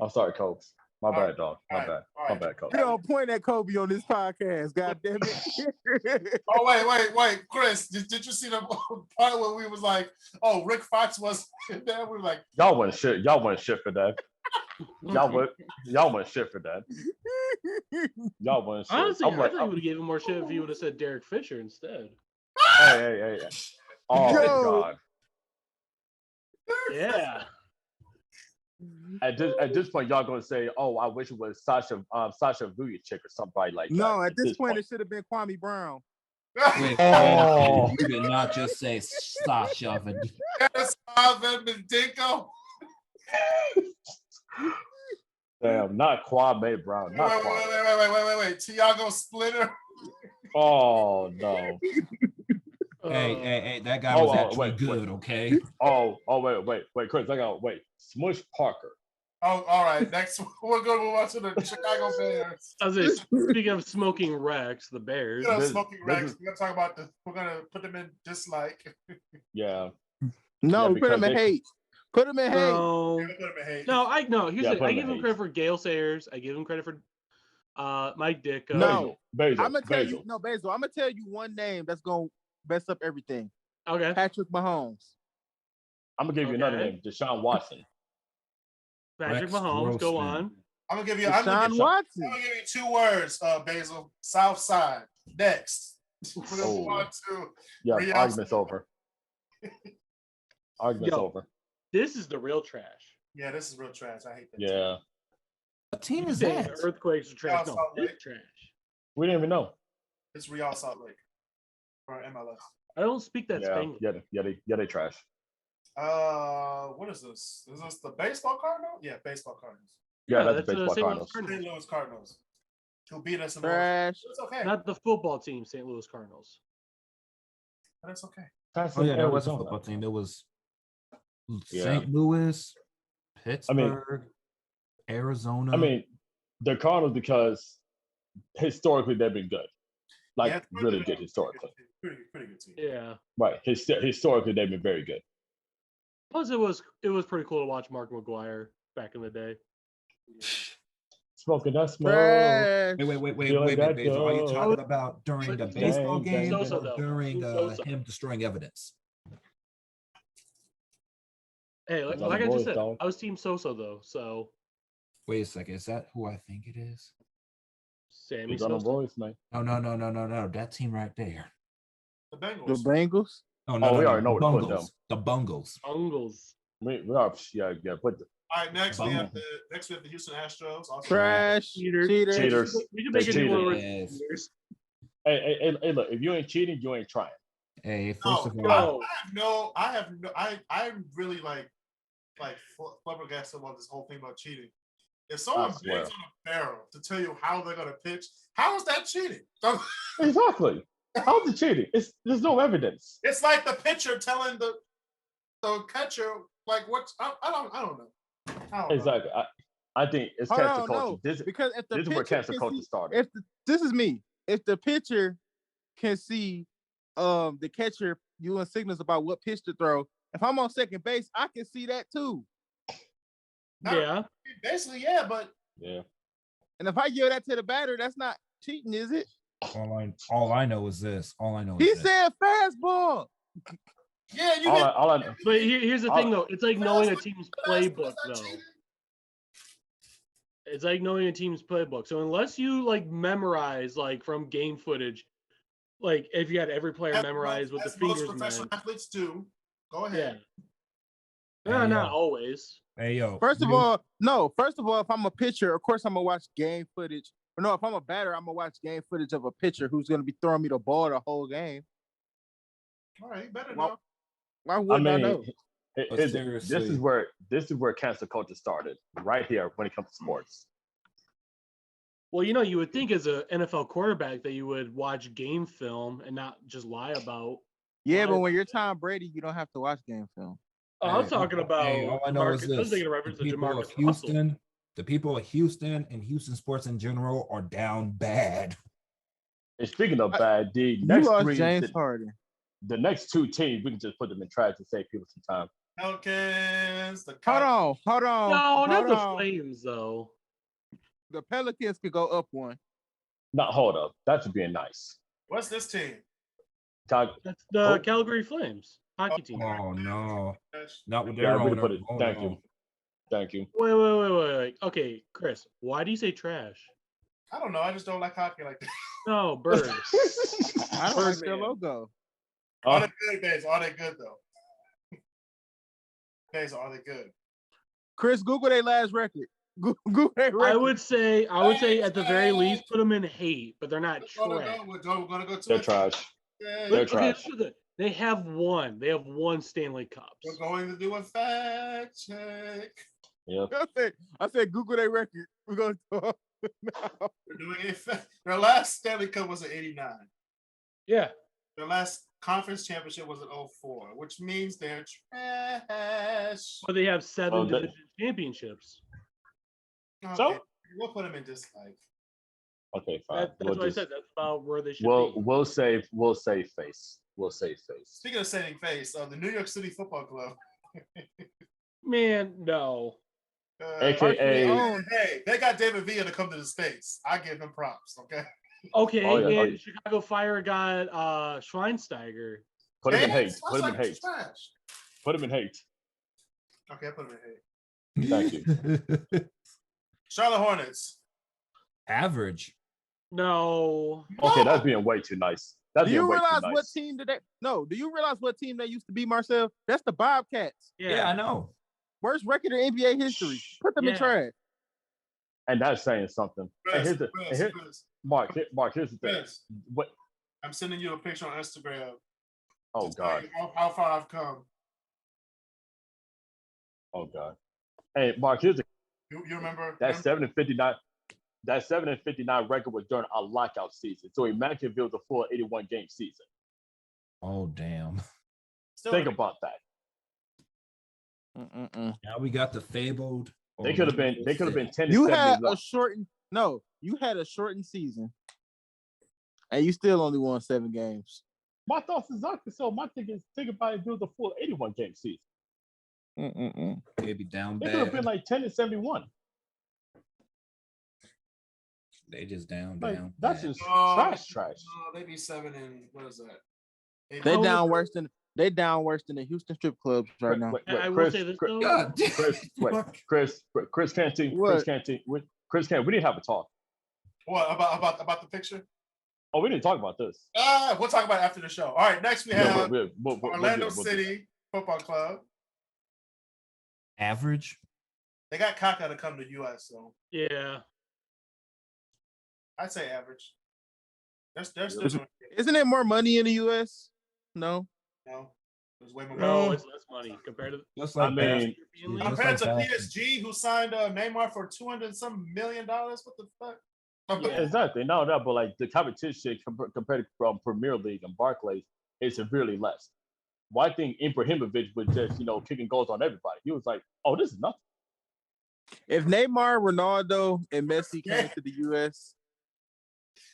I'm sorry, Kobe. My bad, dog. My bad, Kobe. You don't point at Kobe on this podcast, god damn it. Oh, wait, Chris, did you see the part where we was like, oh, Rick Fox was in there? We were like, y'all wasn't shit for that. Y'all wasn't shit for that. Y'all wasn't shit. Honestly, I thought you would have given more shit if you would have said Derek Fisher instead. Hey. Oh God. Yeah. At this point, y'all gonna say, "Oh, I wish it was Sasha Vujacic or somebody like that." No, at this point, it should have been Kwame Brown. Wait, you did not just say Sasha. Dinko. Damn, not Kwame Brown. Not Kwame. Wait. Tiago Splitter. Oh no. Hey, that guy was actually good, okay? Oh, wait, Chris, Smush Parker. Oh, all right. Next, we're going to move on to the Chicago Bears. I was like, speaking of smoking Rex, the Bears. Smoking Rex. We're going to talk about we're going to put them in dislike. Yeah. No, put them in hate. Put them in hate. No, here's I give him credit for Gale Sayers. I give him credit for Mike Ditka. No. Basil. I'm gonna tell you, Basil. I'm gonna tell you one name that's gonna mess up everything. Okay. Patrick Mahomes. I'm gonna give you another Okay. name, Deshaun Watson. Patrick Rex Mahomes. Go Grossman. on. I'm gonna give you. Deshaun Watson. I'm gonna give you 2 words, Basil. South Side. Next. We're gonna move Oh. on to Yeah, Real argument's over. Argument's Yo. over. This is the real trash. Yeah, this is real trash. I hate that. Yeah. What team You is saying that? earthquakes are trash? Real No, Salt Lake. it's trash. We didn't even know. It's Real Salt Lake for MLS. I don't speak that Spanglish. They trash. What is this? Is this the baseball Cardinal? Yeah, baseball Cardinals. Yeah, that's that's baseball St. Louis Cardinals. St. Louis Cardinals. Who beat us in the Trash. It's okay. Not the football team, St. Louis Cardinals. That's okay. That's Oh yeah, in that was a Arizona. football team. There was Yeah. St. Louis, Pittsburgh, Arizona. I mean, the Cardinals because historically they've been good, like Yeah, really good historically. Pretty good team. Yeah. Right, historically they've been very good. Plus, it was pretty cool to watch Mark McGuire back in the day. Smoking that smoke. Trash. Wait, Feel like that Basil. Are you go. talking about during the baseball game Sosa, or though. during Sosa. him destroying evidence? Hey, like Another I boys, just said, dog. I was Team Sosa though. So Wait a second. Is that who I think it is? Sammy He's on the Sosa. boys, man. No. That team right there. The The Bengals. Bengals. Oh, no, we no, already know the where to put them. Bungles. The Bungles. Bungles. We are, yeah. But All right, next we Bungles. have the Houston Astros. Also Trash. Cheaters. Cheaters. We can make a Cheaters. new one with Yes. cheaters. hey, look, if you ain't cheating, you ain't trying. Hey, first No, of no. all, I'm really like flabbergasted about this whole thing about cheating. If someone swear. bids on a barrel to tell you how they're gonna pitch, how is that cheating? Exactly. How's it cheating? There's no evidence. It's like the pitcher telling the catcher like what's I don't know. I don't know. Exactly. I think it's Hold cancel on, culture. no, This because if the is where pitcher cancel can culture see, started. this is me. If the pitcher can see the catcher doing signals about what pitch to throw, if I'm on second base, I can see that too. Yeah. Basically, yeah, but Yeah. And if I give that to the batter, that's not cheating, is it? all I know is this. All I know He is this. said fastball. yeah, you All get I But here's the thing though. It's like knowing a team's playbook That's not though. cheating. It's like knowing a team's playbook. So unless you like memorize like from game footage, like if you had every player memorized with the As most fingers, professional man. athletes do. Go Yeah. ahead. No, Hey, not yo. always. Hey, yo. First of all, if I'm a pitcher, of course I'm gonna watch game footage. Or no, if I'm a batter, I'm gonna watch game footage of a pitcher who's gonna be throwing me the ball the whole game. All right, you better Well, know. Why wouldn't I know? this seriously. is where cancel culture started. Right here when it comes to sports. Well, you would think as an NFL quarterback that you would watch game film and not just lie about. Yeah, but when you're Tom Brady, you don't have to watch game film. Oh, I was talking about. all I know is I this: was making a reference the to people Jamarcus of Houston, the people of Houston and Houston sports in general are down bad. And speaking of bad, You lost James Harden. The next 2 teams, we can just put them in trash to save people some time. Pelicans. The Hold on. No, not the on. Flames though. The Pelicans could go up one. Not hold up. That should be nice. What's this team? Cal- That's the Calgary Flames hockey team. Oh no, not with Yeah, their I really owner. put it. Oh, Thank no. you. Thank you. Wait. Okay, Chris, why do you say trash? I don't know. I just don't like hockey like that. No, Bird. I don't like their Birdman. logo. Are they good, guys? Are they good though? Guys, are they good? Chris, Google their last record. Google their record. I would say at the very least put them in hate, but they're not trash. We're gonna go to They're it. trash. Yeah, They're Okay, trash. they have one. They have one Stanley Cups. we're going to do a fact check. Yep. I said Google their record. We're going to talk now. We're doing a fact. Their last Stanley Cup was in '89. Yeah. Their last conference championship was in '04, which means they're trash. But they have 7 Oh, division championships. Okay, So? we'll put them in dislike. Okay, fine. That's what I said. That's about where they should We'll be. save face. We'll save face. Speaking of saving face, the New York City Football Club. Man, no. AKA Hey, they got David Villa to come to the States. I give him props. Okay. Okay, Oh, yeah. and Chicago Fire got Schweinsteiger. put him in Hey, hate. Put him in hate. trash. Put him in hate. Okay, I put him in hate. Thank you. Charlotte Hornets. Average. No. Okay, that's being way too nice. That's Do being you way realize too nice. what team did they? No. Do you realize what team they used to be, Marcel? That's the Bobcats. Yeah, I know. Worst record in NBA history. Put them in Yeah. trash. And that's saying something. And here's the Chris, Mark. Here's the thing. Chris, What? I'm sending you a picture on Instagram. Oh to tell God. you how far I've come. Oh God. Hey, Mark. Here's the. You remember That 7-59. That 7-59 record was during a lockout season. So imagine if it was a full 81 game season. Oh damn. Still Think about that. Now we got the fabled. They could have been 10 You and had 71. a shortened. No, you had a shortened season, and you still only won 7 games. My thoughts exactly. So my thing is, think about it. It was a full 81 game season. Maybe down They could have been bad. like 10 and 71. They just down. That's bad. just Oh, trash. they be 7 and what is that? They Oh, down worse than the Houston strip clubs right now. I will say this though. God damn. Chris Canty. What? Chris Canty. We didn't have a talk. What about the picture? Oh, we didn't talk about this. We'll talk about it after the show. All right, next we have Orlando we'll City Football Club. Average. They got Kaka to come to US, so Yeah. I'd say average. There's Isn't it more money in the U.S.? No. no, there's way more. No, it's less money compared to. Just I like mean, European League. Compared to like PSG, who signed Neymar for $200-some million. What the fuck? Yeah. exactly. No, but like the competition compared from Premier League and Barclays is severely less. Well, I think Ibrahimovic was just kicking goals on everybody. He was like, "Oh, this is nothing." If Neymar, Ronaldo, and Messi came to the U.S.,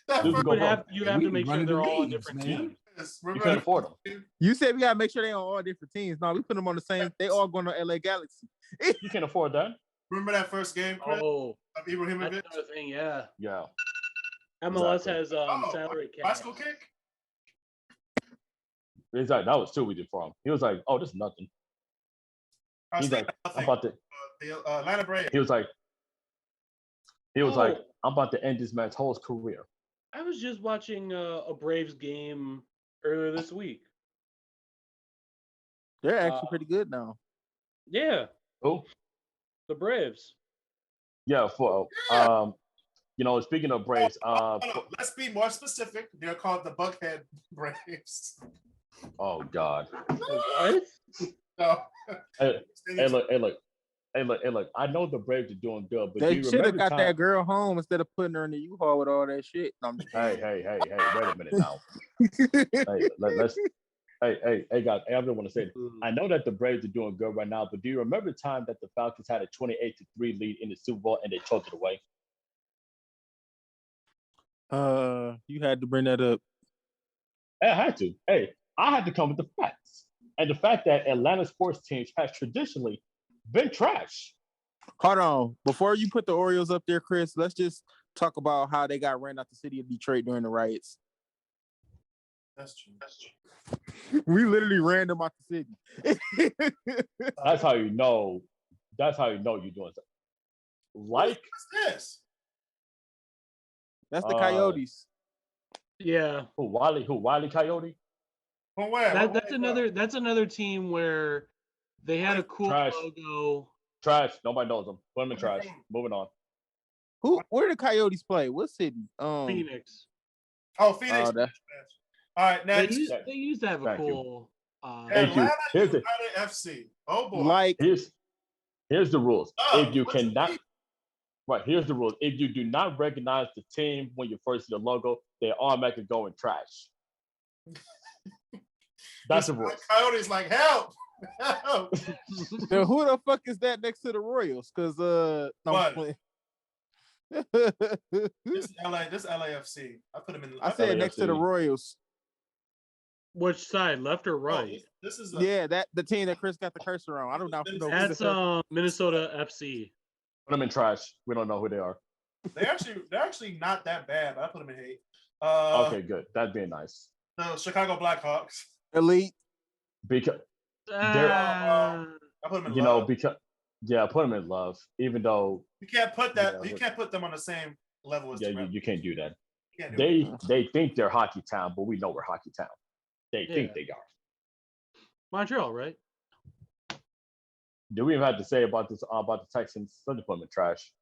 That Dude, first- go You have to make sure they're all on different teams. You can't afford them. you said we gotta make sure they on all different teams. No, we put them on the same. They all going to LA Galaxy. You can't afford that. Remember that first game, Chris, Oh, of that's Ibrahimovic? another thing. Yeah. Yeah. MLS Exactly. has salary cap. Bicycle kick? Exactly. That was 2 we did for him. He was like, "Oh, this is nothing." I was He's like, thinking "I'm nothing. about to." The Atlanta Braves. He was like, Oh. "I'm about to end this man's whole career." I was just watching a Braves game earlier this week. They're actually pretty good now. Yeah, Who? the Braves. Yeah. Speaking of Braves, Hold on. Let's be more specific. They're called the Buckhead Braves. oh God. What? So, Hey, look. I know the Braves are doing good, but do They you should have remember got time? that girl home instead of putting her in the U-Haul with all that shit. No, I'm just Hey, wait a minute now. kidding. Hey, let's. Hey, guys. I don't want to say. I know that the Braves are doing good right now, but do you remember the time that the Falcons had a 28-3 lead in the Super Bowl and they choked it away? You had to bring that up. I had to. Hey, I had to come with the facts. And the fact that Atlanta sports teams has traditionally been trash. Hold on. Before you put the Orioles up there, Chris, let's just talk about how they got ran out the city of Detroit during the riots. that's true. We literally ran them out the city. That's how you know. That's how you know you're doing something. Like What's this? That's the Coyotes. Yeah, Wiley Coyote? From where? that's another team where they had a cool Trash. logo. Trash. Nobody knows them. Put them in trash. Moving on. Where did the Coyotes play? What city? Phoenix. Oh, Phoenix. that- All right, They next. used to have a Thank you. cool. Thank you. Atlanta Here's the- United FC. Oh boy. like Here's the rules. If you what's the cannot, team? right, here's the rules. If you do not recognize the team when you first see the logo, they automatically go in trash. That's the rules. Coyotes like help. Help. then who the fuck is that next to the Royals? Because no, I'm What? playing. This LAFC. I put them in. I said next to the LAFC. Royals. Which side, left or Oh, right? this is Yeah, that the team that Chris got the cursor on. I don't know. That's Minnesota FC. Put them in trash. We don't know who they are. They're actually not that bad, but I put them in hate. Okay, good. That'd be nice. The Chicago Blackhawks. Elite. Because they're, I put them in you love. know, because yeah, put them in love. Even though You can't put that. Yeah, You can't put them on the same level as yeah, the Red you can't do that. You can't do it. They think they're hockey town, but we know we're hockey town. They think they are. Montreal, right? Do we even have to say about this about the Texans? Let me put them in trash.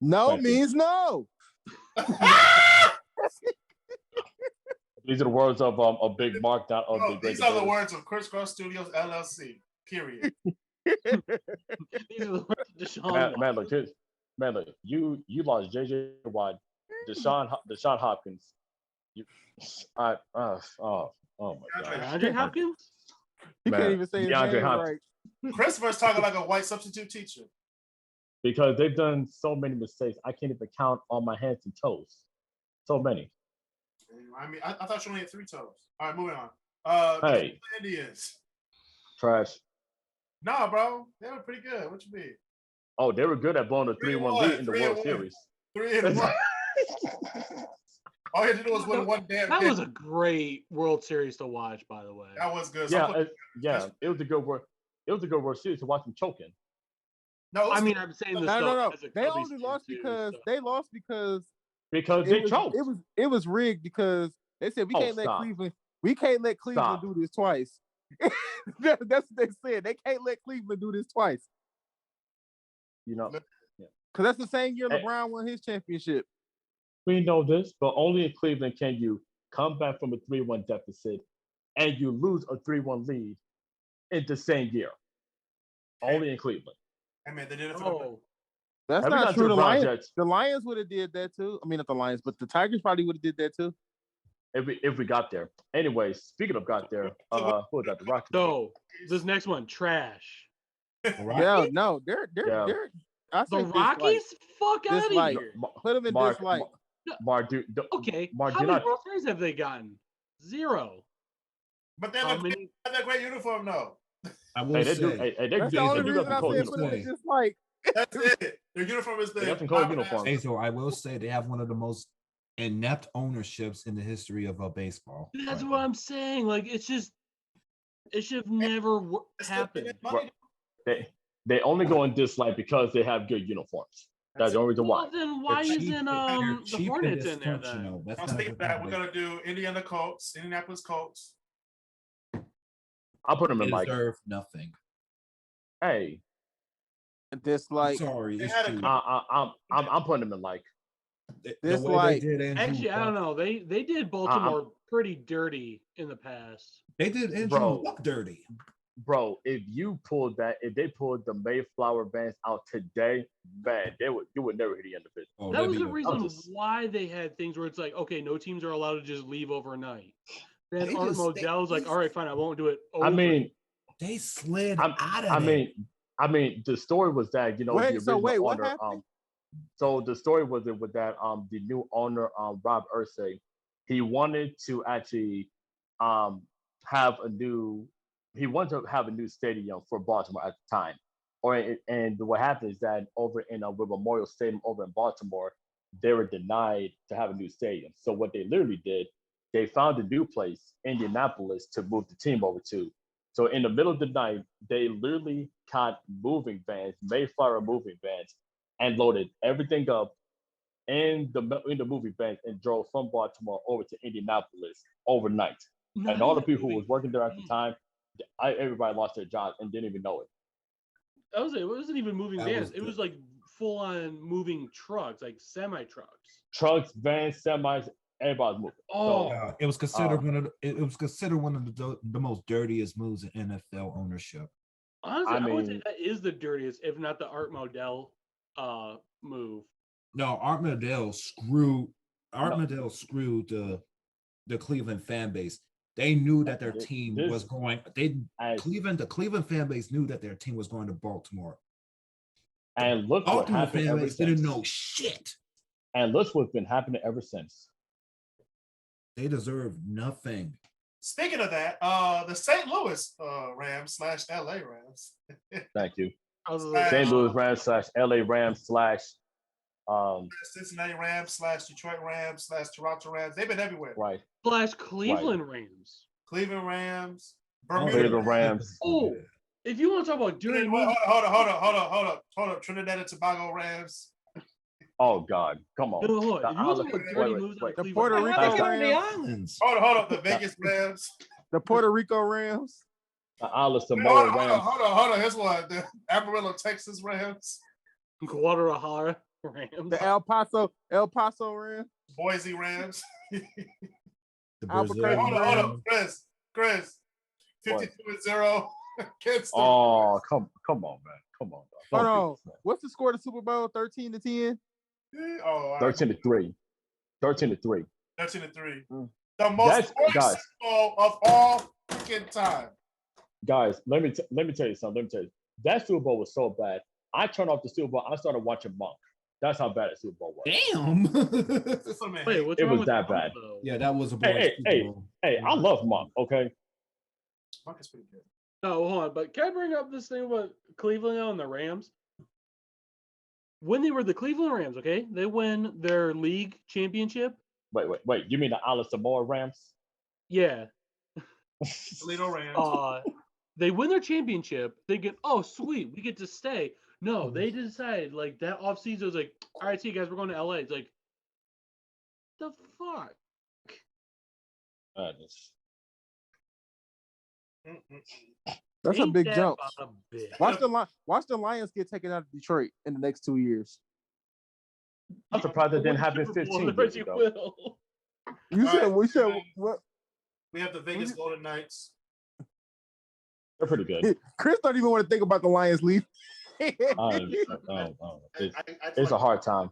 No Thank you. means no. These are the words of a big markdown of No, the great these are the debaters. words of KrisCross Studios LLC. Period. These are the words of Deshaun Man, Watson. look, you lost JJ Watt, Deshaun Hopkins. Oh my god. Andre Hopkins? He Man, can't even say his DeAndre name Hopkins. right. Christopher's talking like a white substitute teacher. Because they've done so many mistakes, I can't even count on my hands and toes. So many. I mean, I thought you only had 3 toes. All right, moving on. Hey. The Indians. Trash. Nah, bro, they were pretty good. What you mean? Oh, they were good at blowing a 3-1 lead in the World Series. 3-1. All you had to do was win one damn That game. was a great World Series to watch, by the way. That was good. Yeah, it was a good World. It was a good World Series to watch them choking. No, I mean, I'm saying this. No. as a They Cubbies only fan, lost too, because so. they lost because They choked. It was rigged because they said we can't let stop. Cleveland. We can't let Cleveland Stop. do this twice. That's what they said. They can't let Cleveland do this twice. You know, Because that's the same year Hey. LeBron won his championship. we know this, but only in Cleveland can you come back from a 3-1 deficit and you lose a 3-1 lead in the same year. Only in Cleveland. I mean, they did it for the That's Have we not gone to true. the The Brown Lions, Jets? the Lions would have did that too. I mean, not the Lions, but the Tigers probably would have did that too. If we got there. Anyway, speaking of got there, who was that? The Rockets. So this next one, trash. Yeah, no, they're Yeah. I The said Rockies? Fuck out of dislike. here. Put them in Mark, dislike. Mark, Okay. Mark, How do many not. World Series have they gotten? 0. But they How look many? that great uniform though. I will Hey, they do. say, Hey, That's the only do reason got I some cool said put them in uniforms. dislike. That's it. Their uniform is They the got some cool uniforms. hey, so I will say they have one of the most inept ownerships in the history of baseball. That's right what now. I'm saying. Like, it should have never happened. They only go in dislike because they have good uniforms. That's the only reason why. Well, then why They're isn't cheap- the they're cheap and Hornets in there then? dysfunctional. That's I'm not a thinking good that we're combination. gonna do Indianapolis Colts. I'll put them in They like, deserve nothing. hey, Dislike. Sorry, They it's had a true. I'm putting them in like. The This way like- they did Andrew Actually, I don't know. They did Baltimore pretty dirty in the past. They did Andrew Bro. Luck dirty. Bro, if they pulled the Mayflower bands out today, man, you would never hear the end of it. Oh, That that'd was be the a- reason just- why they had things where it's like, okay, no teams are allowed to just leave overnight. Then They Art just- Modell's like, all right, fine, I won't do it. I mean, They slid I'm- out of I there. mean, the story was that the Wait, original what owner. happened? So the story was with that the new owner Rob Ursay, he wanted to actually have a new stadium for Baltimore at the time. And what happened is that over in with Memorial Stadium over in Baltimore, they were denied to have a new stadium. So what they literally did, they found a new place, Indianapolis, to move the team over to. So in the middle of the night, they literally caught moving vans, Mayflower moving vans, and loaded everything up in the moving vans and drove from Baltimore over to Indianapolis overnight. And all the people who was working there at the time, everybody lost their jobs and didn't even know it. It wasn't even moving That vans. was It was good. like full on moving trucks, like semi trucks. Trucks, vans, semis, everybody's moving. Oh, It was considered one of the most dirtiest moves in NFL ownership. honestly, I would say mean- that is the dirtiest, if not the Art Modell move. No, Art Modell screwed the Cleveland fan base. They knew that their team was going. The Cleveland fan base knew that their team was going to Baltimore. And look what Baltimore happened fan ever base didn't since. know shit. And look what's been happening ever since. They deserve nothing. Speaking of that, the St. Louis Rams / LA Rams. Thank you. St. Louis Rams / LA Rams / Cincinnati Rams / Detroit Rams / Toronto Rams. They've been everywhere. right. / Cleveland Rams. Cleveland Rams. Bermuda Bermuda Rams. Oh, if you want to talk about dirty moves, hold up. Trinidad and Tobago Rams. Oh God, come on. no, hold on. If you want to talk about dirty moves, on The Cleveland Puerto Rams, Rico They're on the Rams. islands. Hold up. The Vegas Rams. The Puerto Rico Rams. The Isle of Hold Samoa Rams. on. Here's one. The Amarillo, Texas Rams. Guadalajara Rams. The El Paso Rams. Boise Rams. The Albuquerque Hold Brazilian on. Chris. 52-0. Kansas City. Oh, come on, man. Come on. Dog. Hold Don't on. do this, man. What's the score of the Super Bowl? 13-10. Oh, all right. 13-3. 13-3. 13-3. Mm. The most That's- boring guys. Super Bowl of all freaking time. Guys, let me tell you something. That Super Bowl was so bad. I turned off the Super Bowl. I started watching Monk. That's how bad the Super Bowl was. Damn. That's what I mean. Wait, what's It wrong was with that Monk, bad. though? Yeah, that was a boring Hey, Super Bowl. Hey, I love Monk. Okay. Monk is pretty good. No, hold on. But can I bring up this thing about Cleveland and the Rams? When they were the Cleveland Rams, okay, they win their league championship. Wait. You mean the Isle of Samoa Rams? Yeah. Toledo Rams. They win their championship, thinking, "Oh, sweet, we get to stay." No, they decided like that offseason was like, "All right, see you guys, we're going to LA." It's like, the fuck. That's a Ain't big that jump. about a bitch? Watch the Lions get taken out of Detroit in the next 2 years. I'm surprised it didn't happen Super Bowl, 15 otherwise years you ago. will. You All said right, we said um, what? We have the Vegas Golden Knights. They're pretty good. Chris don't even want to think about the Lions leave. It's a hard time.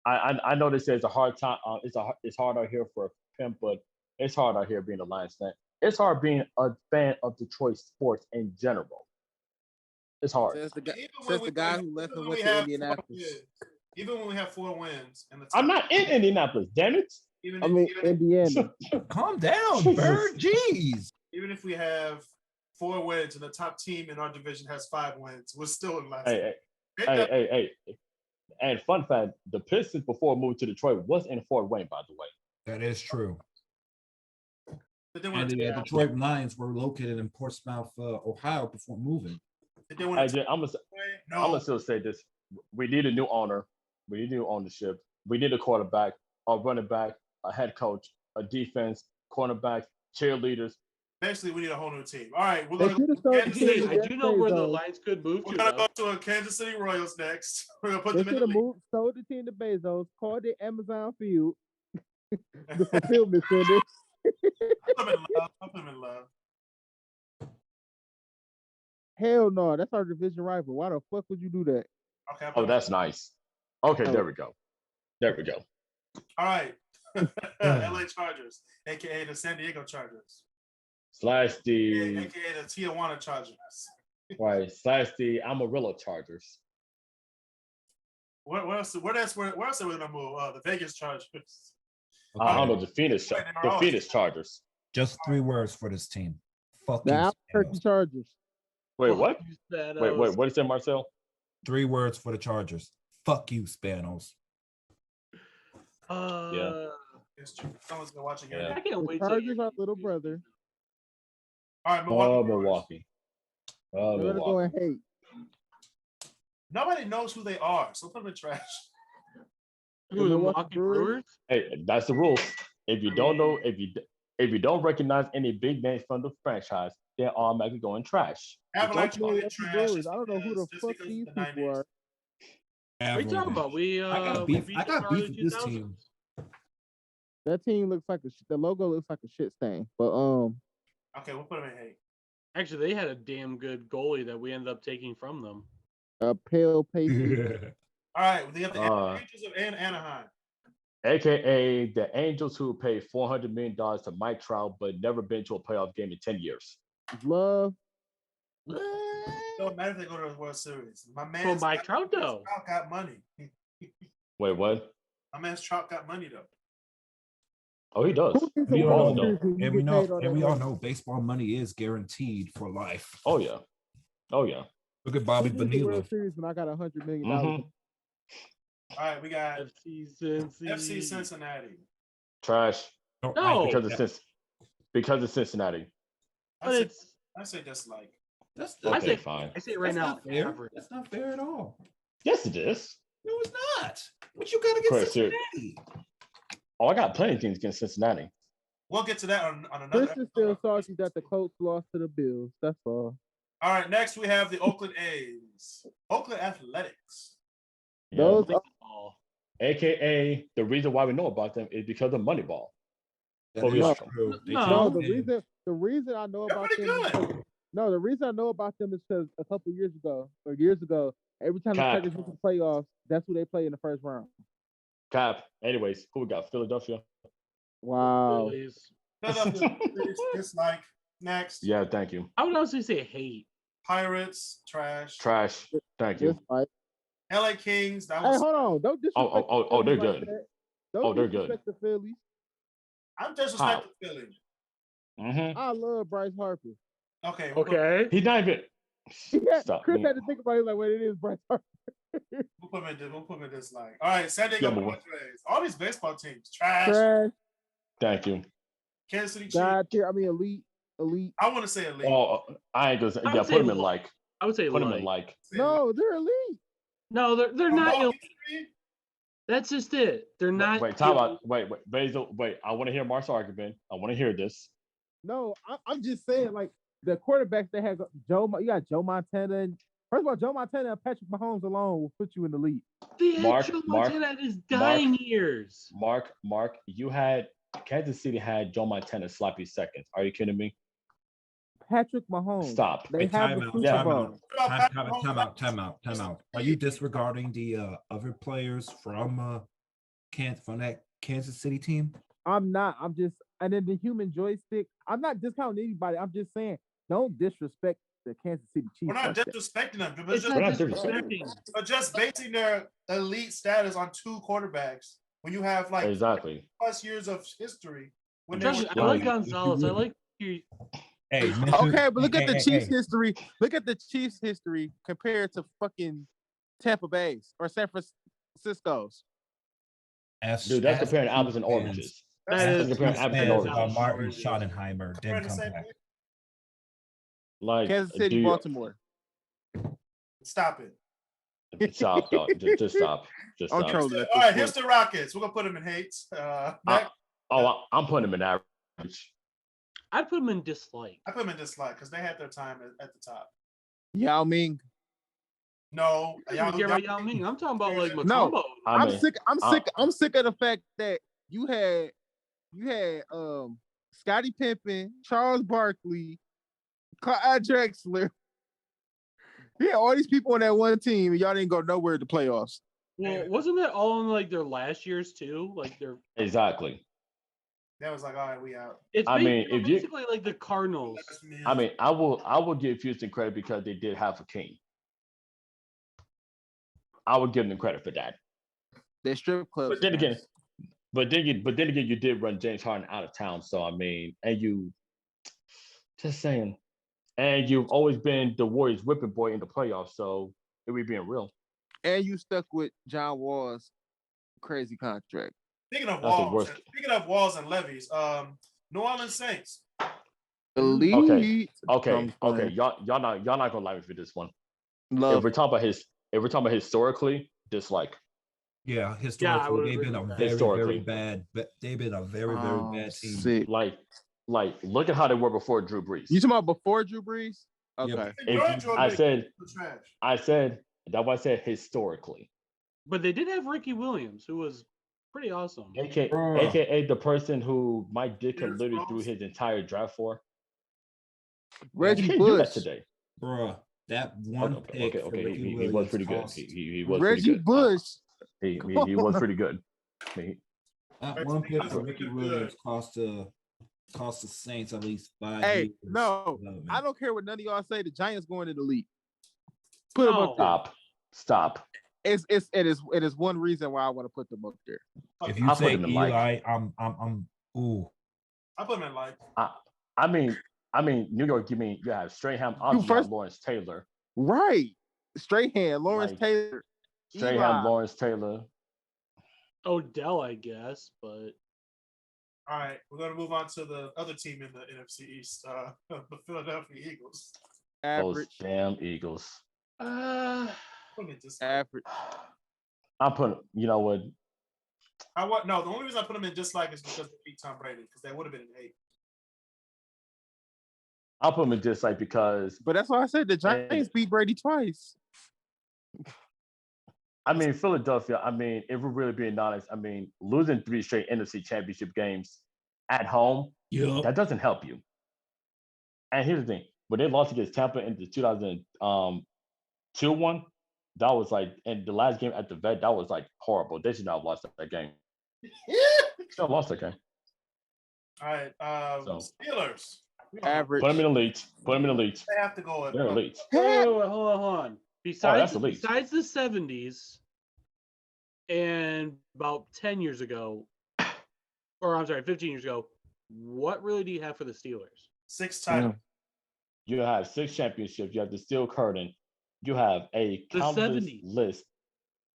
I know they say it's a hard time. It's hard out here for a pimp, but it's hard out here being a Lions fan. It's hard being a fan of Detroit sports in general. It's hard. Says the guy, Even when says we the guy have- who left even and when went we to have 4 Indianapolis. wins, even when we have 4 wins in the I'm not in Indianapolis, damn it. Even I mean, Indiana. Calm down, Bird. Jeez. even if we have 4 wins and the top team in our division has 5 wins, we're still in last. Hey. And fun fact, the Pistons before moving to Detroit was in Fort Wayne, by the way. That is true. But then And the Detroit Lions were located in Portsmouth, Ohio before moving. I'm gonna still say this. We need a new owner. We need new ownership. We need a quarterback, a running back, a head coach, a defense, cornerback, cheerleaders. Basically, we need a whole new team. All right, we're They going should have started Hey, the I do know where the Bezos. Lions could move we're to. gonna though. go to a Kansas City Royals next. We're gonna put They them in should the have league. moved, sold the team to Bezos, called it Amazon Field. The fulfillment center. Put them in love. Put them in love. Hell no, that's our division rival. Why the fuck would you do that? Okay. Oh, that's nice. Okay, there we go. All right. LA Chargers, aka the San Diego Chargers, Slash the aka the Tijuana Chargers. the Amarillo Chargers. Where else are we gonna move? The Vegas Chargers. I don't Okay. know, the Phoenix Chargers. Just 3 words for this team. Fuck The you, Albuquerque Spanos. Chargers. Wait, what? That, Wait, what did you say, Marcel? 3 words for the Chargers. Fuck you, Spanos. It's true. Someone's gonna watch again. Yeah. I can't The wait. till Chargers are little brother. All right, Milwaukee. They're gonna go and hate. Nobody knows who they are, so put them in trash. Who, the Milwaukee Brewers? Hey, that's the rule. If you don't know, if you don't recognize any big names from the franchise, they're automatically going trash. Avalanche Don't know only what trash. Brewers. I don't know who the just fuck because these of the people 90s. are. What are you talking about? I got We beef. beat I them got early beef with this 2000s. team. That team looks like the logo looks like a shit stain. But Okay, we'll put them in hate. Actually, they had a damn good goalie that we ended up taking from them. a pale pastry. All right, we have the Uh, Angels of Anaheim. AKA the Angels who paid $400 million to Mike Trout, but never been to a playoff game in 10 years. Love. Don't matter if they go to the World Series. My man, Well, Mike Trout, though. Trout got money. Wait, what? My man's Trout got money though. Oh, he does. Who is He the balling, World though. Series when you And we get know, paid all and that we all money? know baseball money is guaranteed for life. Oh, yeah. Oh, yeah. Look at Bobby Who wins the World Bonilla. Series when I got $100 million? Mhm. All right, we got FC Cincy. FC Cincinnati. Trash No, No. because it's Cincinnati. But it's I say dislike. That's Okay, fine. I say it right that's now. not fair. Average. That's not fair at all. Yes, it is. No, it's not. What you got against Chris, Cincinnati? Oh, I got plenty of things against Cincinnati. We'll get to that on another. Chris is still salty that the Colts lost to the Bills. That's all. All right, next we have the Oakland A's. Oakland Athletics. Those Yeah. are, AKA the reason why we know about them is because of Moneyball. That Well, is no. true. They No. no, changed the reason I know They're about pretty them is good. because, no, the reason I know about them is because a couple years ago, every time the Cap. Packers went to the playoffs, that's who they play in the first round. Cap. Anyways, who we got? Philadelphia. Wow. Phillies. Philadelphia dislike. Next. Yeah, thank you. I would honestly say hate. Pirates, trash. Trash. Thank you. Just like, LA Kings, that hey, was. hold on. Don't disrespect the Oh, they're Phillies like good. that. Don't Oh, they're good. disrespect the Phillies. I'm disrespecting Philly. Mm-hmm. I love Bryce Harper. Okay. Okay. He's not even. Yeah, Stop. Chris had to think about it like, wait, it is Bryce Harper. We'll put him in dislike. All right, San Diego Yeah, but- Padres. All these baseball teams, trash. Trash, Thank you. Kansas City Chiefs. God tier. I mean, elite. I want to say elite. Oh, I ain't gonna say. I would Yeah, say put him in low. like. I would say Put him like. in like. Say No, they're elite. No, they're elite. not. Football Elite. history? That's just it. They're not. Wait, time out. Wait, Basil. Wait, I want to hear Mark's argument. I want to hear this. No, I'm just saying, like, the quarterbacks they have, you got Joe Montana. And, first of all, Joe Montana and Patrick Mahomes alone will put you in the league. They had Mark, Joe Mark, Montana at his dying years. Mark, you had Kansas City had Joe Montana sloppy seconds. Are you kidding me? Patrick Mahomes. Stop. They Wait, have time the out, Super time Bowl. out. Time out. Are you disregarding the other players from that Kansas City team? I'm not. I'm just, and then the human joystick. I'm not discounting anybody. I'm just saying, don't disrespect the Kansas City Chiefs. We're not like that. disrespecting them, but It's just, not not disrespecting. but just basing their elite status on two quarterbacks when you have like Exactly. plus years of history. When they Trust were me, I like Right. Gonzalez. I like. Hey, Okay, but look at the Chiefs' Hey. history. Look at the Chiefs' history compared to fucking Tampa Bay's or San Francisco's. Dude, that's comparing apples and oranges. That That's is comparing apples and fans oranges. Martin Schottenheimer We're in didn't the come same back. league. Like, Kansas do City, you- Baltimore. Stop it. Stop, dog. Just stop. Just I'm stop. trolling at All this right, here's point. the Rockets. We're gonna put them in hates. Next, I'm putting him in average. I'd put him in dislike. I put them in dislike because they had their time at the top. Yao Ming. No, I don't care about Yao Ming. I'm talking about like No. Macombo. I mean, I'm sick of the fact that you had Scottie Pippen, Charles Barkley, Clyde Drexler. Yeah, all these people on that one team, and y'all didn't go nowhere to playoffs. Well, wasn't that all in like their last years too? Like their. exactly. that was like, all right, we out. It's I mean, basically, if you- basically like the Cardinals. I mean, I will give Houston credit because they did have a king. I would give them credit for that. Their strip clubs. But then again, you did run James Harden out of town. So I mean, and you just saying, and you've always been the Warriors whipping boy in the playoffs. So it we being real. and you stuck with John Wall's crazy contract. Speaking of That's the walls, worst. speaking of walls and levies, New Orleans Saints. Elite. Okay. From- Y'all not gonna like me for this one. Love. If we're talking about historically, dislike. Yeah, I historically, would they've agree been a with that. very, Historically. very bad. But they've been a very, very Oh, bad team. sick. Like look at how they were before Drew Brees. You talking about before Drew Brees? Okay. Yep. If you- I said that's why I said historically. But they did have Ricky Williams, who was pretty awesome. AKA the person who Mike Ditka Here's literally Rose. threw his entire draft for. Reggie You can't do that Bush. today. Bruh, that one pick for Okay. Ricky He Williams was pretty good. cost- He was Reggie pretty good. Bush. He was pretty good. That one pick for Ricky Williams cost the Saints at least 5 Hey, years. no, development. I don't care what none of y'all say. The Giants going to the league. Put them up there. Stop. It is one reason why I want to put them up there. If you I'll put say him in Eli, like. I'm ooh. I put them in like. I mean, New York. You have Strahan, You obviously first- Lawrence Taylor. Right. Straight hand, Lawrence Like, Taylor. Straight Eli. hand Lawrence Taylor. Odell, I guess, but All right, we're gonna move on to the other team in the NFC East, the Philadelphia Eagles. Those Average. damn Eagles. uh, Put 'em in just Average. I'm putting, you know what? no, the only reason I put them in dislike is because they beat Tom Brady, because they would have been an 8. I'll put them in dislike because, But that's why I said the Giants beat Brady twice. I mean, Philadelphia, I mean, if we're really being honest, I mean, losing 3 straight NFC championship games at home, that doesn't help you. And here's the thing, when they lost against Tampa in the 2002 one, that was like, and the last game at the vet, that was like horrible. They should not have lost that game. Still lost that game. All right, So. Steelers. Average. Put them in elite. Put them in elite. They have to go. They're elite. hold on. that's elite. Besides the 70s and about 10 years ago, or I'm sorry, 15 years ago, what really do you have for the Steelers? 6 titles. You have 6 championships. You have the steel curtain. You have a countless 70s. list.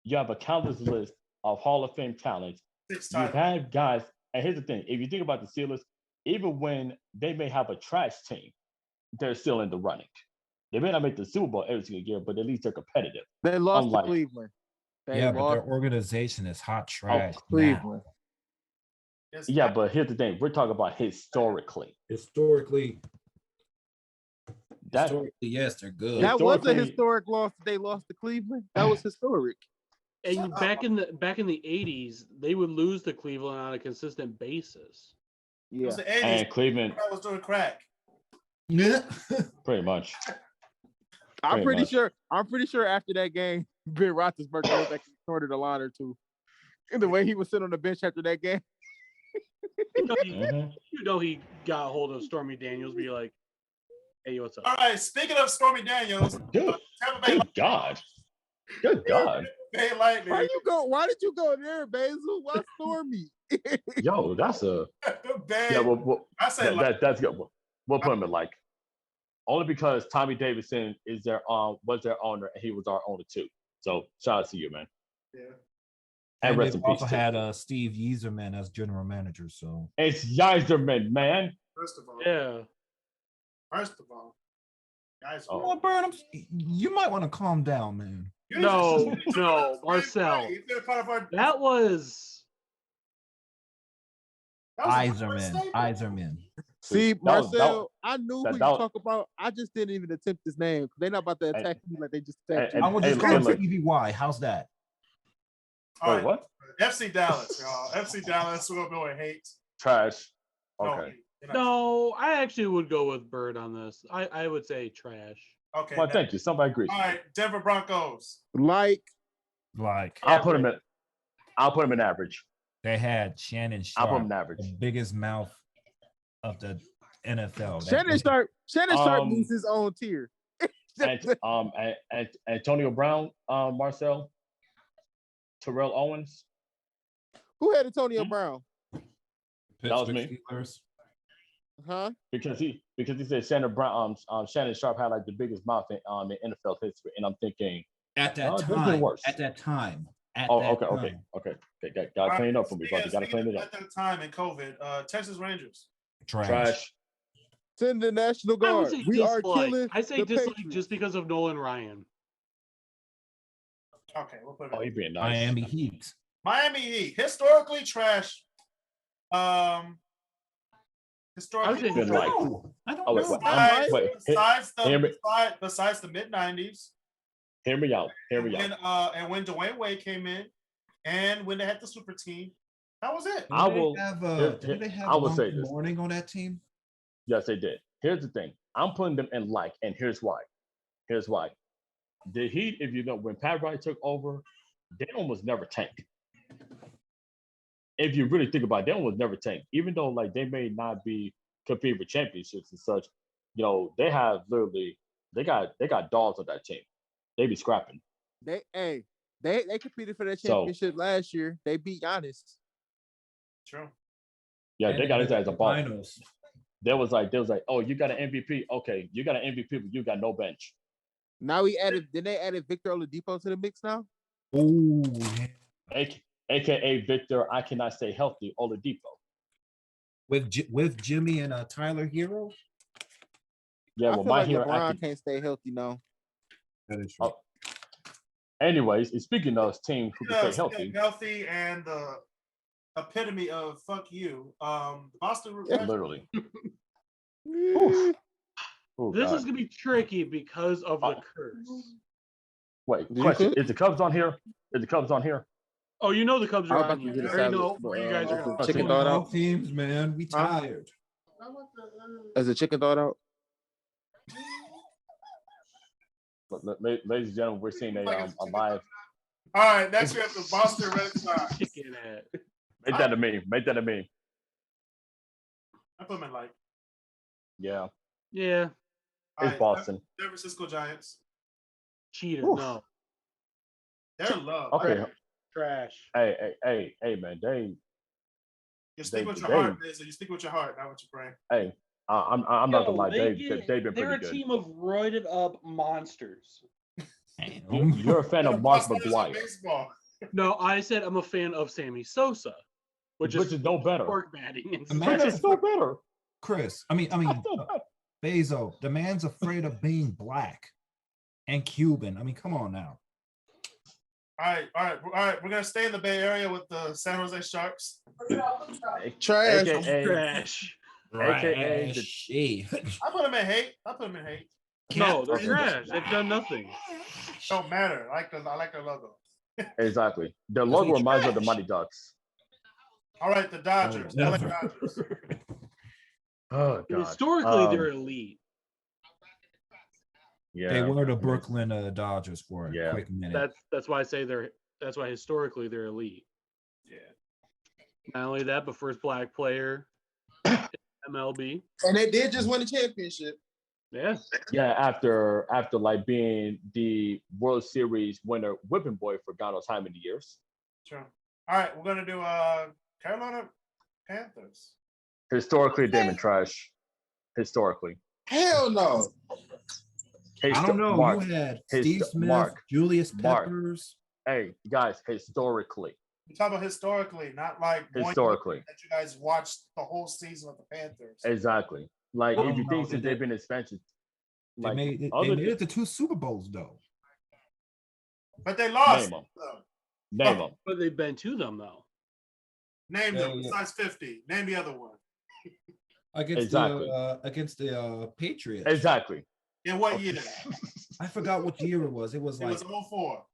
You have a countless list of Hall of Fame talents. 6 You titles. have guys, and here's the thing: if you think about the Steelers, even when they may have a trash team, they're still in the running. They may not make the Super Bowl every single year, but at least they're competitive. They lost Unlike- to Cleveland. They Yeah, but lost their organization is hot trash. now. Cleveland. It's Yeah, not- but here's the thing: we're talking about historically. Historically, That yes, they're good. That was a Historically- historic loss that they lost to Cleveland. That was historic. And back in the 80s, they would lose to Cleveland on a consistent basis. It Yeah. was the 80s. and Cleveland, I was doing crack. Yeah. pretty much. I'm Pretty pretty much. sure after that game, Ben Roethlisberger looked like he snorted a line or two. And the way he was sitting on the bench after that game. Mhm. You know he got a hold of Stormy Daniels, be like, "Hey, what's up?" All right, speaking of Stormy Daniels, Good, Tampa Bay good God, good God, Lightning. Why did you go there, Basil? Why Stormy? yo, that's a Bay, yeah. Well, I say that's good. We'll put him in like only because Tommy Davidson is was their owner and he was our owner too. So shout out to you, man. yeah. And And rest they've in peace. also too. had Steve Yzerman as general manager. So It's Yzerman, man. First of all, Yeah. guys. Oh. well, Burnham, you might want to calm down, man. You No, just- no, Marcel. They're part of our- That was that was a Yzerman, statement. Yzerman. See, That was- Marcel, I knew that- who you that was- talk about. I just didn't even attempt his name. They're not about to attack me like they just attacked and- you. I will Hey, just call him look. TVY. How's that? All Wait, right, what? FC Dallas, y'all. FC Dallas, we're gonna go with hate. Trash. No, Okay. hate. They're not- no. I actually would go with Bird on this. I would say trash. Okay. Well, now- thank you. Somebody agrees. All right, Denver Broncos. Like, Like I'll put him in average. they had Shannon I'll put Sharp, him in average. the biggest mouth of the NFL. That Shannon dude- Sharp Um, needs his own tier. And Antonio Brown, Marcel, Terrell Owens. Who had Antonio Brown? That was Pittsburgh me. Steelers. Huh? Because he said Shannon Brown, Shannon Sharp had like the biggest mouth in NFL history, and I'm thinking, At that Oh, there's been time. worse. At that time. At oh, that okay. Gotta clean up for me, brother. Gotta clean it up. At that time in COVID, Texas Rangers. Trash. Send the National I would Guard. say We are dislike. killing I say the dislike Patriots. just because of Nolan Ryan. Okay, we'll put it. Oh, he being nice. Miami Heat. Miami Heat, historically trash. I Historically, would Been say like- I don't Oh, wait, know. wait, besides, wait. Hear me- besides the mid '90s, Hear me out. and when Dwayne Wade came in, and when they had the super team, that was it. I Did they will- have, here- did they have I will say Alonzo this. Mourning on that team? Yes, they did. Here's the thing. I'm putting them in like, and here's why. The Heat, if you know, when Pat Riley took over, they almost never tanked. If you really think about it, they almost never tanked. Even though like they may not be competing for championships and such, you know, they have literally they got dogs on that team. They be scrapping. They competed for that So- championship last year. They beat Giannis. True. Yeah, And they got it made as a the ball. finals. There was like, oh, you got an MVP. Okay, you got an MVP, but you got no bench. Now we added. Then they added Victor Oladipo to the mix now. Oh, yeah. AKA Victor, I cannot stay healthy, Oladipo. With Jimmy and Tyler Hero. Yeah, I well, feel my like hero LeBron can't stay healthy now. That is true. Anyways, speaking of teams who can stay Speaking healthy, of healthy and the epitome of fuck you, the Boston Red literally. Oof. Oh, This God. is gonna be tricky because of the curse. Wait, Do you question: cook? Is the Cubs on here? Is the Cubs on here? Oh, you know the Cubs I are was on about to here. get I a already salad, know but, where you guys are is going. the chicken Chicken thawed All out? teams, man. We Huh? tired. Is the chicken thawed out? Ladies and gentlemen, we're seeing a live. All right, next we have the Boston Red Sox. Chicken head. Make that a meme. Make that a meme. I put them in like. Yeah, Yeah, All it's right, Boston. San Francisco Giants. cheater. Oof. No, They're loved. Okay. trash. Hey, man. You speak with your they- heart, Liz, you speak with your heart, not with your brain. Hey, I'm not gonna lie. They've been they're a pretty good. team of roided up monsters. You're a fan of Mark Boston is in McGuire, baseball. No, I said I'm a fan of Sammy Sosa, which is no better. pork batting. And Imagine- That's no better. Chris, I mean, That's no better. Bezo, the man's afraid of being black and Cuban. I mean, come on now. All right. We're gonna stay in the Bay Area with the San Jose Sharks. Trash. AKA, trash. AKA the- Trashy. I put them in hate. No, they're trash. They've done nothing. Don't matter. I like their logo. exactly. The logo reminds me of the Mighty Ducks. All right, the Dodgers. I like Never. Dodgers. Oh God. Historically, they're elite. Yeah. They were the Brooklyn Dodgers for a Yeah. quick minute. That's why I say that's why historically they're elite. Yeah. Not only that, but first black player in MLB. And they did just win the championship. Yeah. Yeah, after like being the World Series winner, whipping boy for God knows how many years. Sure. All right, we're gonna do Carolina Panthers. Historically, Damon trash. Historically, Hell no. I don't know. Mark, You had his- Steve Smith, Mark, Julius Mark. Peppers. hey guys, historically, We talk about historically, not like one year Historically. that you guys watched the whole season of the Panthers. exactly. Like Oh, if you no, think they since they've been in suspension, They like made other it to 2 Super Bowls though. But they lost. Name 'em. though. name them. But they've been to them though. Name them Yeah. besides 50. Name the other one. Against Exactly. the Patriots. Exactly. In what year? I forgot what year it was. It was It like was 04.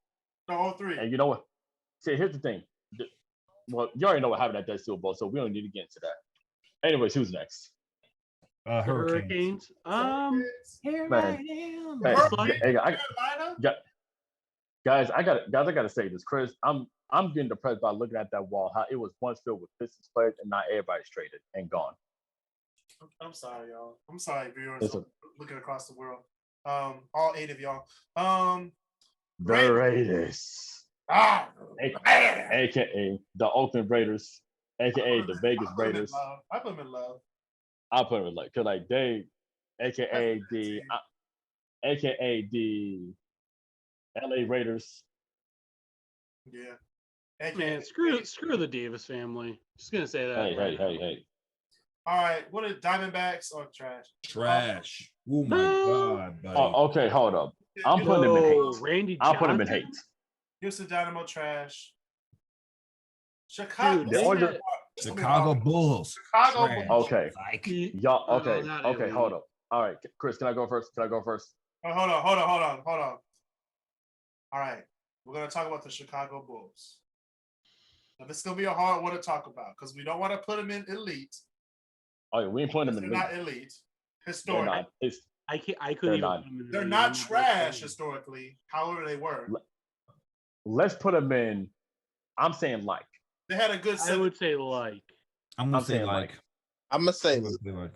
No, 03. And you know what? See, here's the thing. Well, you already know what happened at that Super Bowl, so we don't need to get into that. Anyways, who's next? Hurricanes. Hurricanes. Here Man. I am. Hey, Like- hey, Carolina? guys, I gotta say this, Chris. I'm getting depressed by looking at that wall. How it was once filled with Pistons players, and not everybody's traded and gone. I'm sorry, y'all. I'm sorry, viewers It's a- looking across the world. All 8 of y'all. The Raiders, Ah, aka the Oakland Raiders, aka the Vegas I put 'em in Raiders. love. I put them in love. I'll put it like, cause like they, aka That's a good the, team. aka the LA Raiders. Yeah. Man, screw the Davis family. Just gonna say that. Hey. All right. What are Diamondbacks or trash? Trash. Oh my No. god, buddy. Oh, okay, hold up. I'm putting them in No, hate. Randy I'll Johnson. put them in hate. Houston Dynamo trash. Chicago. Dude, The they order- had- Chicago Bulls. Chicago Trash. Bulls. Okay. Like, Y'all, Oh, okay, not okay, elite. hold up. All right, Chris, can I go first? Oh, hold on. All right. We're going to talk about the Chicago Bulls. Now, this is going to be a hard one to talk about because we don't want to put them in elite. Oh, yeah, we ain't putting them They're in the not elite. They're Historic. not. It's I couldn't They're even. not. put them in the They're league. not I'm trash saying. historically. However, they were. let's put them in. I'm saying like. They had a good I set. would say like. I'm gonna I'm say saying like. I'm gonna say I'm gonna say like.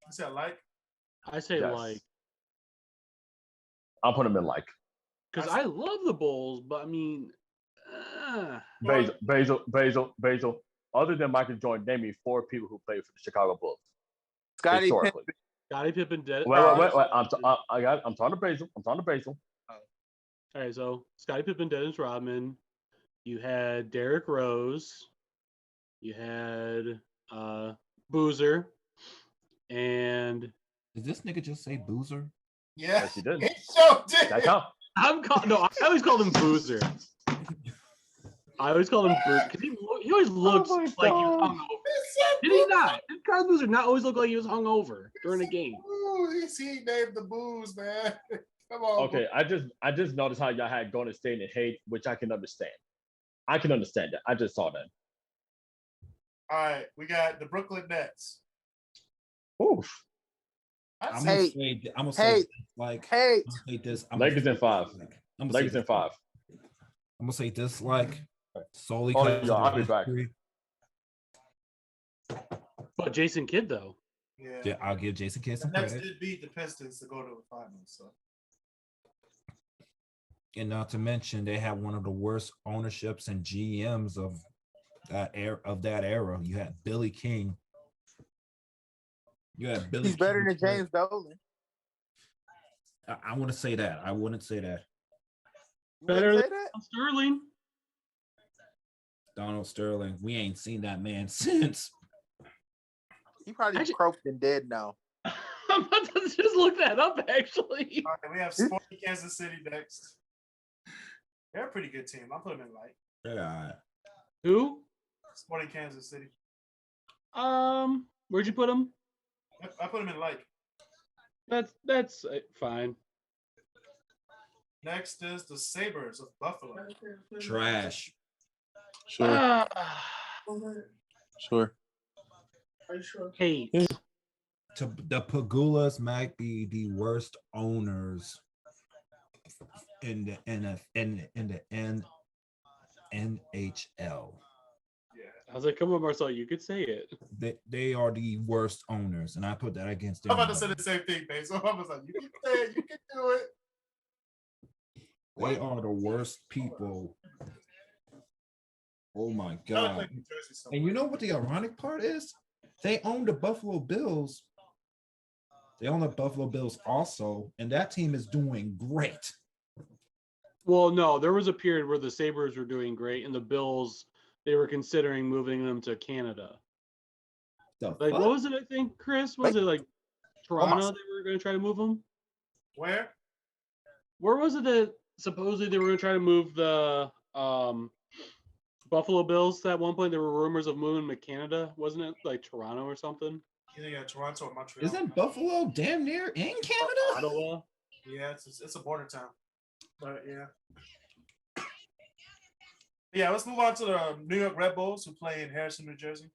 You said like? I say Yes. like I'll put them in like. because I love the Bulls, but I mean, Basil. Other than Michael Jordan, name me 4 people who played for the Chicago Bulls Scotty historically. Scottie Pippen, Dennis. Wait. I'm trying to base him. I'm trying to base him. All right, so Scottie Pippen, Dennis Rodman. You had Derrick Rose. You had Boozer, and Did this nigga just say Boozer? Yeah, Yes, he did. he sure did. That count. I always called him Boozer. I always called him Boozer because he always looks my like he was God. hungover. Did he not? Did Carlos Boozer not always look like he was hungover during the game? Ooh, he named the booze, man. Come on. Okay, I just noticed how y'all had Golden State and hate, which I can understand. I can understand that. I just saw that. All right, we got the Brooklyn Nets. Oof. I'm Hey, gonna say hey, like hey. I'm gonna say this. Lakers in 5. I'm gonna Lakers say in 5. I'm gonna say this like solely Hold on, because y'all, I'll be back. But Jason Kidd though. Yeah, I'll give Jason Kidd The some Nets credit. did beat the Pistons to go to the finals. So And not to mention they have one of the worst ownerships and GMs of that era. You had Billy King. He's better than James Dolan. I want to say that. I wouldn't say that. You Better wouldn't than say that? Sterling. Donald Sterling. We ain't seen that man since. He probably Actually- croaked and dead now. I'm about to just look that up actually. all right, we have Sporting Kansas City next. They're a pretty good team. I'll put them in light. Yeah. Who? Sporting Kansas City. Where'd you put him? I put them in light. That's fine. Next is the Sabres of Buffalo. Trash. Sure. Sure. Hate. The Pagulas might be the worst owners in the NHL. I was like, come on, Marcel, you could say it. They are the worst owners, and I put that against I'm about to anybody. say the same thing, babe. So I was like, you can say it, you can do it. They are the worst people. Oh my Gotta god! play New Jersey somewhere. And you know what the ironic part is? They own the Buffalo Bills. They own the Buffalo Bills also, and that team is doing great. Well, no, there was a period where the Sabres were doing great, and the Bills, they were considering moving them to Canada. The Like, fuck? what was it? I think Chris was it like Toronto? They were going to try to move them. Where? Where was it that supposedly they were going to try to move the Buffalo Bills? At one point, there were rumors of moving them to Canada. Wasn't it like Toronto or something? Either yeah, Toronto or Montreal. Isn't Buffalo damn near in Canada? Ottawa. Yeah, it's a border town. But yeah. Yeah, let's move on to the New York Red Bulls who play in Harrison, New Jersey,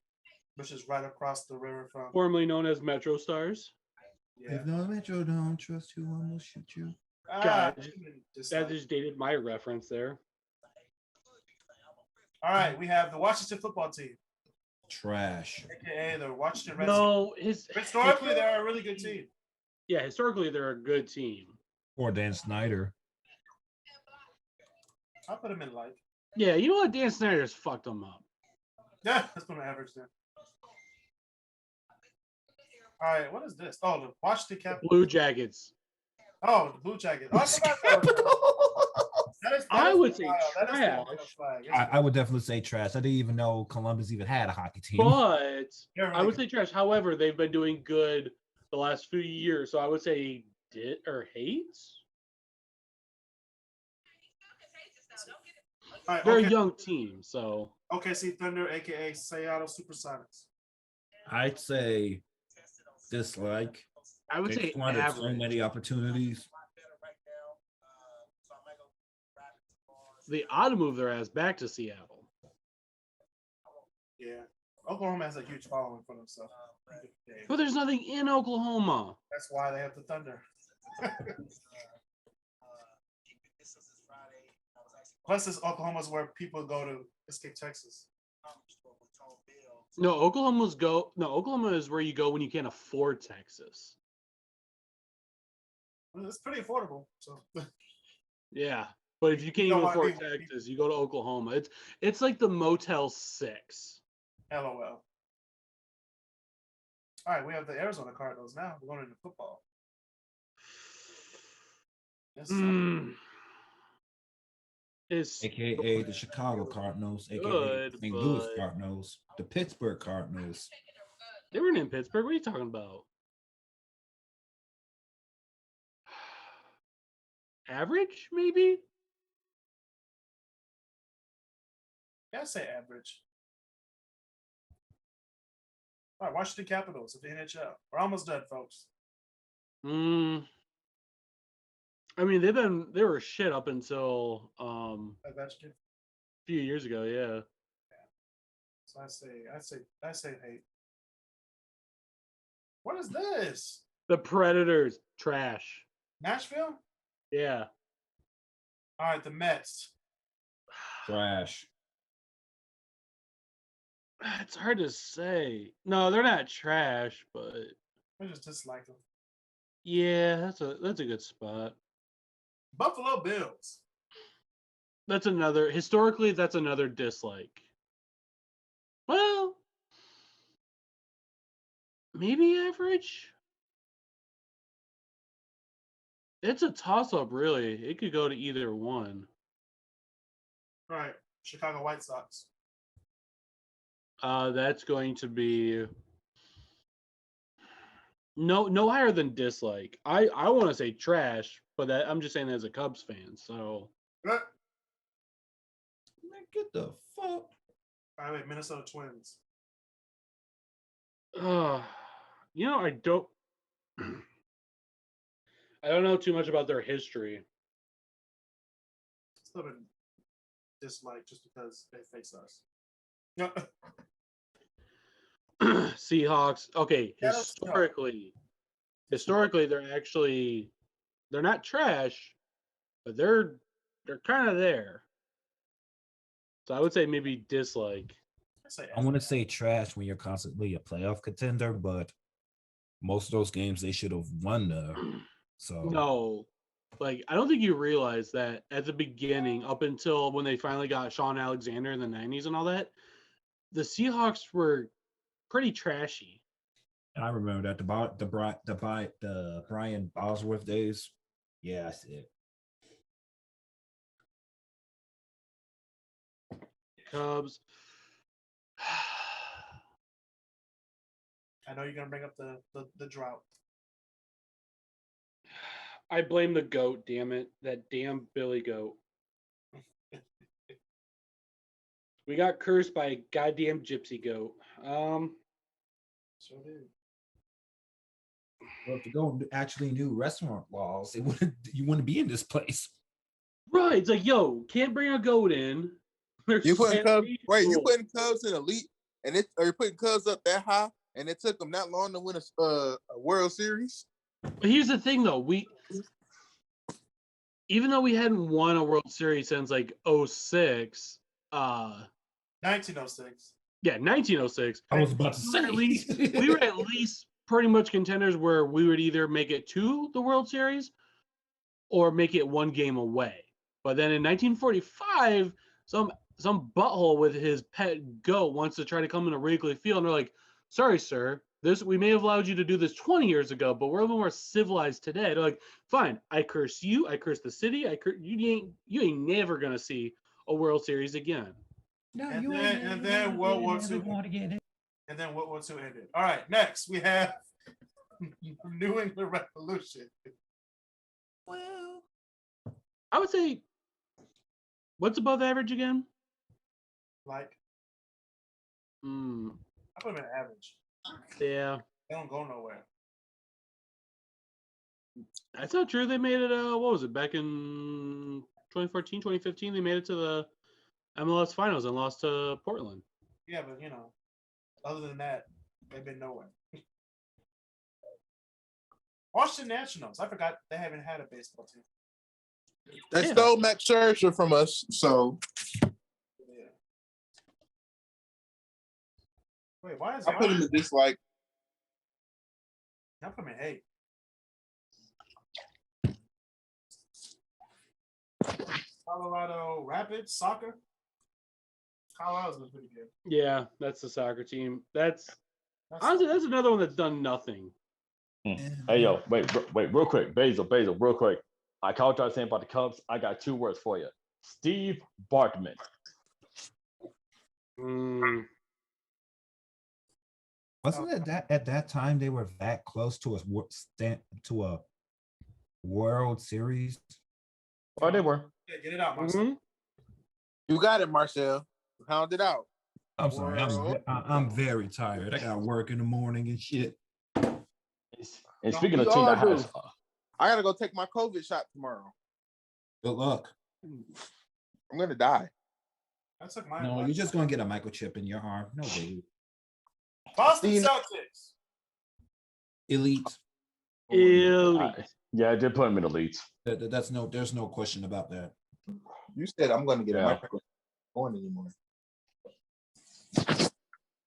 which is right across the river from. Formerly known as Metro Stars. Yeah. If no Metro don't trust you, I will shoot you. Ah, God, just that like- just dated my reference there. all right, we have the Washington football team, Trash. aka the Washington Redskins. No, Historically, they're a really good team. Yeah, historically they're a good team. Or Dan Snyder. I'll put them in light. Yeah, you know what? Dan Snyder's fucked them up. Yeah, let's put them average then. All right, what is this? Oh, the Washington Capitals. Blue Jackets. Oh, the Blue Jackets. Oh, I forgot that was- that is I the would say flag. That is the trash. Royal flag. I would definitely say trash. I didn't even know Columbus even had a hockey team. But They're really I would good. say trash. However, they've been doing good the last few years. So I would say did or hates. All right, They're okay. a young team, so OKC Thunder, aka Seattle Supersonics. I'd say dislike. I would They say squandered so average. many opportunities. They ought to move their ass back to Seattle. Yeah. Oklahoma has a huge following for themselves. But there's nothing in Oklahoma. That's why they have the Thunder. Plus, this Oklahoma's where people go to escape Texas. No, Oklahoma is where you go when you can't afford Texas. Well, it's pretty affordable. So Yeah. But if you can't You even don't wanna afford be- Texas, you go to Oklahoma. It's like the Motel 6. LOL. All right, we have the Arizona Cardinals now. We're going into football. Yes, It's AKA the Chicago Cardinals, AKA good, the St. Louis but Cardinals, the Pittsburgh Cardinals. they weren't in Pittsburgh. What are you talking about? Average, maybe? yeah, I say average. All right, Washington Capitals of the NHL. We're almost done, folks. I mean, they were shit up until Ovechkin. a few years ago, yeah. So I say hate. What is this? The Predators, trash. Nashville? Yeah. All right, the Mets. Trash. It's hard to say. No, they're not trash, but I just dislike them. yeah, that's a good spot. Buffalo Bills. That's another dislike. Well, maybe average. It's a toss-up, really. It could go to either one. All right, Chicago White Sox. That's going to be no higher than dislike. I want to say trash, but I'm just saying that as a Cubs fan. So All Man, get the fuck. right, wait, Minnesota Twins. you know, I don't know too much about their history. Still been disliked just because they face us. No. Seahawks. Okay, Yeah, let's go. historically they're not trash, but they're kind of there. So I would say maybe dislike. I want to say trash when you're constantly a playoff contender, but most of those games they should have won though. So No, like I don't think you realize that at the beginning, up until when they finally got Sean Alexander in the '90s and all that, the Seahawks were pretty trashy. I remember that the Brian Bosworth days. Yeah, that's it. Cubs. I know you're gonna bring up the drought. I blame the goat, damn it. That damn Billy Goat. We got cursed by a goddamn gypsy goat. Sure did. Well, if you go actually new restaurant laws, you wouldn't be in this place. Right. It's like, yo, can't bring a goat in. You putting Cubs? Wait, you rules. putting Cubs in elite, or you putting Cubs up that high, and it took them that long to win a World Series? But here's the thing, though. Even though we hadn't won a World Series since like 06, 1906. yeah, 1906. I was about to say. We were at least pretty much contenders where we would either make it to the World Series or make it one game away. But then in 1945, some butthole with his pet goat wants to try to come into Wrigley Field, and they're like, "Sorry, sir, we may have allowed you to do this 20 years ago, but we're a little more civilized today." They're like, "Fine, I curse you, I curse the city, you ain't never gonna see a World Series again." No, And then World War II. And then World War II ended. All right, next we have New England Revolution. Well, I would say, what's above average again? Like, I put them in average. Yeah. They don't go nowhere. That's not true. They made it, what was it, back in 2014, 2015? They made it to the MLS Finals and lost to Portland. Yeah, but, other than that, they've been nowhere. Washington Nationals. I forgot they haven't had a baseball team. They stole Max Scherzer from us, so Yeah. Wait, why is I put him in dislike. I put him in hate. Colorado Rapids soccer. Colorado's been pretty good. Yeah, that's the soccer team. That's Honestly, that's another one that's done nothing. Hey, yo, wait, real quick. Basil, real quick. I caught y'all saying about the Cubs. I got 2 words for you. Steve Bartman. Wasn't it that at that time they were that close to a World Series? Oh, they were. Yeah, get it out, Marcel. You got it, Marcel. Hound it out. I'm sorry. World. I'm very tired. I got work in the morning and shit. And speaking We of team all that do. has, I gotta go take my COVID shot tomorrow. Good luck. I'm gonna die. I took mine. No, you're just gonna get a microchip in your arm. No biggie. Boston Steve- Celtics. Elite. yeah, I did put him in the leads. There's no question about that. You said I'm gonna get Yeah. a microphone going anymore.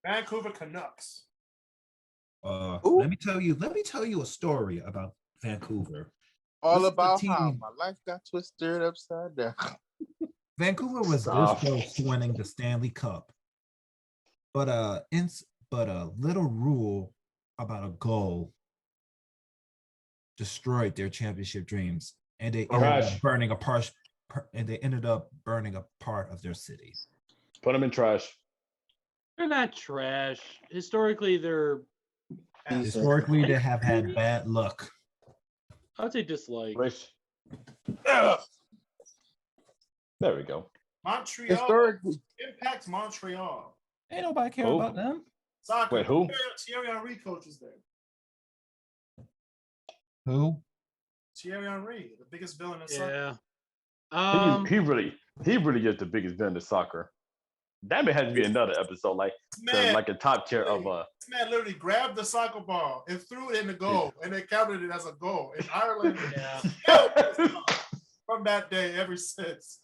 Vancouver Canucks. Ooh. Let me tell you a story about Vancouver. All This is the about how team. my life got twisted upside down. Vancouver was Stop. this close to winning the Stanley Cup, but a little rule about a goal destroyed their championship dreams, and they ended up Trash. burning a part. And they ended up burning a part of their city. Put them in trash. They're not trash. Historically, they're Historically, they have had bad luck. I'd say dislike. Wish. There we go. Montreal. Historically, Impact Montreal. Ain't nobody care Oh. about them. Soccer. Wait, who? Thierry Henry coaches there. Who? Thierry Henry, the biggest villain in soccer. Yeah. He really is the biggest villain in soccer. That may have to be another episode, like a top tier of This man literally grabbed the soccer ball and threw it in the goal, and they counted it as a goal in Ireland. From that day, ever since.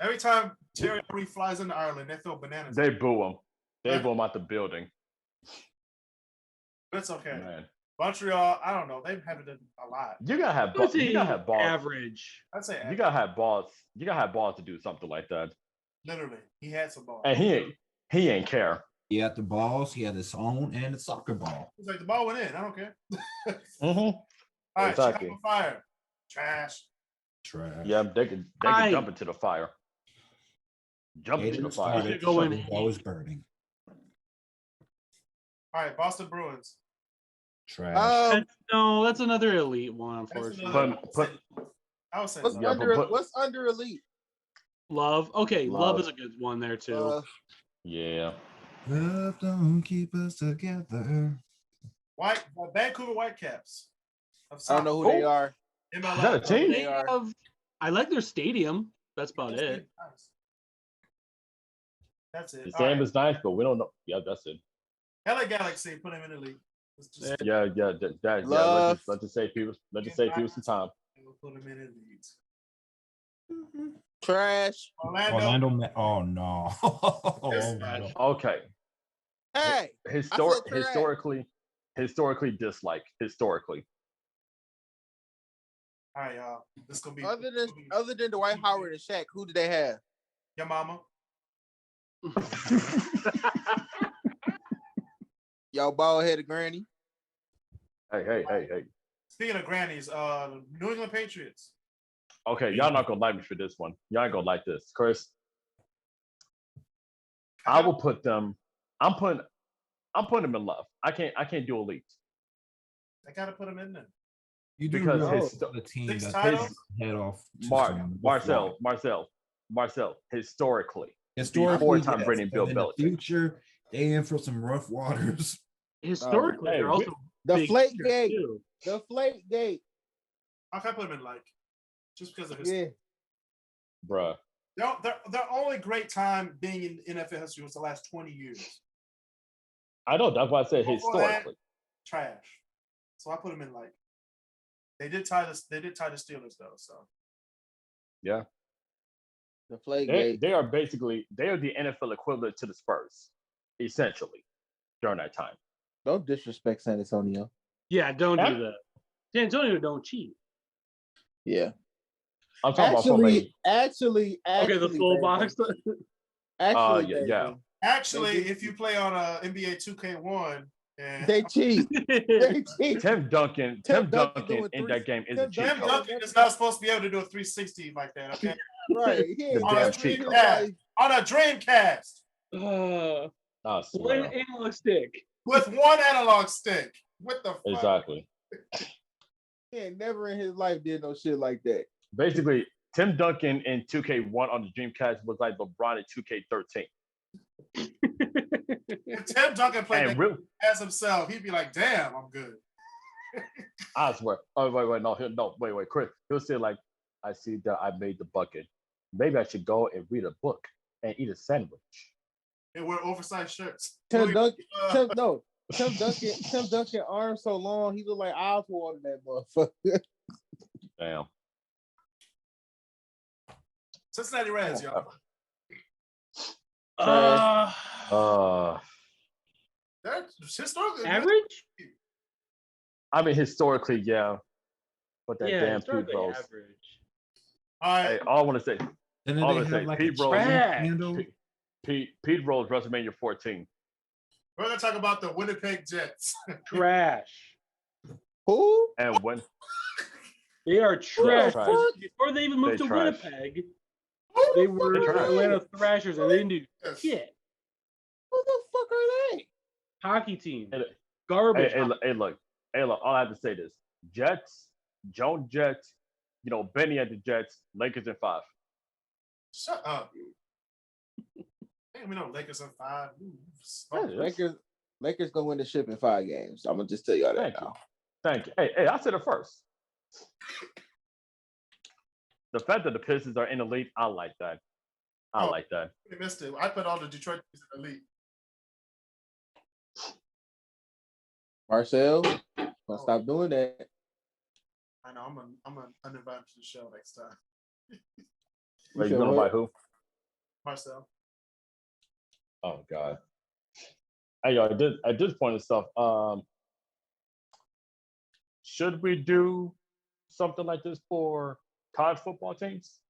Every time Thierry Henry flies into Ireland, they throw bananas. They boo him. They boo him out the building. But it's okay. Man. Montreal, I don't know. They've had it a lot. You gotta have I'd balls. say You gotta have balls. average. I'd say You gotta have balls. You gotta have balls to do something like that. literally, he had some balls. And he ain't care. He had the balls. He had his own and the soccer ball. He's like, the ball went in. I don't care. Mm-hmm. All right, Exactly. Chicago Fire. Trash. Trash. Yeah, they can jump into the fire. Jump They into the didn't fire. start it. Go in It was always burning. All right, Boston Bruins. Trash. No, that's another elite one, That's unfortunately. another- I would say what's Yeah, under but- what's under elite? Love. Okay, love Love. is a good one there too. Yeah. Love don't keep us together. Vancouver Whitecaps. I don't know who they are. Is that a team? They are. I like their stadium. That's about it. That's it. The All right. same is nice, but we don't know. Yeah, that's it. LA Galaxy, put him in the league. Let's just Yeah. Love. Let's just save people some time. we'll put him in the league. Trash. Orlando. Oh no. Trash. Okay. Hey, Historically dislike. Historically. All right, y'all. This gonna be other than Dwight Howard and Shaq, who do they have? your mama. Y'all bald headed granny. Hey. Speaking of grannies, New England Patriots. Okay, y'all not gonna like me for this one. Y'all ain't gonna like this, Chris. I will put them. I'm putting them in love. I can't do elite. I gotta put him in there. You do Because realize his- the team Six that titles? head off. to Marcel. Historically, Four-time Brady, Bill but in the Belichick. future, they in for some rough waters. Historically, Hey, they're also The big Flake hitters, Gate. too. The Flake Gate. I can put him in just because of his. Yeah. Bruh. Their only great time being in NFL history was the last 20 years. I know. That's why I said Before that, historically. trash. So I put him in they did tie the Steelers though. So Yeah. The Flake Gate. They are the NFL equivalent to the Spurs, essentially, during that time. Don't disrespect San Antonio. Yeah, don't Yeah. do that. San Antonio don't cheat. Yeah. I'm talking about from Actually, Okay, the full box. Actually, yeah. Actually, if you play on NBA 2K1, and They cheat. They cheat. Tim Duncan doing in that game is Tim a cheat Tim code. Duncan is not supposed to be able to do a 360 like that. Okay, Right. He The ain't on a damn doing cheat shit code. Dreamcast, on a Dreamcast Uh, I one swear. analog stick. with one analog stick. What the fuck? Exactly. He ain't never in his life did no shit like that. Basically, Tim Duncan in 2K1 on the Dreamcast was like LeBron in 2K13. If Tim Duncan played And that real, as himself, he'd be like, "Damn, I'm good." I swear. Oh wait, no, wait, Chris. He'll say like, "I see that I made the bucket. Maybe I should go and read a book and eat a sandwich." And wear oversized shirts. Tim Duncan, Uh, Tim Duncan arms so long, he look like Oswald in that motherfucker. Damn. Cincinnati Reds, y'all. That's historically Average? I mean, historically, yeah, but that Yeah, damn historically Pete Rose. average. All right, Hey, all I want to say, Didn't all I they want to have say, like Pete a Rose, trash. handle? Pete Rose, WrestleMania 14. we're gonna talk about the Winnipeg Jets. Trash. Who? And when They are trash. trash. Before they even moved They to trash. Winnipeg, they were They're the trash. Atlanta Thrashers, and they didn't do Yes. shit. Who the fuck are they? Hockey team. Hey, Garbage. hey, look, all I have to say is Jets, Joan Jets, Benny at the Jets, Lakers in 5. Shut up. Ain't we know Lakers in 5. Lakers gonna win the ship in 5 games. I'm gonna just tell y'all that now. Thank you. Hey, I said it first. The fact that the Pistons are in the league, I like that. I Oh. like that. We missed it. I put all the Detroit teams in the league. Marcel, gonna stop doing that. I know. I'm gonna uninvite him to the show next time. Wait, you said gonna what? buy who? Marcel. Oh God. Hey, yo, at this point and stuff, should we do something like this for college football teams?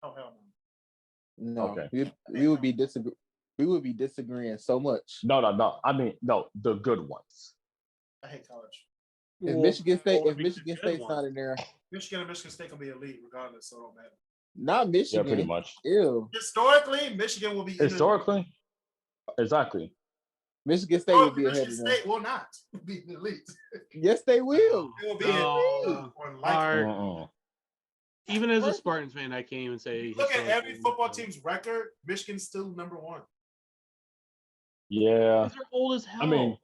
Oh hell no. No, Okay. we would be disagreeing so much. No. I mean, no, the good ones. I hate college. If Well, Michigan State, well, if we Michigan did State's one. not in there, Michigan and Michigan State gonna be elite regardless, so it don't matter. not Yeah, Michigan. pretty much. Ew. Historically, Michigan will be in the- Historically, exactly. Michigan State will be Michigan ahead of them. State will not be elite. Yes, they will. It will be No. or like. Art. Mm-mm. Even as a Spartans fan, I can't even say. Look at every historically. football team's record. Michigan's still number 1. Yeah. Because they're old as hell. I mean,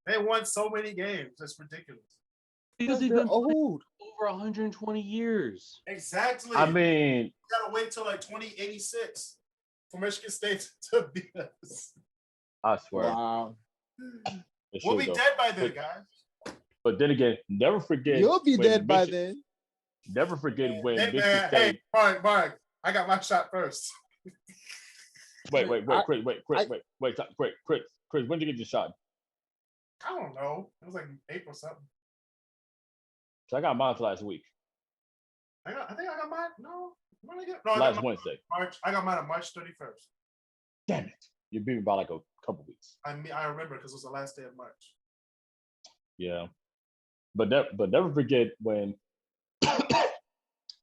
They won so many games. That's ridiculous. because they've They're been playing old. over 120 years. Exactly. I mean, you gotta wait till like 2086 for Michigan State to beat us. I swear. Wow. It's We'll true, be though. dead by then, guys. But then again, never forget. You'll be when dead by Michi- then. Never forget when Hey, Michigan man, State. hey, Mark, I got my shot first. Wait, I- Chris, when did you get your shot? I don't know. It was like April something. So I got mine last week, I think I got mine. No, when I get no, I got last mine Wednesday. March. I got mine on March 31st. Damn it! You beat me by like a couple weeks. I remember because it was the last day of March. Yeah, but never forget when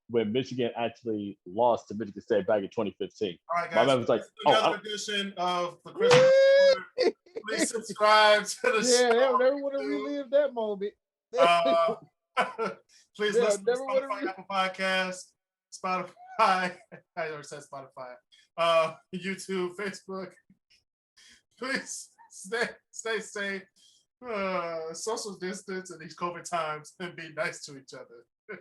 when Michigan actually lost to Michigan State back in 2015. All right, My guys. man was like, another edition of the Christmas. Please subscribe to the Yeah, show. they never would have relived that moment. Please Yeah, listen to never would've Spotify, Apple Podcast, Spotify. I already said Spotify. YouTube, Facebook. Please stay safe. Social distance in these COVID times and be nice to each other.